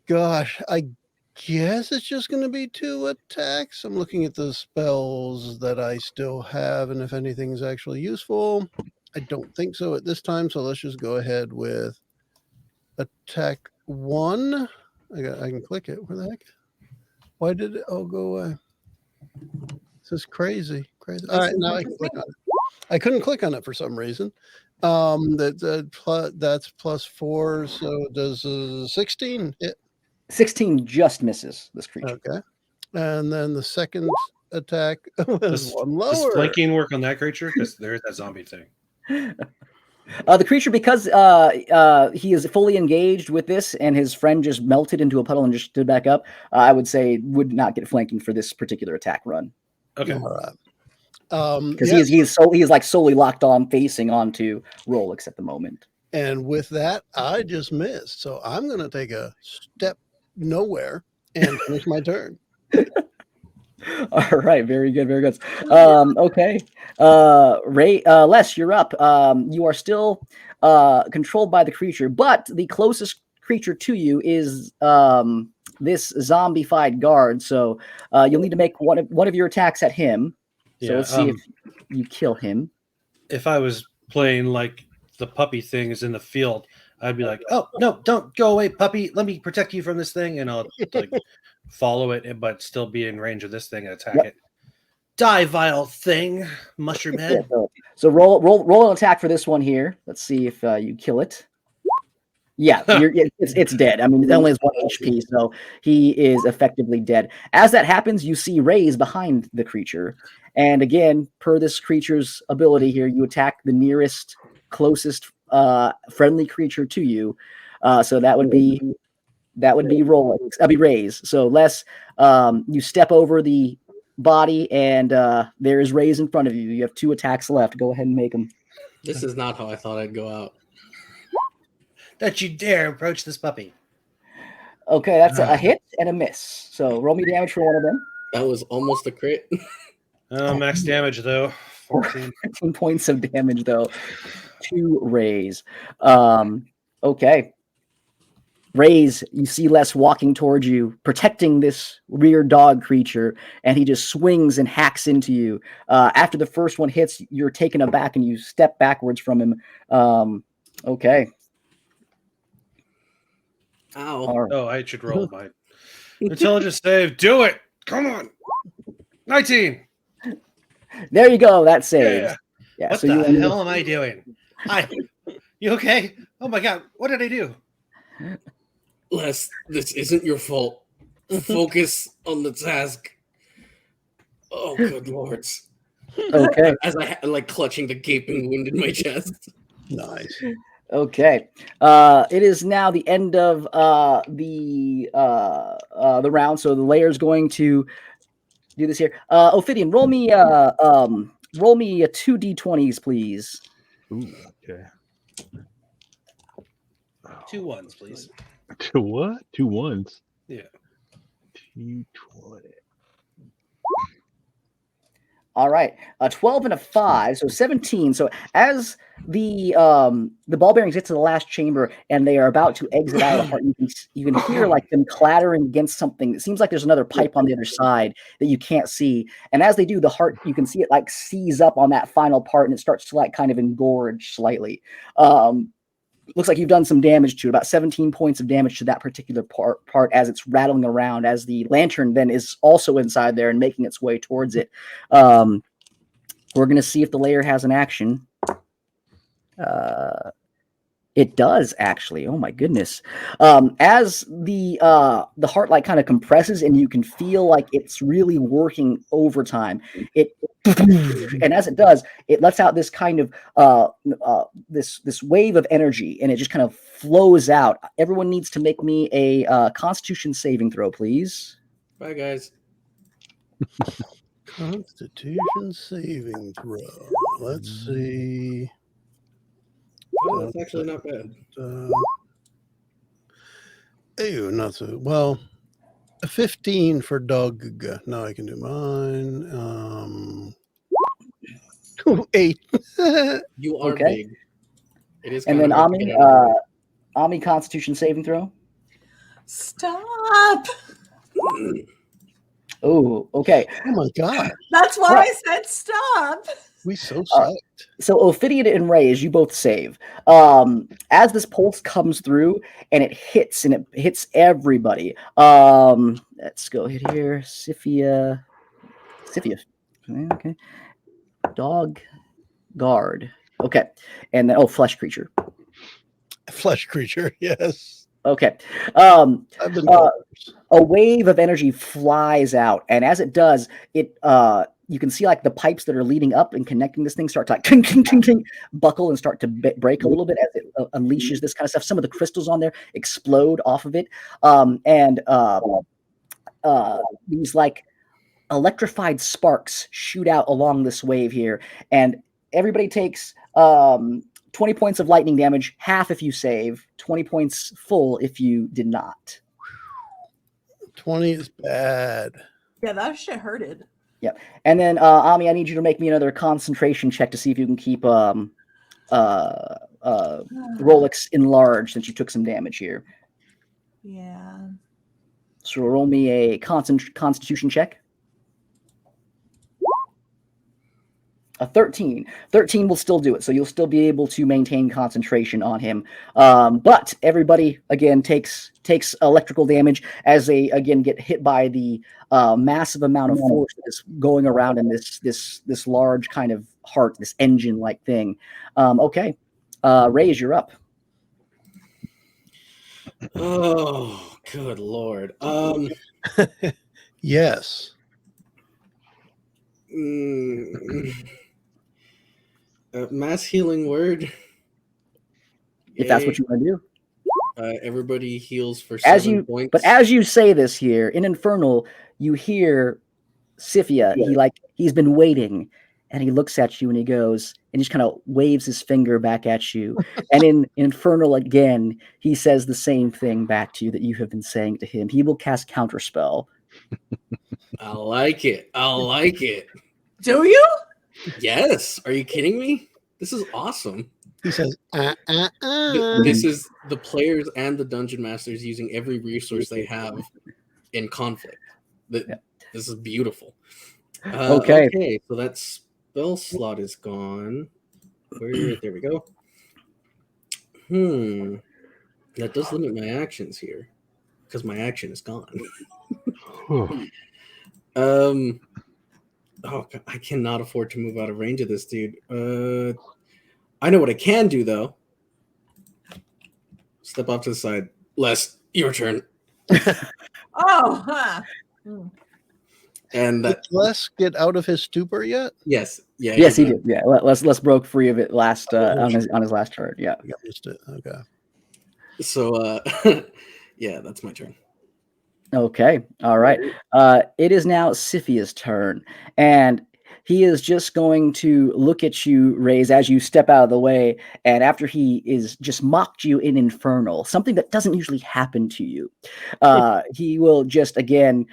Gosh, I guess it's just gonna be 2 attacks. I'm looking at the spells that I still have, and if anything's actually useful. I don't think so at this time. So let's just go ahead with attack 1. I can click it. Where the heck? Why did it all go away? This is crazy. All right, now I can click on it. I couldn't click on it for some reason. That's +4. So does 16 hit? 16 just misses this creature. Okay. And then the second attack was one lower. Does flanking work on that creature? Because there's that zombie thing. The creature, because he is fully engaged with this and his friend just melted into a puddle and just stood back up, I would say would not get flanking for this particular attack run. Okay. All right. Because he is like solely locked on facing onto Rolex at the moment. And with that, I just missed. So I'm going to take a step nowhere and finish my turn. All right, very good, very good. Okay, Les, you're up. You are still controlled by the creature, but the closest creature to you is this zombified guard. So you'll need to make one of your attacks at him. So let's see if you kill him. If I was playing like the puppy thing is in the field, I'd be like, "Oh no, don't go away, puppy! Let me protect you from this thing," and I'll like follow it, but still be in range of this thing and attack it. Die, vile thing, mushroom head. So roll an attack for this one here. Let's see if you kill it. Yeah, it's dead. I mean, it only has 1 HP, so he is effectively dead. As that happens, you see rays behind the creature, and again, per this creature's ability here, you attack the nearest, closest friendly creature to you. So that would be Rolex. That'd be Rays. So Les, you step over the body, and there is Rays in front of you. You have 2 attacks left. Go ahead and make them. This is not how I thought I'd go out. Don't you dare approach this puppy. Okay, that's a hit and a miss. So roll me damage for one of them. That was almost a crit. Max damage though. 14 points of damage though. 2 Rays. Okay. Rays, you see Les walking towards you, protecting this rear dog creature, and he just swings and hacks into you. After the first one hits, you're taken aback and you step backwards from him. Okay. Ow. Right. Oh, I should roll my intelligence save. Do it. Come on. 19. There you go. That saves. Yeah. What so the hell am I doing? Hi. You okay? Oh my god. What did I do? Les, this isn't your fault. Focus on the task. Oh, good lords. Okay. As I like clutching the gaping wound in my chest. Nice. Okay. It is now the end of the round, so the layer's going to do this here. Ophidian, roll me a 2 d20s, please. Ooh, okay. 2 1s, please. 2 what? 2 1s. Yeah. 220. All right, 12 and a 5, so 17. So as the ball bearings get to the last chamber and they are about to exit out of the heart, you can hear like them clattering against something. It seems like there's another pipe on the other side that you can't see. And as they do, the heart, you can see it like seize up on that final part and it starts to like kind of engorge slightly. Looks like you've done some damage to it, about 17 points of damage to that particular part as it's rattling around, as the lantern then is also inside there and making its way towards it. We're going to see if the layer has an action. It does, actually. Oh my goodness. As the heart like kind of compresses and you can feel like it's really working overtime. And as it does, it lets out this kind of this wave of energy, and it just kind of flows out. Everyone needs to make me a Constitution saving throw, please. Bye, guys. Constitution saving throw. Let's see. Oh, that's actually not bad. Ew, not so well. A 15 for Doug. Now I can do mine. 8. You are Okay. big. It is And kind then of hard to get out of the way. Ami, Constitution saving throw. Stop. Oh, okay. Oh my god. That's why Right. I said stop. We so sucked. So Ophidian and Ray, you both save. As this pulse comes through and it hits everybody. Let's go hit here. Sifia. Okay. Dog guard. Okay. And then flesh creature. Flesh creature, yes. Okay. I've been A wave of energy flies out, and as it does, it you can see like the pipes that are leading up and connecting this thing start to like ting, ting, ting, ting, buckle and start to break a little bit as it unleashes this kind of stuff. Some of the crystals on there explode off of it, and these like electrified sparks shoot out along this wave here, and everybody takes 20 points of lightning damage, half if you save, 20 points full if you did not. 20 is bad. Yeah, that shit hurted. Yep. And then Ami, I need you to make me another concentration check to see if you can keep Rolex enlarged since you took some damage here. Yeah. So roll me a constitution check. A 13. 13 will still do it, so you'll still be able to maintain concentration on him. But everybody again takes electrical damage as they again get hit by the massive amount of force that's going around in this large kind of heart, this engine-like thing. Okay, Ray, you're up. Oh, good lord. Yes. Mass healing word. If that's what you want to do. Everybody heals for As 7 you, points. but as you say this here in Infernal, you hear Sifia. He's been waiting, and he looks at you and he goes and just kind of waves his finger back at you. And in Infernal again, he says the same thing back to you that you have been saying to him. He will cast Counterspell. I like it. I like it. Do you? Yes. Are you kidding me? This is awesome. He says, This is the players and the dungeon masters using every resource they have in conflict. This is beautiful. Okay, so that spell slot is gone. There we go. That does limit my actions here because my action is gone. I cannot afford to move out of range of this dude. I know what I can do though. Step off to the side. Les, your turn. And did Les get out of his stupor yet? Yes. Yeah. Yes, he did. Yeah. Les broke free of it last on his last turn. Yeah. I missed it. Okay. So yeah, that's my turn. Okay. All right. It is now Sifia's turn, and he is just going to look at you, Raze, as you step out of the way, and after he is just mocked you in Infernal, something that doesn't usually happen to you, he will just again,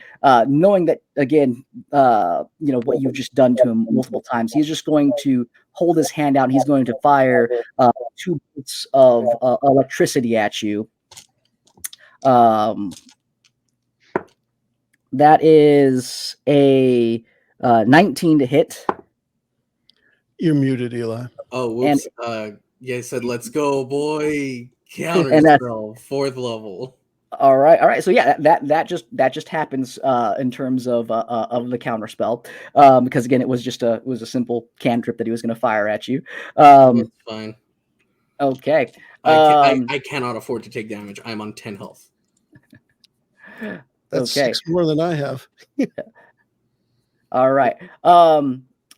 knowing that again, what you've just done to him multiple times, he's just going to hold his hand out. And he's going to fire 2 bolts of electricity at you. That is a 19 to hit. You're muted, Eli. Oh, whoops. Yeah, I said, let's go, boy. Counter spell, 4th level. All right. So yeah, that just happens in terms of the counter spell, because again, it was a simple cantrip that he was going to fire at you. It's fine. Okay. I cannot afford to take damage. I'm on 10 health. That's 6 more than I have. All right.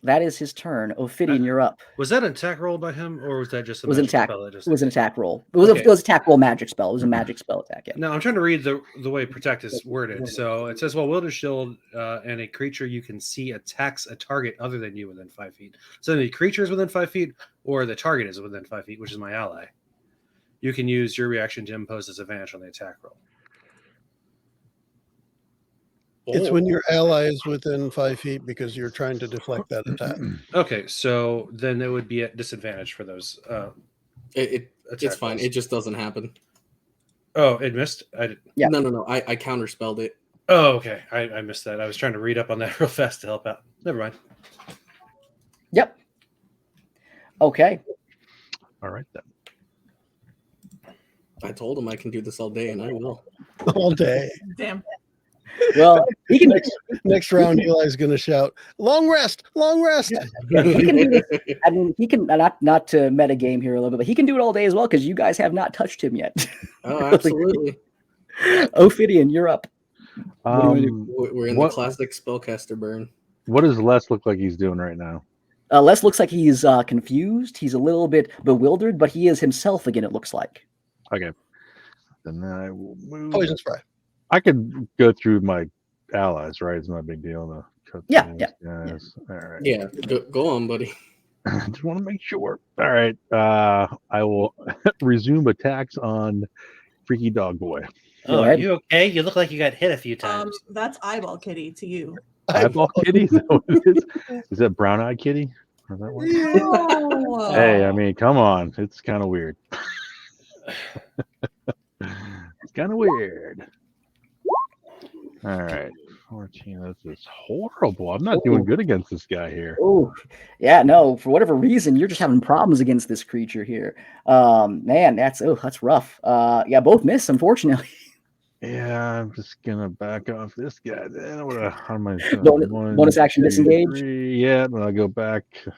That is his turn. Ophidian, you're up. Was that an attack roll by him, or was that just a It was an magic attack. spell that just... It was an attack roll. It was Okay. it was attack roll magic spell. It was a magic spell attack. Yeah. No, I'm trying to read the way protect is worded. So it says, "While wielding shield and a creature you can see attacks a target other than you within 5 feet." So the creature is within 5 feet, or the target is within 5 feet, which is my ally. You can use your reaction to impose disadvantage on the attack roll. It's when your ally is within 5 feet because you're trying to deflect that attack. Okay, so then it would be at disadvantage for those. It's attack fine. rolls. It just doesn't happen. Oh, it missed. Yeah. No. I counterspelled it. Oh, okay. I missed that. I was trying to read up on that real fast to help out. Never mind. Yep. Okay. All right then. I told him I can do this all day, and I will. All day. Damn. Well, he can. Next round, Eli's going to shout, "Long rest, long rest." He can do this. I mean, he can not to meta game here a little bit, but he can do it all day as well because you guys have not touched him yet. Oh, absolutely. Ophidian, you're up. We're in the classic spellcaster burn. What does Les look like he's doing right now? Les looks like he's confused. He's a little bit bewildered, but he is himself again. It looks like. Okay. Then I will move. Poison spray. I could go through my allies, right? It's not a big deal to cut Yeah, these yeah. guys. All right. Yeah, go on, buddy. Just want to make sure. All right. I will resume attacks on Freaky Dog Boy. Oh, ahead. are you okay? You look like you got hit a few times. That's Eyeball Kitty to you. Eyeball Kitty? Is that what it is? Is that Brown Eye Kitty? Is that what? Oh. Hey, I mean, come on. It's kind of weird. It's kind of weird. All right. 14. This is horrible. I'm not doing good against this guy here. Oh, yeah, no. For whatever reason, you're just having problems against this creature here. Man, that's rough. Yeah, both miss, unfortunately. Yeah, I'm just gonna back off this guy. Then Bonus action disengage. 3. Yeah, and I'll go back to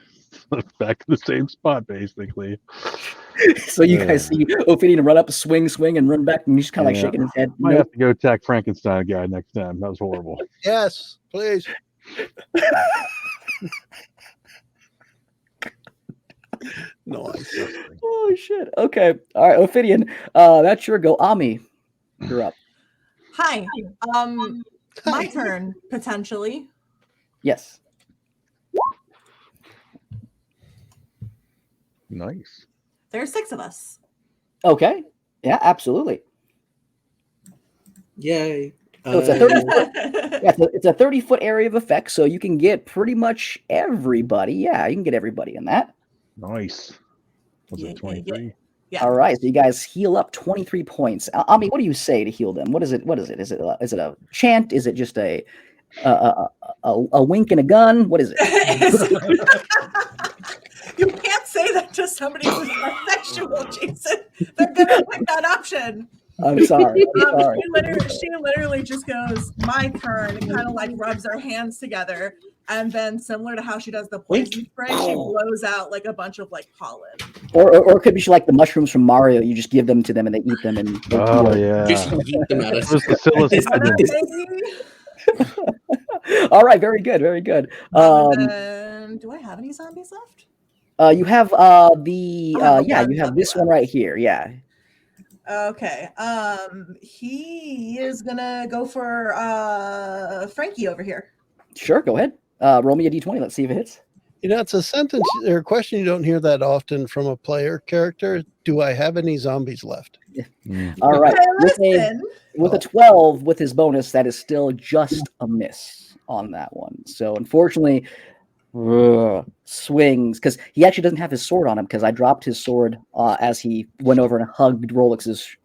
the same spot basically. So you guys see Ophidian run up, swing, and run back, and he's just kind of like shaking his head. Might have to go attack Frankenstein guy next time. That was horrible. Yes, please. Nice. Oh shit. Okay. All right, Ophidian. That's your go. Ami, you're up. Hi. My turn, potentially. Yes. Nice. There's 6 of us. Okay. Yeah, absolutely. Yay. So it's a 30-foot. Yeah, it's a 30-foot area of effect, so you can get pretty much everybody. Yeah, you can get everybody in that. Nice. Was it 23? Yeah. All right, so you guys heal up 23 points. Ami, what do you say to heal them? What is it? Is it a chant? Is it just a wink and a gun? What is it? You can't say that to somebody who's bisexual, Jason. They're gonna pick that option. I'm sorry. She literally just goes, "My turn," and kind of like rubs her hands together, and then similar to how she does the poison spray, she blows out like a bunch of like pollen. Or it could be like the mushrooms from Mario. You just give them to them and they eat them. And Oh yeah. Just eat them out of All right, very good, very good. Do I have any zombies left? You have you have this one right here. Yeah. Okay. He is gonna go for Frankie over here. Sure, go ahead. Roll me a d20. Let's see if it hits. You know, it's a sentence or a question you don't hear that often from a player character. Do I have any zombies left? All right. Hey, With a 12 with his bonus, that is still just a miss on that one. So unfortunately, swings because he actually doesn't have his sword on him because I dropped his sword as he went over and hugged Rolix's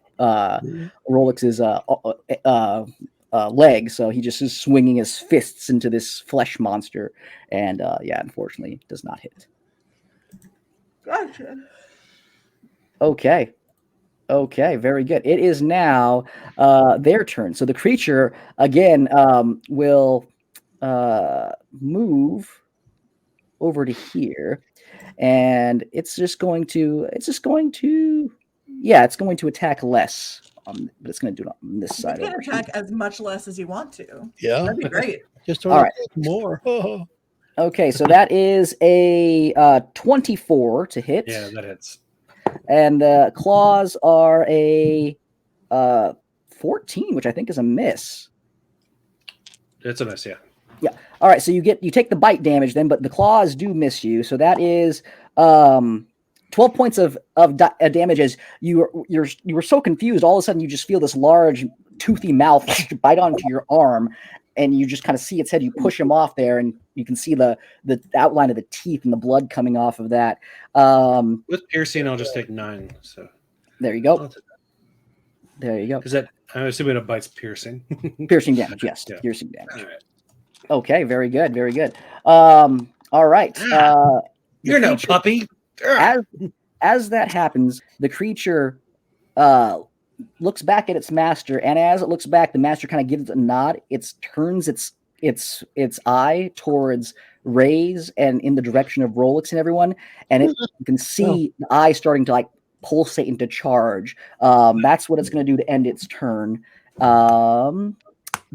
leg. So he just is swinging his fists into this flesh monster, and unfortunately, does not hit. Gotcha. Okay, very good. It is now their turn. So the creature again will move over to here, and it's going to attack less, but it's going to do it on this side. You can attack as much less as you want to. Yeah, That'd be great. just All right. more. Oh. Okay, so that is a 24 to hit. Yeah, that hits. And the claws are a 14, which I think is a miss. It's a miss, yeah. Yeah. All right, so you take the bite damage then, but the claws do miss you. So that is 12 points of damage as you were so confused. All of a sudden, you just feel this large, toothy mouth bite onto your arm, and you just kind of see its head. You push him off there, and you can see the outline of the teeth and the blood coming off of that. With piercing, I'll just take 9. So there you go. There you go. Because I'm assuming it bites piercing. Piercing damage, yes. Yeah. Piercing damage. All right. Okay, very good, very good. All right. You're no puppy. As that happens, the creature looks back at its master, and as it looks back, the master kind of gives it a nod. It turns its eye towards Ray's and in the direction of Rolex and everyone, and you can see the eye starting to like pulsate into charge. That's what it's going to do to end its turn.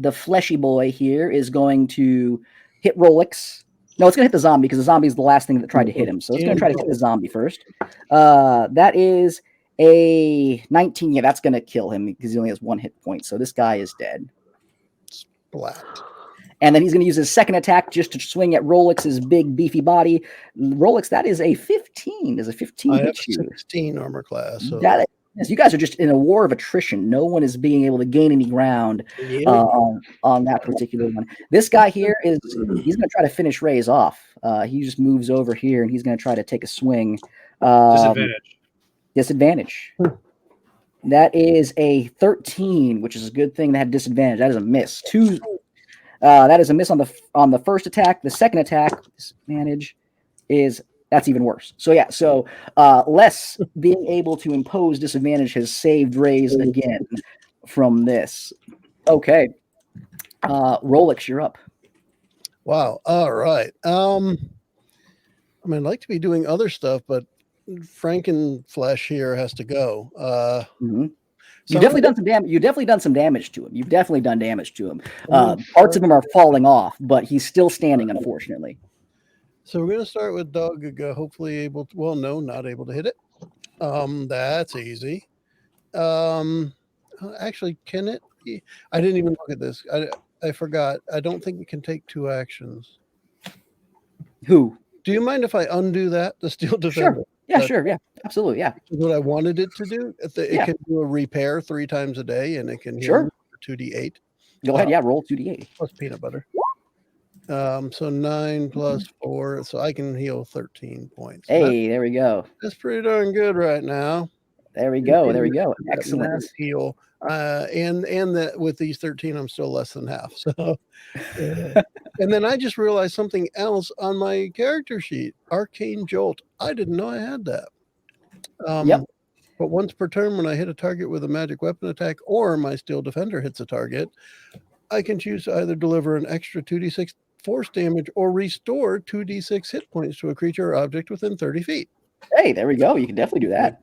The fleshy boy here is going to hit Rolex. No, it's going to hit the zombie because the zombie is the last thing that tried to hit him. So it's going to try to hit the zombie first. That is a 19. Yeah, that's going to kill him because he only has 1 hit point. So this guy is dead. Splat. And then he's going to use his second attack just to swing at Rolex's big, beefy body. Rolex, that is a 15. Does a 15 hit you? 16 armor class. So. Yes, you guys are just in a war of attrition. No one is being able to gain any ground on that particular one. This guy here he's going to try to finish Ray's off. He just moves over here and he's going to try to take a swing. Disadvantage. That is a 13, which is a good thing to have disadvantage. That is a miss. That is a miss on the first attack. The second attack, disadvantage that's even worse. So yeah, Les being able to impose disadvantage has saved Ray's again from this. Okay. Rolex, you're up. Wow. All right. I mean, I'd like to be doing other stuff, but Frankenflesh here has to go. You've definitely done some damage. You've definitely done some damage to him. You've definitely done damage to him. Parts of him are falling off, but he's still standing, unfortunately. So we're going to start with Dog, hopefully able to, well, no, not able to hit it. That's easy. Actually, can it be? I didn't even look at this. I forgot. I don't think it can take 2 actions. Who? Do you mind if I undo that? The Steel Defender? Sure. Yeah, sure. Yeah, absolutely. Yeah. What I wanted it to do. It can do a repair 3 times a day, and it can heal for 2d8. Go ahead. Yeah, roll 2d8. Plus peanut butter. So 9 plus 4, so I can heal 13 points. Hey, there we go. That's pretty darn good right now. There we go. There we go. Excellent. Heal. And that with these 13, I'm still less than half. So, and then I just realized something else on my character sheet. Arcane Jolt. I didn't know I had that. Yep. But once per turn, when I hit a target with a magic weapon attack or my Steel Defender hits a target, I can choose to either deliver an extra 2d6 force damage or restore 2d6 hit points to a creature or object within 30 feet. Hey, there we go. You can definitely do that.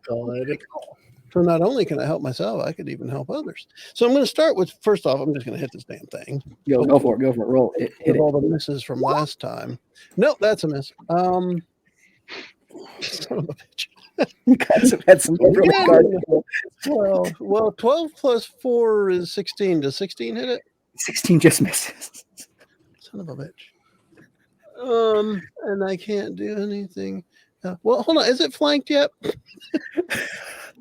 So not only can I help myself, I could even help others. So I'm going to start with, first off, I'm just going to hit this damn thing. Go for it. Roll. Hit it. All the misses from last time. No, that's a miss. Son of a bitch. You guys have had some really well, 12 plus 4 is 16. Does 16 hit it? 16 just misses. Son of a bitch. And I can't do anything. Well, hold on. Is it flanked yet?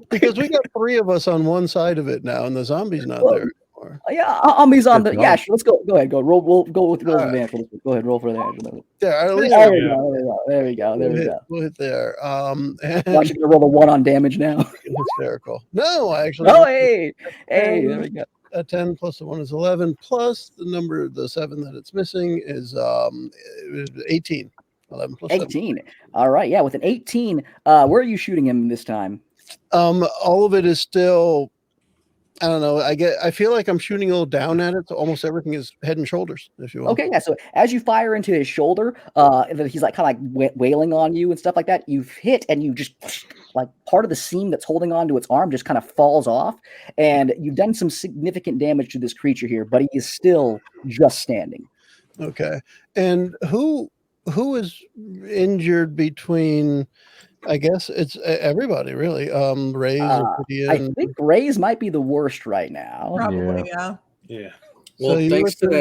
Because we got 3 of us on one side of it now, and the zombie's not there anymore. Yeah, Zombies on the. Yeah, sure, let's go. Go ahead. Go roll. We'll go with roll advantage. Go ahead. Roll for the advantage. There, at least there we go. We'll hit there. I'm actually gonna roll the 1 on damage now. Hysterical. No, actually. Oh, hey, there we go. A 10 plus the 1 is 11, plus the number, the 7 that it's missing is 18. 11 plus 18. 7. All right, yeah, with an 18, where are you shooting him this time? All of it is still, I don't know. I feel like I'm shooting a little down at it. So almost everything is head and shoulders, if you will. Okay, yeah. So as you fire into his shoulder, he's like kind of like wailing on you and stuff like that. You've hit, and you just like part of the seam that's holding on to its arm just kind of falls off, and you've done some significant damage to this creature here, but he is still just standing. Okay, and who who is injured between? I guess it's everybody really. Ray's, I Ophidian. think Ray's might be the worst right now. Probably, yeah. Yeah. So Well, you thanks were to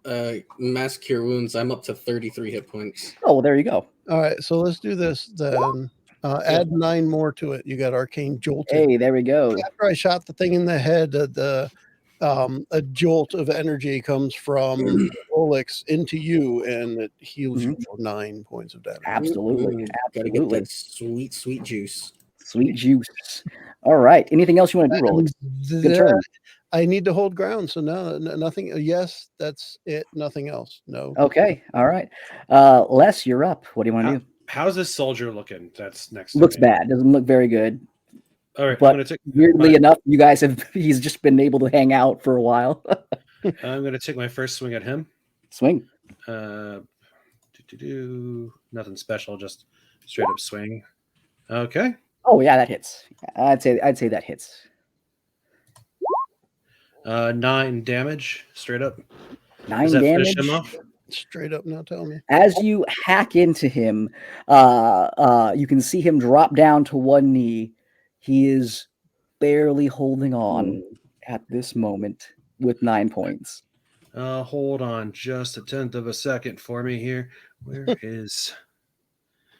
that mass cure wounds, I'm up to 33 hit points. Oh, well, there you go. All right, so let's do this then. Add 9 more to it. You got arcane jolted. Hey, there we go. After I shot the thing in the head, a jolt of energy comes from Olix into you, and it heals you for 9 points of damage. Absolutely. Gotta get Absolutely. that sweet, sweet juice. Sweet juice. All right. Anything else you want to do, Rolex? Good turn. I need to hold ground, so no, nothing. Yes, that's it. Nothing else. No. Okay. All right. Les, you're up. What do you want to do? How's this soldier looking? That's next. to Looks me? bad. Doesn't look very good. All right, But I'm gonna take. weirdly enough, you guys he's just been able to hang out for a while. I'm gonna take my first swing at him. Swing. Nothing special, just straight up swing. Okay. Oh yeah, that hits. I'd say that hits. 9 damage, straight up. 9 Does that damage. finish him off? Straight up, now tell me. As you hack into him, you can see him drop down to one knee. He is barely holding on at this moment with 9 points. Hold on just a tenth of a second for me here. Where is?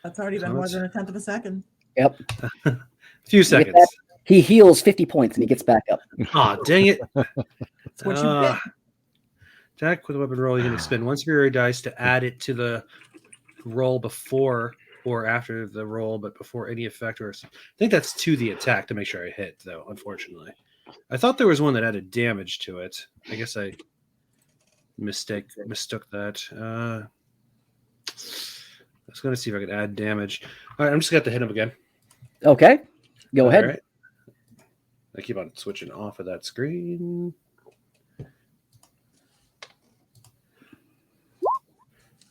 That's already been more than a tenth of a second. Yep. A few With seconds. that, he heals 50 points and he gets back up. Oh, dang it. That's what you get. Attack with a weapon roll. You can expend 1 superior dice to add it to the roll before or after the roll, but before any effect. Or I think that's to the attack to make sure I hit, though, unfortunately. I thought there was one that added damage to it. I guess I mistook that. I was going to see if I could add damage. All right, I'm just going to hit him again. Okay. Go ahead. All right. I keep on switching off of that screen.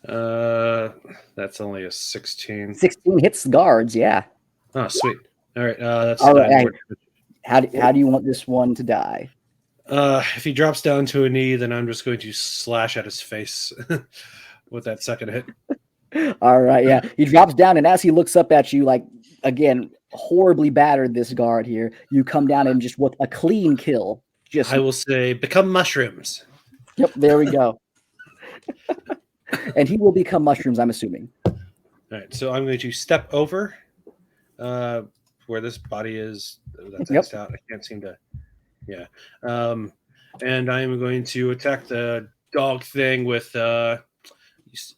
That's only a 16. 16 hits the guards, yeah. Oh, sweet. All right, that's All 9 right. more damage. How do you want this one to die? If he drops down to a knee, then I'm just going to slash at his face with that second hit. All right, yeah. He drops down, and as he looks up at you, like, again, horribly battered this guard here, you come down and just with a clean kill. Just I will say, become mushrooms. Yep, there we go. And he will become mushrooms, I'm assuming. All right, so I'm going to step over where this body is. That's X'd out. I can't seem to. Yeah. And I'm going to attack the dog thing with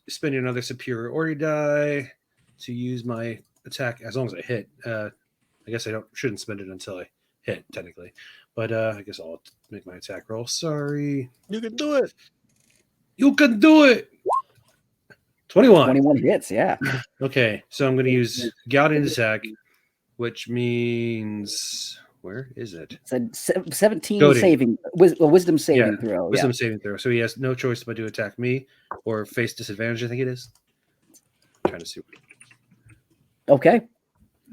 spending another superiority die to use my attack as long as I hit. I guess I shouldn't spend it until I hit, technically. But I guess I'll make my attack roll. Sorry. You can do it. You can do it. 21. 21 hits, yeah. Okay, so I'm going to use Guiding Attack, which means where is it? It's a 17 Goading. saving, wisdom saving throw. Wisdom saving throw. So he has no choice but to attack me or face disadvantage. I think it is. I'm trying to see. Okay,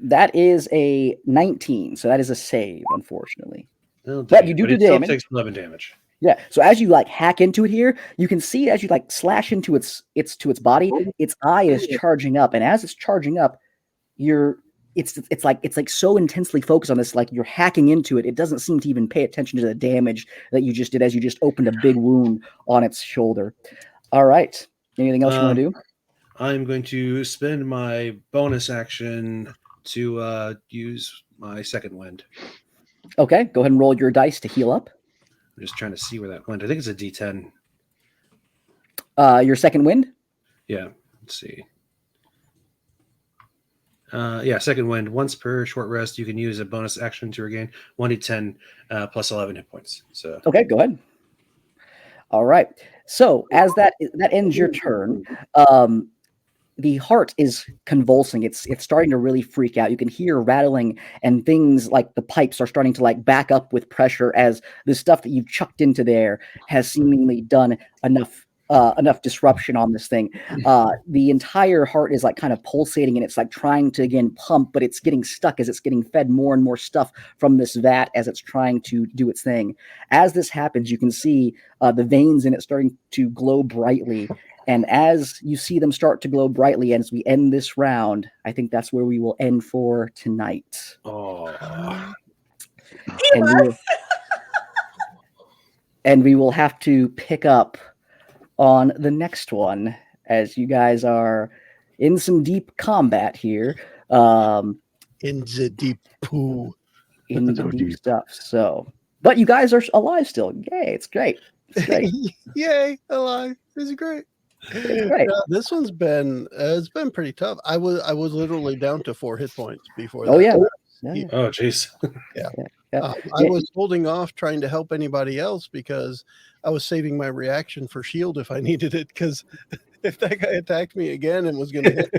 that is a 19, so that is a save, unfortunately. Oh, But you do it damage. still takes 11 damage. Yeah. So as you like hack into it here, you can see as you like slash into its body, its eye is charging up, and as it's charging up, it's like so intensely focused on this, like you're hacking into it. It doesn't seem to even pay attention to the damage that you just did as you just opened a big wound on its shoulder. All right. Anything else you want to do? I'm going to spend my bonus action to use my second wind. Okay. Go ahead and roll your dice to heal up. I'm just trying to see where that went. I think it's a D10. Your second wind? Yeah. Let's see. Yeah, second wind. Once per short rest, you can use a bonus action to regain 1d10 plus 11 hit points. So okay, go ahead. All right. So as that ends your turn, the heart is convulsing. It's starting to really freak out. You can hear rattling, and things like the pipes are starting to like back up with pressure as the stuff that you've chucked into there has seemingly done enough disruption on this thing. The entire heart is like kind of pulsating, and it's like trying to again pump, but it's getting stuck as it's getting fed more and more stuff from this vat as it's trying to do its thing. As this happens, you can see the veins in it starting to glow brightly. And as you see them start to glow brightly, and as we end this round, I think that's where we will end for tonight. Oh, And we will, and we will have to pick up on the next one as you guys are in some deep combat here. In the deep poo. In the So deep deep. stuff. So, but you guys are alive still. Yay! It's great. It's great. Yay, alive. This is great. It's great. Yeah, this one's been it's been pretty tough. I was literally down to 4 hit points before Oh that. yeah. Yeah. oh, jeez. Yeah. I was holding off trying to help anybody else because I was saving my reaction for shield if I needed it. Because if that guy attacked me again and was going to hit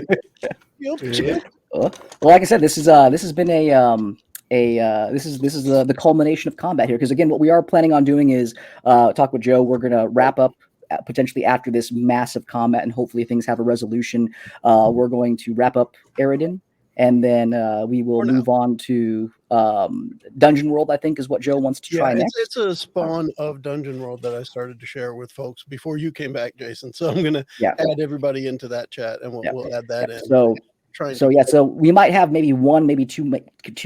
me, shield. Well, like I said, this has been this is the culmination of combat here. Because again, what we are planning on doing is talk with Joe. We're gonna wrap up potentially after this massive combat, and hopefully things have a resolution. We're going to wrap up Erridan, and then we will move on to Dungeon World. I think is what Joe wants to try next. It's a spawn of Dungeon World that I started to share with folks before you came back, Jason. So I'm gonna add everybody into that chat, and we'll add that in. So we might have maybe one, maybe two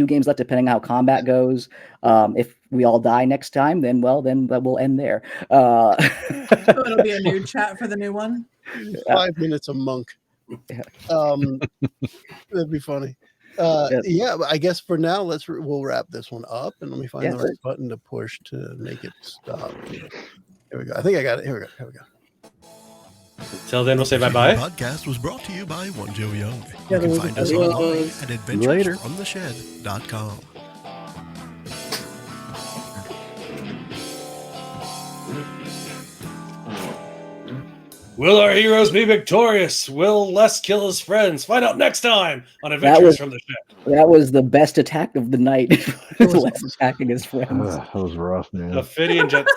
games left, depending on how combat goes. If we all die next time, then we'll end there. So it'll be a new chat for the new one. 5 minutes a monk. That'd be funny. Yeah, but I guess for now we'll wrap this one up, and let me find the right button to push to make it stop. Here we go. I think I got it. Here we go. Until then, we'll say bye-bye. The podcast was brought to you by One Joe Young. You can find us online at adventuresfromtheshed.com. Will our heroes be victorious? Will Les kill his friends? Find out next time on Adventures from the Shed. That was the best attack of the night. Les attacking his friends. That was rough, man. Ophidian Jet